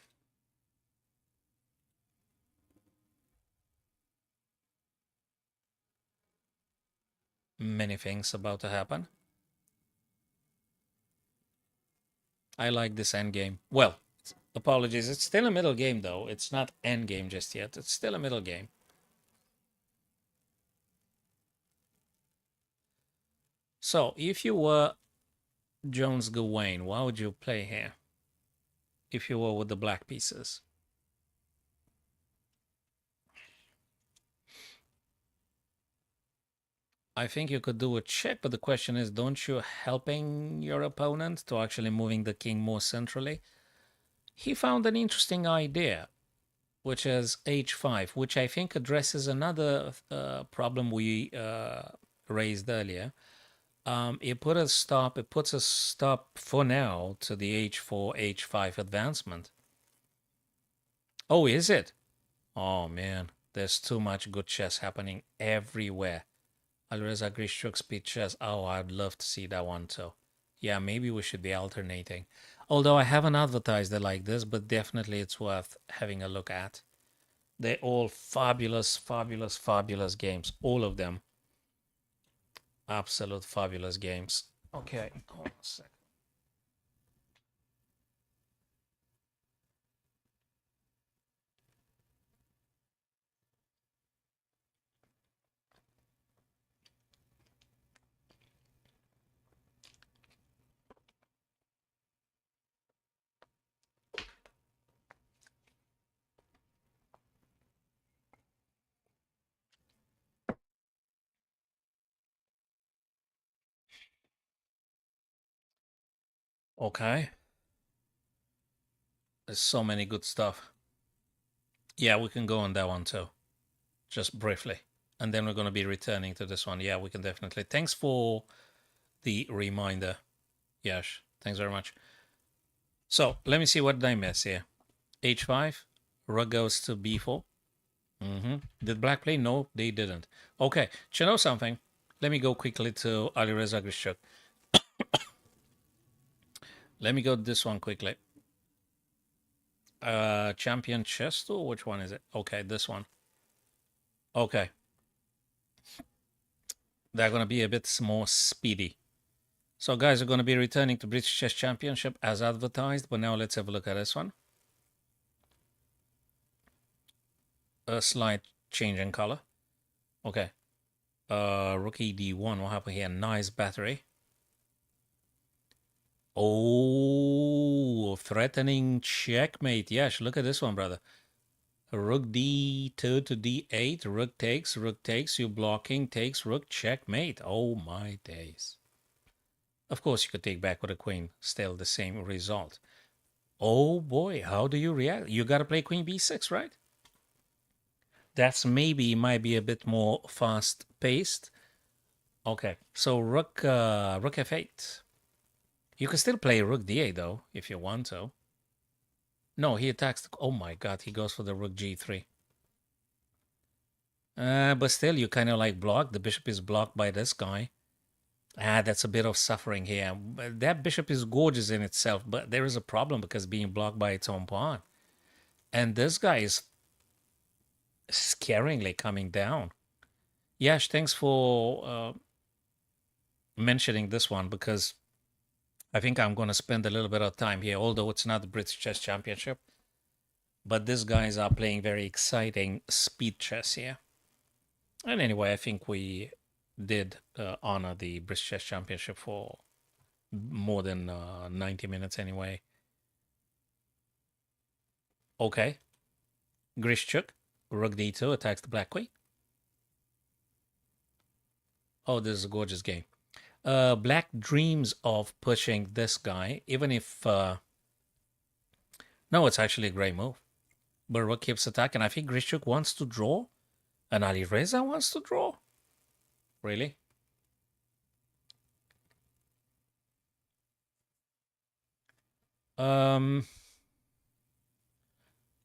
S1: Many things about to happen. I like this endgame. Well, apologies. It's still a middle game, though. It's not endgame just yet. It's still a middle game. So, if you were Jones Gawain, what would you play here? If you were with the black pieces. I think you could do a check, but the question is, don't you helping your opponent to actually moving the king more centrally? He found an interesting idea, which is h5, which I think addresses another problem we raised earlier. It puts a stop for now to the h4, h5 advancement. Oh, is it? Oh, man, there's too much good chess happening everywhere. Alireza Grishchuk speed chess. Oh, I'd love to see that one too. Yeah, maybe we should be alternating. Although I haven't advertised it like this, but definitely it's worth having a look at. They're all fabulous, fabulous, fabulous games. All of them. Absolute fabulous games. Okay, hold on a second. Okay. There's so many good stuff. Yeah, we can go on that one too, just briefly. And then we're going to be returning to this one. Yeah, we can definitely. Thanks for the reminder. Yash, thanks very much. So let me see what did I miss here. H5, rook goes to B4. Did black play? No, they didn't. Okay, do you know something? Let me go quickly to Alireza Grishchuk. Let me go this one quickly. Champion chess tool? Which one is it? Okay, this one. Okay. They're going to be a bit more speedy. So guys are going to be returning to British Chess Championship as advertised, but now let's have a look at this one. A slight change in color. Okay. Rookie D1. What happened here? Nice battery. Oh, threatening checkmate. Yes, look at this one, brother. Rook D2 to D8. Rook takes. You blocking, takes, rook, checkmate. Oh my days. Of course, you could take back with a queen. Still the same result. Oh boy, how do you react? You got to play queen B6, right? That's maybe might be a bit more fast paced. Okay, so rook F8. You can still play rook D8 though, if you want to. No, he attacks. Oh my god, he goes for the rook G3. But still, you kind of like block. The bishop is blocked by this guy. That's a bit of suffering here. That bishop is gorgeous in itself, but there is a problem because being blocked by its own pawn. And this guy is scaringly coming down. Yash, thanks for mentioning this one because I think I'm going to spend a little bit of time here, although it's not the British Chess Championship. But these guys are playing very exciting speed chess here. And anyway, I think we did honor the British Chess Championship for more than 90 minutes anyway. Okay. Grishchuk, rook d2, attacks the black queen. Oh, this is a gorgeous game. Black dreams of pushing this guy, even if... no, it's actually a great move. But rook keeps attacking. I think Grishchuk wants to draw, and Alireza wants to draw. Really?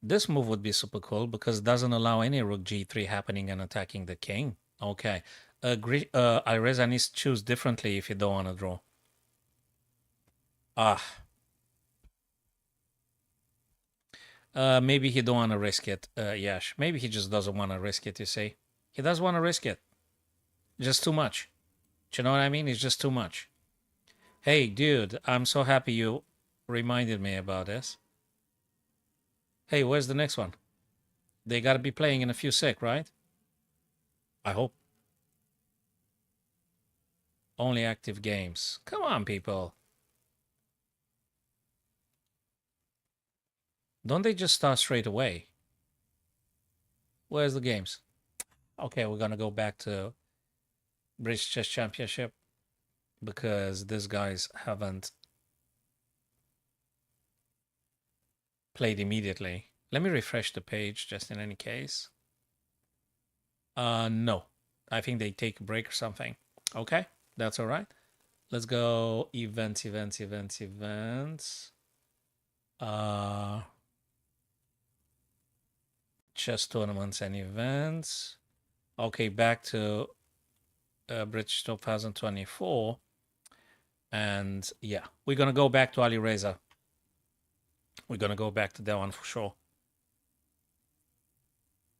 S1: This move would be super cool because it doesn't allow any rook g3 happening and attacking the king. Okay. Alireza needs to choose differently if you don't want to draw. Maybe he don't want to risk it, Yash. Maybe he just doesn't want to risk it, you see. He doesn't want to risk it. Just too much. Do you know what I mean? It's just too much. Hey, dude, I'm so happy you reminded me about this. Hey, where's the next one? They got to be playing in a few sec, right? I hope. Only active games. Come on, people. Don't they just start straight away? Where's the games? Okay, we're going to go back to British Chess Championship because these guys haven't played immediately. Let me refresh the page just in any case. No. I think they take a break or something. Okay, that's all right. Let's go events. Chess tournaments and events. Okay, back to British 2024. And yeah, we're going to go back to Alireza. We're going to go back to that one for sure.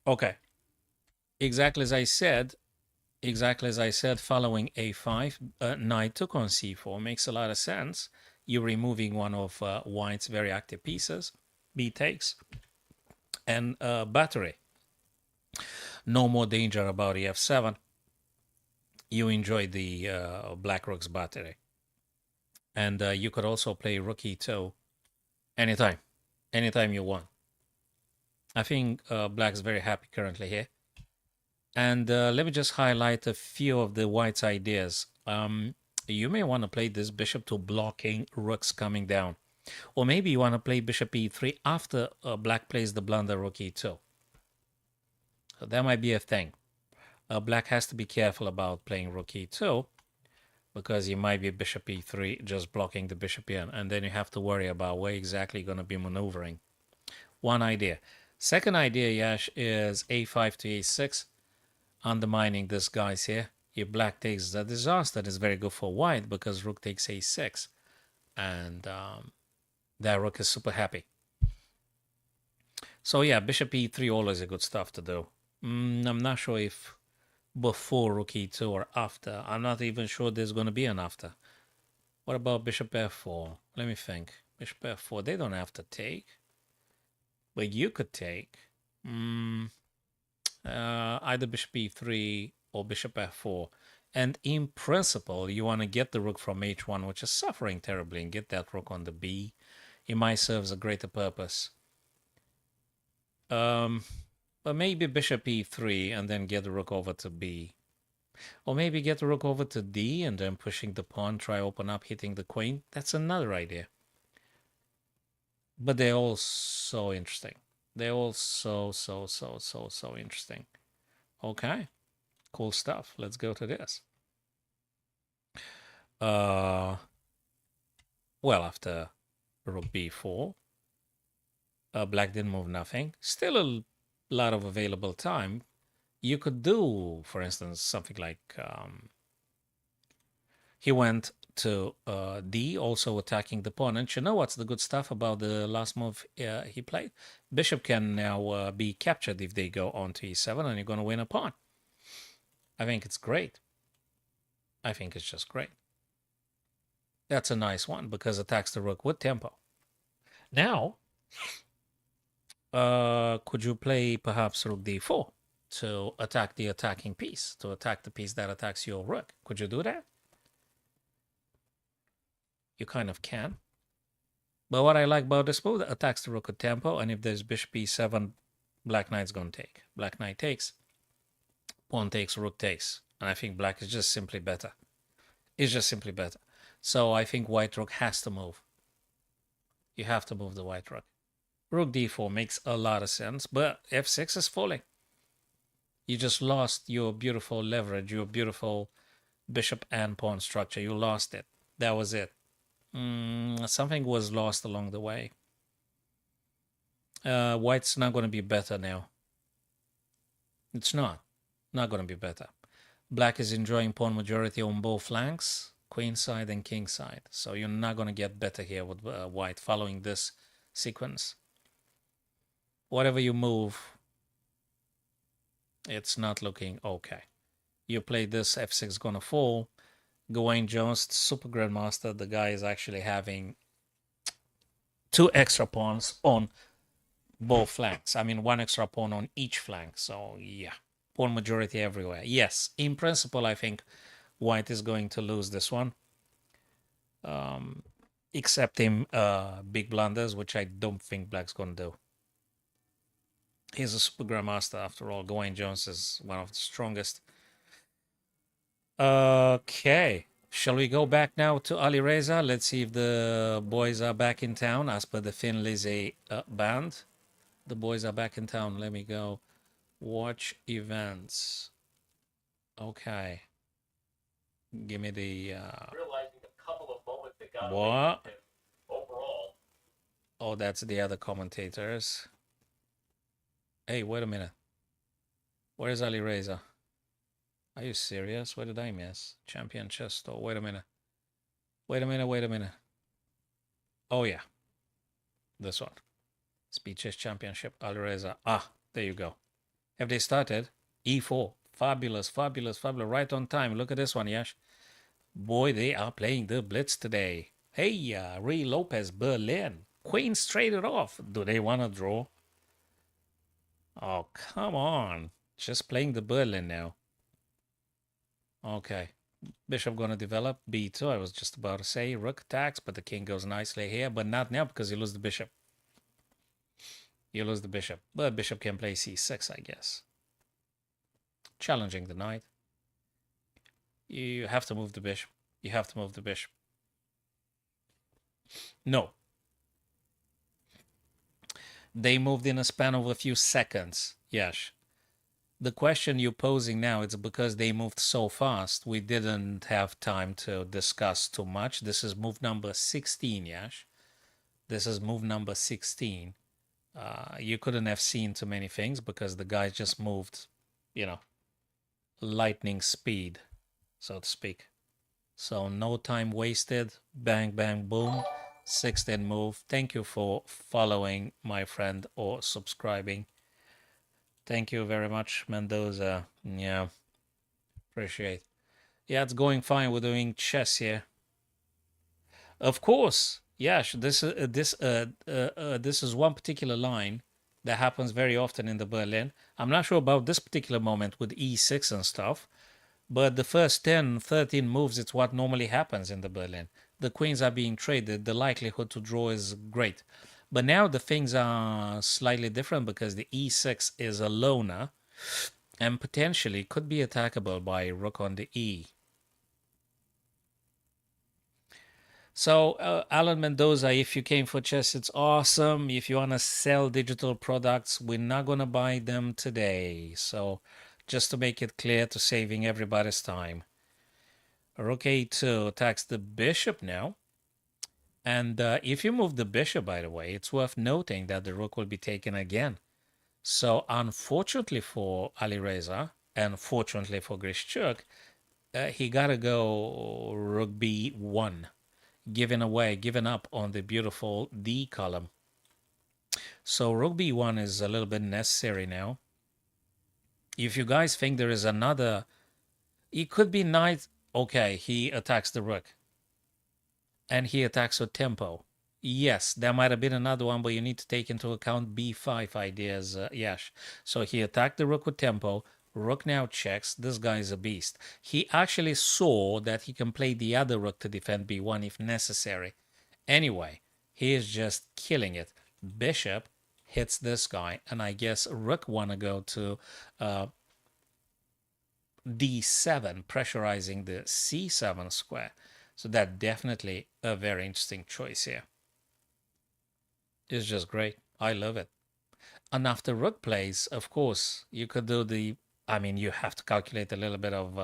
S1: Okay. Exactly as I said, following a5, knight took on c4 makes a lot of sense. You're removing one of white's very active pieces. B takes. And battery. No more danger about ef7. You enjoy the black rook's battery. And you could also play rook e2 anytime you want. I think black's very happy currently here. And let me just highlight a few of the white's ideas. You may want to play this bishop to blocking rooks coming down. Or maybe you want to play bishop e3 after black plays the blunder rook e2. So that might be a thing. Black has to be careful about playing rook e2 because you might be bishop e3 just blocking the bishop in, and then you have to worry about where exactly you're going to be maneuvering. One idea. Second idea, Yash, is a5 to a6, undermining this guy's here. If black takes the disaster, it's very good for white because rook takes a6, and that rook is super happy. So yeah, bishop e3 always a good stuff to do. I'm not sure if before rook e2 or after. I'm not even sure there's going to be an after. What about bishop f4? Let me think. Bishop f4, they don't have to take. But you could take either bishop e3 or bishop f4. And in principle, you want to get the rook from h1, which is suffering terribly, and get that rook on the b. It might serve a greater purpose. But maybe bishop e3 and then get the rook over to b. Or maybe get the rook over to d and then pushing the pawn, try open up, hitting the queen. That's another idea. But they're all so interesting. They're all so interesting. Okay, cool stuff. Let's go to this. Well, after rook b4, black didn't move nothing. Still a lot of available time. You could do, for instance, something like he went to d, also attacking the pawn. And you know what's the good stuff about the last move he played? Bishop can now be captured if they go on to e7, and you're going to win a pawn. I think it's great. I think it's just great. That's a nice one because it attacks the rook with tempo. Now, could you play perhaps rook d4 to attack the attacking piece, to attack the piece that attacks your rook? Could you do that? You kind of can. But what I like about this move, it attacks the rook with tempo, and if there's bishop e7, black knight's going to take. Black knight takes, pawn takes, rook takes. And I think black is just simply better. It's just simply better. So I think white rook has to move. You have to move the white rook. Rook d4 makes a lot of sense, but f6 is falling. You just lost your beautiful leverage, your beautiful bishop and pawn structure. You lost it. That was it. Something was lost along the way. White's not going to be better now. It's not going to be better. Black is enjoying pawn majority on both flanks, queen side and king side. So you're not going to get better here with white following this sequence. Whatever you move, it's not looking okay. You play this, f6 is going to fall. Gawain Jones, super grandmaster, the guy is actually having 2 extra pawns on both flanks. I mean, 1 extra pawn on each flank. So yeah, pawn majority everywhere. Yes, in principle, I think white is going to lose this one. Except in big blunders, which I don't think black's going to do. He's a super grandmaster after all. Gawain Jones is one of the strongest. Okay. Shall we go back now to Ali Reza? Let's see if the boys are back in town as per the Thin Lizzy band. The boys are back in town. Let me go. Watch events. Okay. Give me the... Realizing a couple of moments that got what? Overall. Oh, that's the other commentators. Hey, wait a minute. Where's Ali Reza? Are you serious? What did I miss? Champion chess store. Wait a minute. Wait a minute. Oh, yeah. This one. Speed Chess Championship. Ali Reza. Ah, there you go. Have they started? E4. Fabulous. Right on time. Look at this one, Yash. Boy, they are playing the Blitz today. Hey, Ray Lopez, Berlin. Queen straight it off. Do they want to draw? Oh, come on. Just playing the Berlin now. Okay. Bishop going to develop. B2, I was just about to say. Rook attacks, but the king goes nicely here. But not now because you lose the bishop. You lose the bishop. But bishop can play c6, I guess. Challenging the knight. You have to move the bishop. You have to move the bishop. No. They moved in a span of a few seconds. Yes. The question you're posing now is because they moved so fast, we didn't have time to discuss too much. This is move number 16, Yash. This is move number 16. You couldn't have seen too many things because the guy just moved, you know, lightning speed, so to speak. So no time wasted. Bang, bang, boom. 16 move. Thank you for following, my friend, or subscribing. Thank you very much, Mendoza. Yeah, appreciate. Yeah, it's going fine. We're doing chess here. Of course. Yeah, this is one particular line that happens very often in the Berlin. I'm not sure about this particular moment with e6 and stuff, but the first 10, 13 moves, it's what normally happens in the Berlin. The queens are being traded. The likelihood to draw is great. But now the things are slightly different because the e6 is a loner and potentially could be attackable by rook on the e. So, Alan Mendoza, if you came for chess, it's awesome. If you want to sell digital products, we're not going to buy them today. So, just to make it clear to saving everybody's time. Rook a2 attacks the bishop now. And if you move the bishop, by the way, it's worth noting that the rook will be taken again. So, unfortunately for Alireza, and fortunately for Grishchuk, he got to go rook b1. Given up on the beautiful D column. So rook b1 is a little bit necessary now. If you guys think there is another, it could be knight. Okay, he attacks the rook. And he attacks with tempo. Yes, there might have been another one, but you need to take into account b5 ideas, Yash. So he attacked the rook with tempo. Rook now checks. This guy is a beast. He actually saw that he can play the other rook to defend b1 if necessary. Anyway, he is just killing it. Bishop hits this guy, and I guess rook want to go to d7, pressurizing the c7 square. So that definitely a very interesting choice here. It's just great. I love it. And after rook plays, of course, you could do the. I mean, you have to calculate a little bit of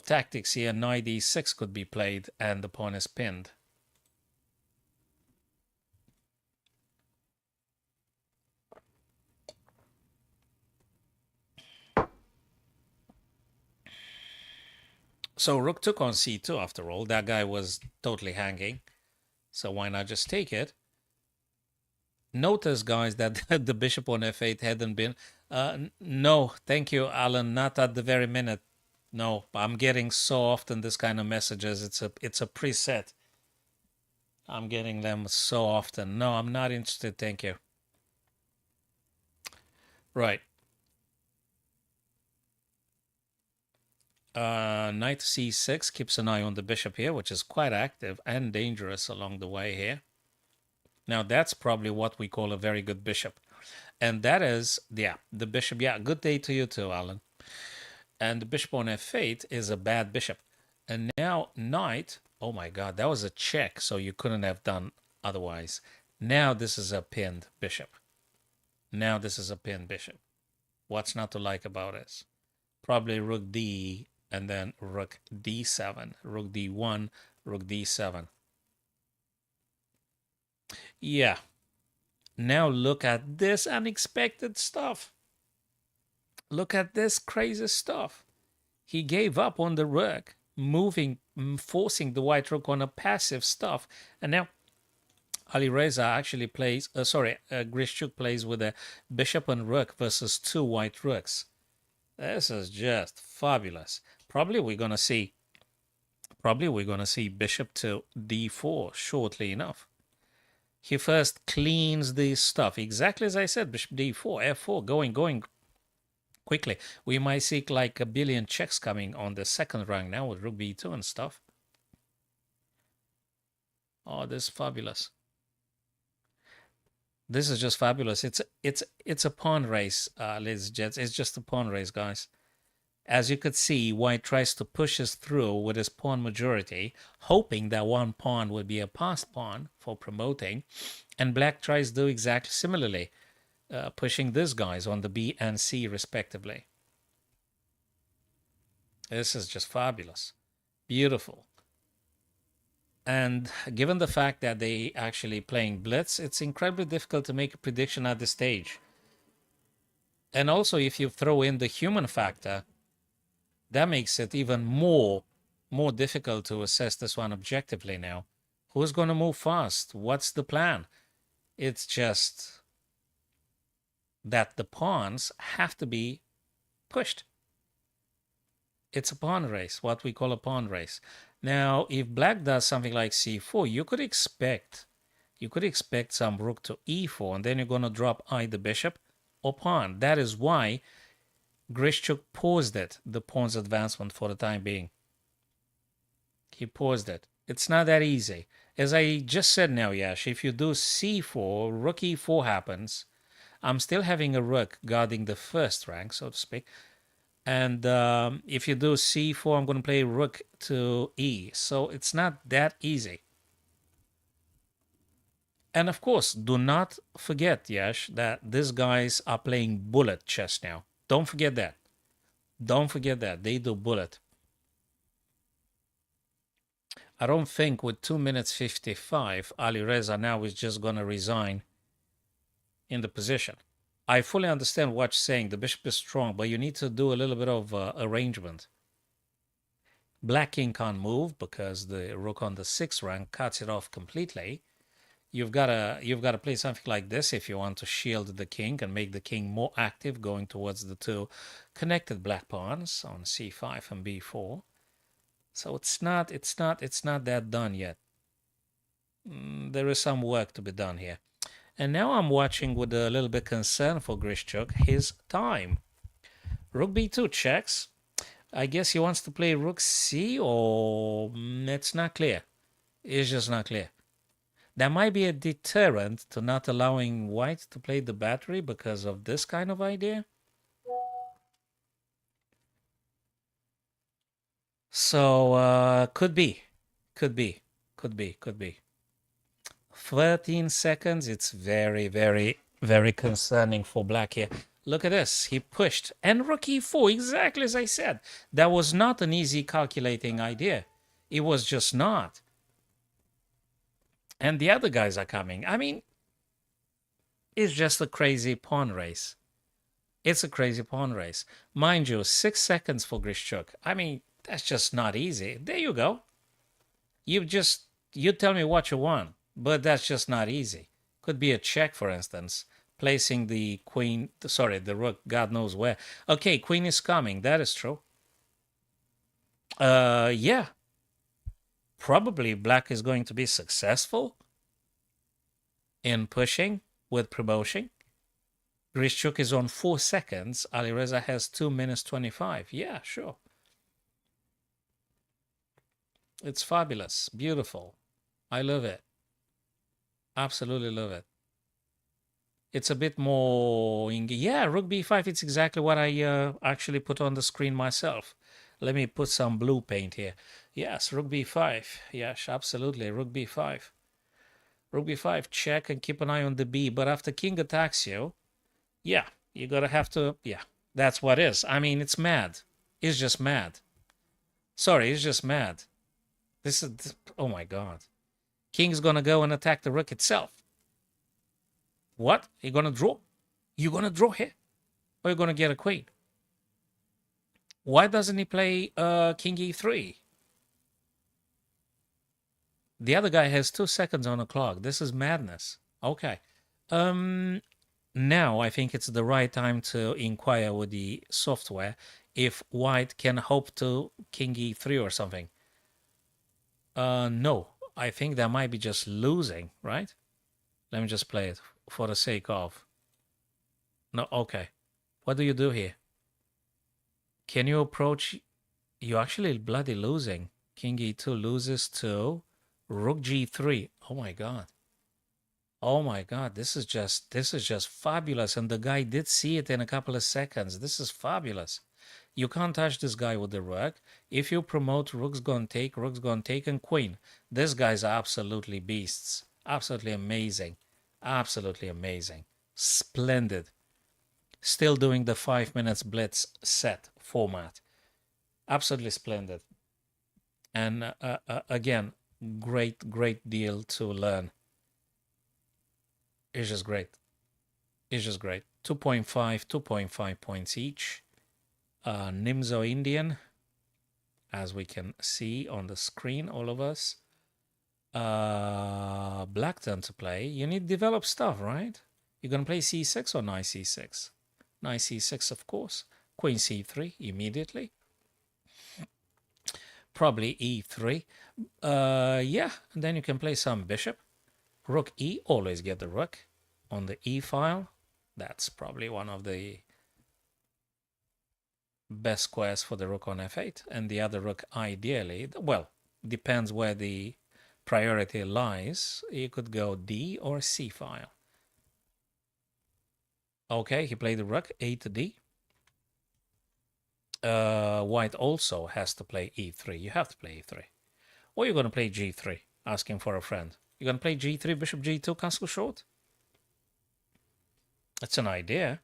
S1: tactics here. Knight e6 could be played, and the pawn is pinned. So rook took on c2 after all. That guy was totally hanging. So why not just take it? Notice, guys, that the bishop on f8 hadn't been. No, thank you, Alan. Not at the very minute. No, I'm getting so often this kind of messages. It's a preset. I'm getting them so often. No, I'm not interested. Thank you. Right. Knight c6 keeps an eye on the bishop here, which is quite active and dangerous along the way here. Now, that's probably what we call a very good bishop. And that is, yeah, the bishop. Yeah, good day to you too, Alan. And the bishop on f8 is a bad bishop. And now knight, oh my god, that was a check, so you couldn't have done otherwise. Now this is a pinned bishop. Now this is a pinned bishop. What's not to like about this? Probably rook d and then rook d7, rook d1, rook d7. Yeah. Now look at this unexpected stuff. Look at this crazy stuff. He gave up on the rook, moving, forcing the white rook on a passive stuff. And now Alireza actually plays, Grishchuk plays with a bishop and rook versus two white rooks. This is just fabulous. Probably we're gonna see bishop to d4 shortly enough. He first cleans this stuff, exactly as I said, bishop d4, f4, going quickly. We might see like a billion checks coming on the second rank now with rook b2 and stuff. Oh, this is fabulous. This is just fabulous. It's a pawn race, ladies and gents. It's just a pawn race, guys. As you could see, white tries to push us through with his pawn majority, hoping that one pawn would be a passed pawn for promoting, and black tries to do exactly similarly, pushing these guys on the B and C respectively. This is just fabulous. Beautiful. And given the fact that they actually playing blitz, it's incredibly difficult to make a prediction at this stage. And also, if you throw in the human factor, that makes it even more difficult to assess this one objectively now. Who's going to move fast? What's the plan? It's just that the pawns have to be pushed. It's a pawn race, what we call a pawn race. Now, if black does something like c4, you could expect some rook to e4, and then you're going to drop either bishop or pawn. That is why Grishchuk paused it, the pawn's advancement for the time being. He paused it. It's not that easy. As I just said now, Yash, if you do c4, rook e4 happens. I'm still having a rook guarding the first rank, so to speak. And if you do c4, I'm going to play rook to e. So it's not that easy. And of course, do not forget, Yash, that these guys are playing bullet chess now. Don't forget that. Don't forget that. They do bullet. I don't think with 2 minutes 55, Ali Reza now is just going to resign in the position. I fully understand what you're saying. The bishop is strong, but you need to do a little bit of arrangement. Black king can't move because the rook on the 6th rank cuts it off completely. You've got to play something like this if you want to shield the king and make the king more active going towards the two connected black pawns on c5 and b4. So it's not that done yet. There is some work to be done here. And now I'm watching with a little bit concern for Grishchuk his time. Rook b2 checks. I guess he wants to play rook c, or it's not clear. It's just not clear. That might be a deterrent to not allowing white to play the battery because of this kind of idea. So could be. 13 seconds. It's very, very, very concerning for black here. Look at this. He pushed. And rook e4, exactly as I said. That was not an easy calculating idea. It was just not. And the other guys are coming. I mean, it's just a crazy pawn race. It's a crazy pawn race. Mind you, 6 seconds for Grishchuk. I mean, that's just not easy. There you go. You tell me what you want, but that's just not easy. Could be a check, for instance. Placing the queen, the rook, God knows where. Okay, queen is coming. That is true. Yeah. Probably black is going to be successful in pushing with promotion. Grishchuk is on 4 seconds. Alireza has 2 minutes 25. Yeah, sure. It's fabulous. Beautiful. I love it. Absolutely love it. It's a bit more... Yeah, rook b5. It's exactly what I actually put on the screen myself. Let me put some blue paint here. Yes, rook b5. Yes, absolutely. Rook b5. Rook b5, check and keep an eye on the b. But after king attacks you, yeah, you gotta have to... Yeah, that's what it is. I mean, it's mad. It's just mad. Sorry, it's just mad. This is... Oh my god. King's gonna go and attack the rook itself. What? You're gonna draw? You're gonna draw here? Or you're gonna get a queen? Why doesn't he play king e3? The other guy has 2 seconds on the clock. This is madness. Okay. Now I think it's the right time to inquire with the software if white can hope to king e3 or something. No. I think that might be just losing, right? Let me just play it for the sake of... No, okay. What do you do here? Can you approach... You're actually bloody losing. King e2 loses to rook g3. Oh my god. Oh my god, this is just fabulous. And the guy did see it in a couple of seconds. This is fabulous. You can't touch this guy with the rook. If you promote rook's gonna take, and queen. These guys are absolutely beasts. Absolutely amazing. Absolutely amazing. Splendid. Still doing the 5 minutes blitz set format. Absolutely splendid. And again, great deal to learn. It's just great. It's just great. 2.5 points each. Nimzo Indian, as we can see on the screen, all of us. Black turn to play. You need to develop stuff, right? You're going to play c6 or knight c6? Knight c6, of course. Queen c3 immediately. Probably e3. Yeah, and then you can play some bishop. Rook e, always get the rook on the e file. That's probably one of the best squares for the rook on f8. And the other rook, ideally, well, depends where the priority lies. You could go d or c file. Okay, he played the rook, a to d. White also has to play e3. You have to play e3. Or you're going to play g3, asking for a friend. You're going to play g3, bishop g2, castle short? That's an idea.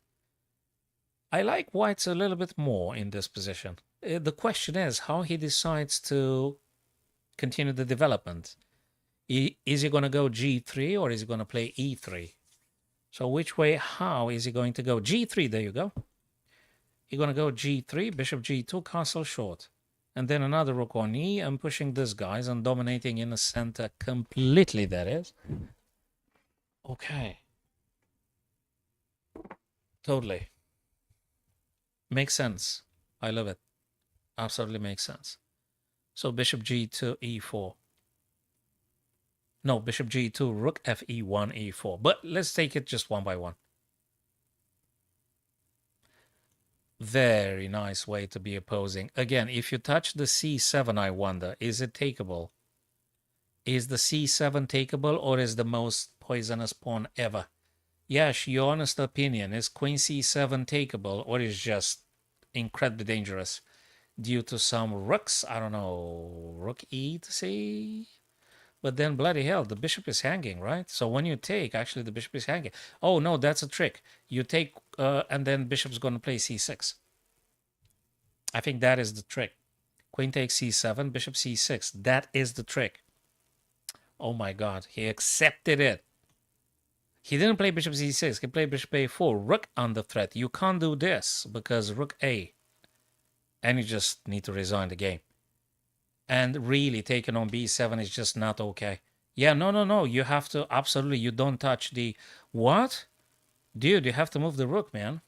S1: I like white's a little bit more in this position. The question is how he decides to continue the development. Is he going to go g3 or is he going to play e3? So which way, how is he going to go? g3, there you go. You're going to go g3, bishop g2, castle short. And then another rook on e. I'm pushing this guys and dominating in the center completely, that is. Okay. Totally. Makes sense. I love it. Absolutely makes sense. So bishop g2, e4. No, bishop g2, rook fe1, e4. But let's take it just one by one. Very nice way to be opposing. Again, if you touch the c7, I wonder, is it takeable? Is the c7 takeable or is the most poisonous pawn ever? Yes, your honest opinion, is queen c7 takeable or is just incredibly dangerous due to some rooks? I don't know, rook e to c? But then bloody hell, the bishop is hanging, right? So when you take, actually the bishop is hanging. Oh no, that's a trick. You take, and then bishop's going to play c6. I think that is the trick. Queen takes c7, bishop c6. That is the trick. Oh my god, he accepted it. He didn't play bishop c6, he played bishop a4. Rook under threat. You can't do this because rook a. And you just need to resign the game. And really, taking on b7 is just not okay. Yeah, no. You have to, absolutely, you don't touch the... What? Dude, you have to move the rook, man.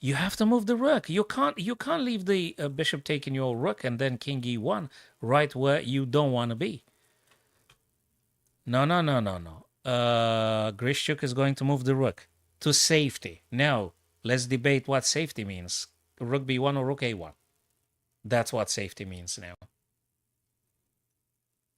S1: You have to move the rook. You can't leave the bishop taking your rook and then king e1 right where you don't want to be. No. Grishchuk is going to move the rook to safety. Now, let's debate what safety means. Rook b1 or rook a1. That's what safety means now.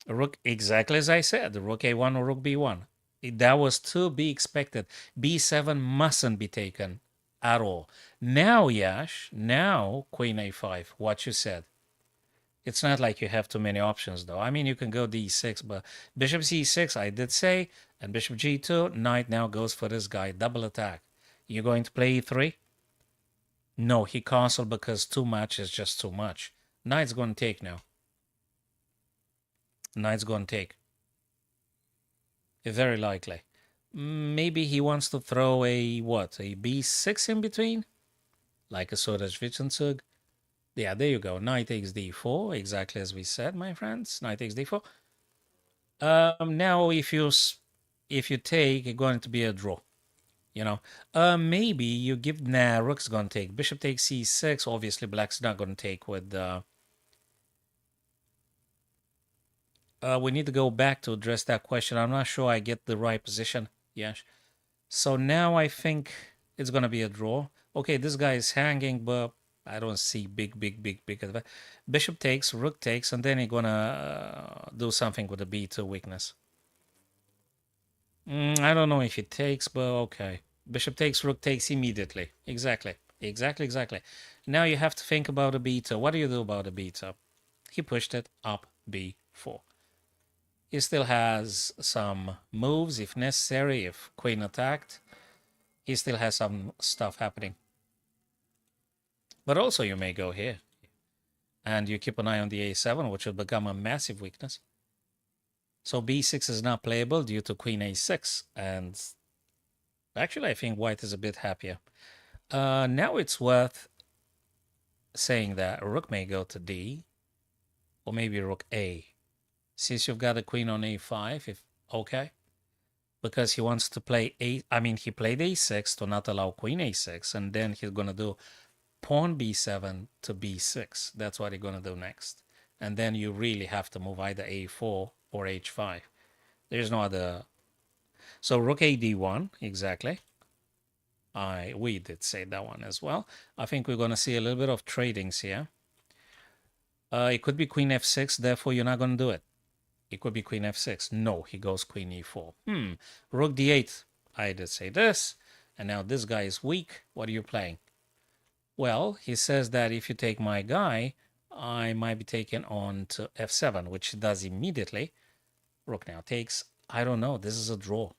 S1: Rook, exactly as I said, rook a1 or rook b1. That was to be expected. b7 mustn't be taken at all. Now, Yash, now queen a5, what you said. It's not like you have too many options, though. I mean, you can go d6, but bishop c6, I did say, and bishop g2, knight now goes for this guy, double attack. You're going to play e3? No, he canceled because too much is just too much. Knight's going to take now. Knight's going to take. Very likely. Maybe he wants to throw a, what, a b6 in between? Like a Soren. Yeah, there you go. Knight takes d4, exactly as we said, my friends. Knight takes d4. Now, if you take, it's going to be a draw. You know, maybe you give, nah, rook's going to take. Bishop takes c6. Obviously, black's not going to take with... we need to go back to address that question. I'm not sure I get the right position. Yes. So now I think it's going to be a draw. Okay, this guy is hanging, but I don't see big. Bishop takes, rook takes, and then he's going to do something with the b2 weakness. I don't know if he takes, but okay. Bishop takes, rook takes immediately. Exactly. Exactly, exactly. Now you have to think about a beta. What do you do about a beta? He pushed it up b4. He still has some moves if necessary, if queen attacked. He still has some stuff happening. But also you may go here. And you keep an eye on the a7, which will become a massive weakness. So b6 is not playable due to queen a6. And actually, I think white is a bit happier. Now it's worth saying that rook may go to d, or maybe rook a. Since you've got a queen on a5, if okay, because he wants to play he played a6 to not allow queen a6, and then he's gonna do pawn b7 to b6. That's what he's gonna do next, and then you really have to move either a4 or h5. There's no other. So rook a d1 exactly. We did say that one as well. I think we're gonna see a little bit of tradings here. It could be queen f6, therefore you're not gonna do it. It could be queen f6. No, he goes queen e4. Rook d8. I did say this. And now this guy is weak. What are you playing? Well, he says that if you take my guy, I might be taken on to f7, which he does immediately. Rook now takes. I don't know. This is a draw.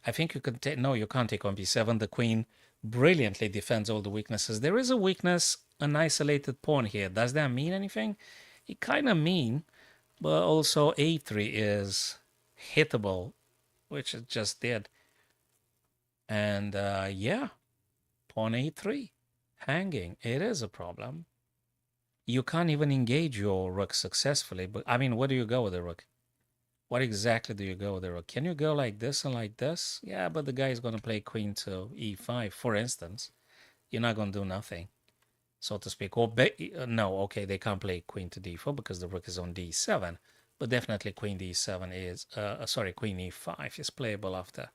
S1: I think you can take. No, you can't take on b7. The queen brilliantly defends all the weaknesses. There is a weakness, an isolated pawn here. Does that mean anything? It kind of mean. But also a3 is hittable, which it just did. And yeah, pawn a3, hanging. It is a problem. You can't even engage your rook successfully. But I mean, where do you go with the rook? What exactly do you go with the rook? Can you go like this and like this? Yeah, but the guy is going to play queen to e5, for instance. You're not going to do nothing, so to speak. Or no, okay, they can't play queen to d4 because the rook is on d7. But definitely queen d7 is, queen e5 is playable after.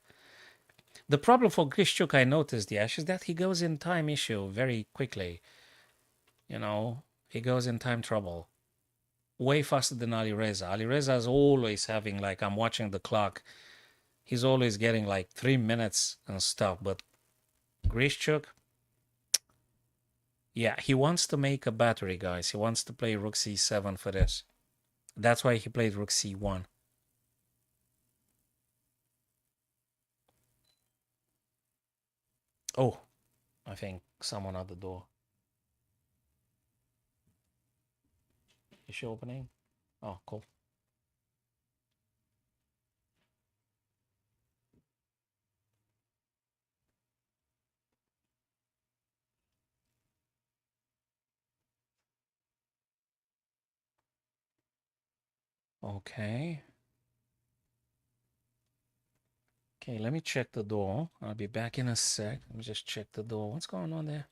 S1: The problem for Grishchuk, I noticed, Yash, is that he goes in time issue very quickly. You know, he goes in time trouble. Way faster than Alireza. Alireza is always having, like, I'm watching the clock. He's always getting like 3 minutes and stuff. But Grishchuk, yeah, he wants to make a battery, guys. He wants to play rook c7 for this. That's why he played rook c1. Oh, I think someone at the door. Is she opening? Oh, cool. Okay. Okay, let me check the door. I'll be back in a sec. Let me just check the door. What's going on there?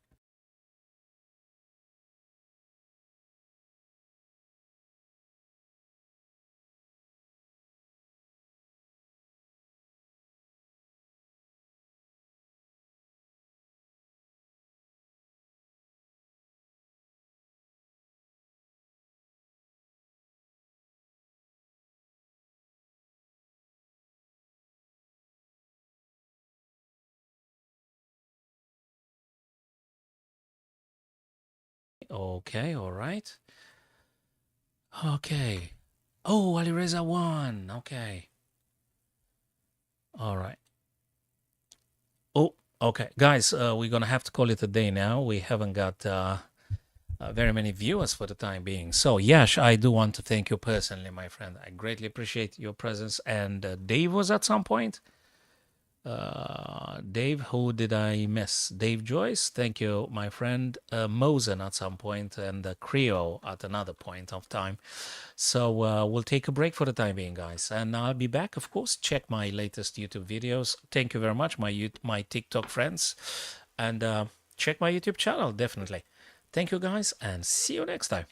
S1: Okay, all right. Okay. Oh, Alireza won. Okay. All right. Oh, okay. Guys, we're going to have to call it a day now. We haven't got very many viewers for the time being. So, Yash, I do want to thank you personally, my friend. I greatly appreciate your presence. And Dave was at some point. Dave, who did I miss? Dave Joyce, thank you, my friend. Mosen at some point, and Creo at another point of time. So we'll take a break for the time being, guys, and I'll be back. Of course, check my latest YouTube videos. Thank you very much, my TikTok friends, and check my YouTube channel definitely. Thank you, guys, and see you next time.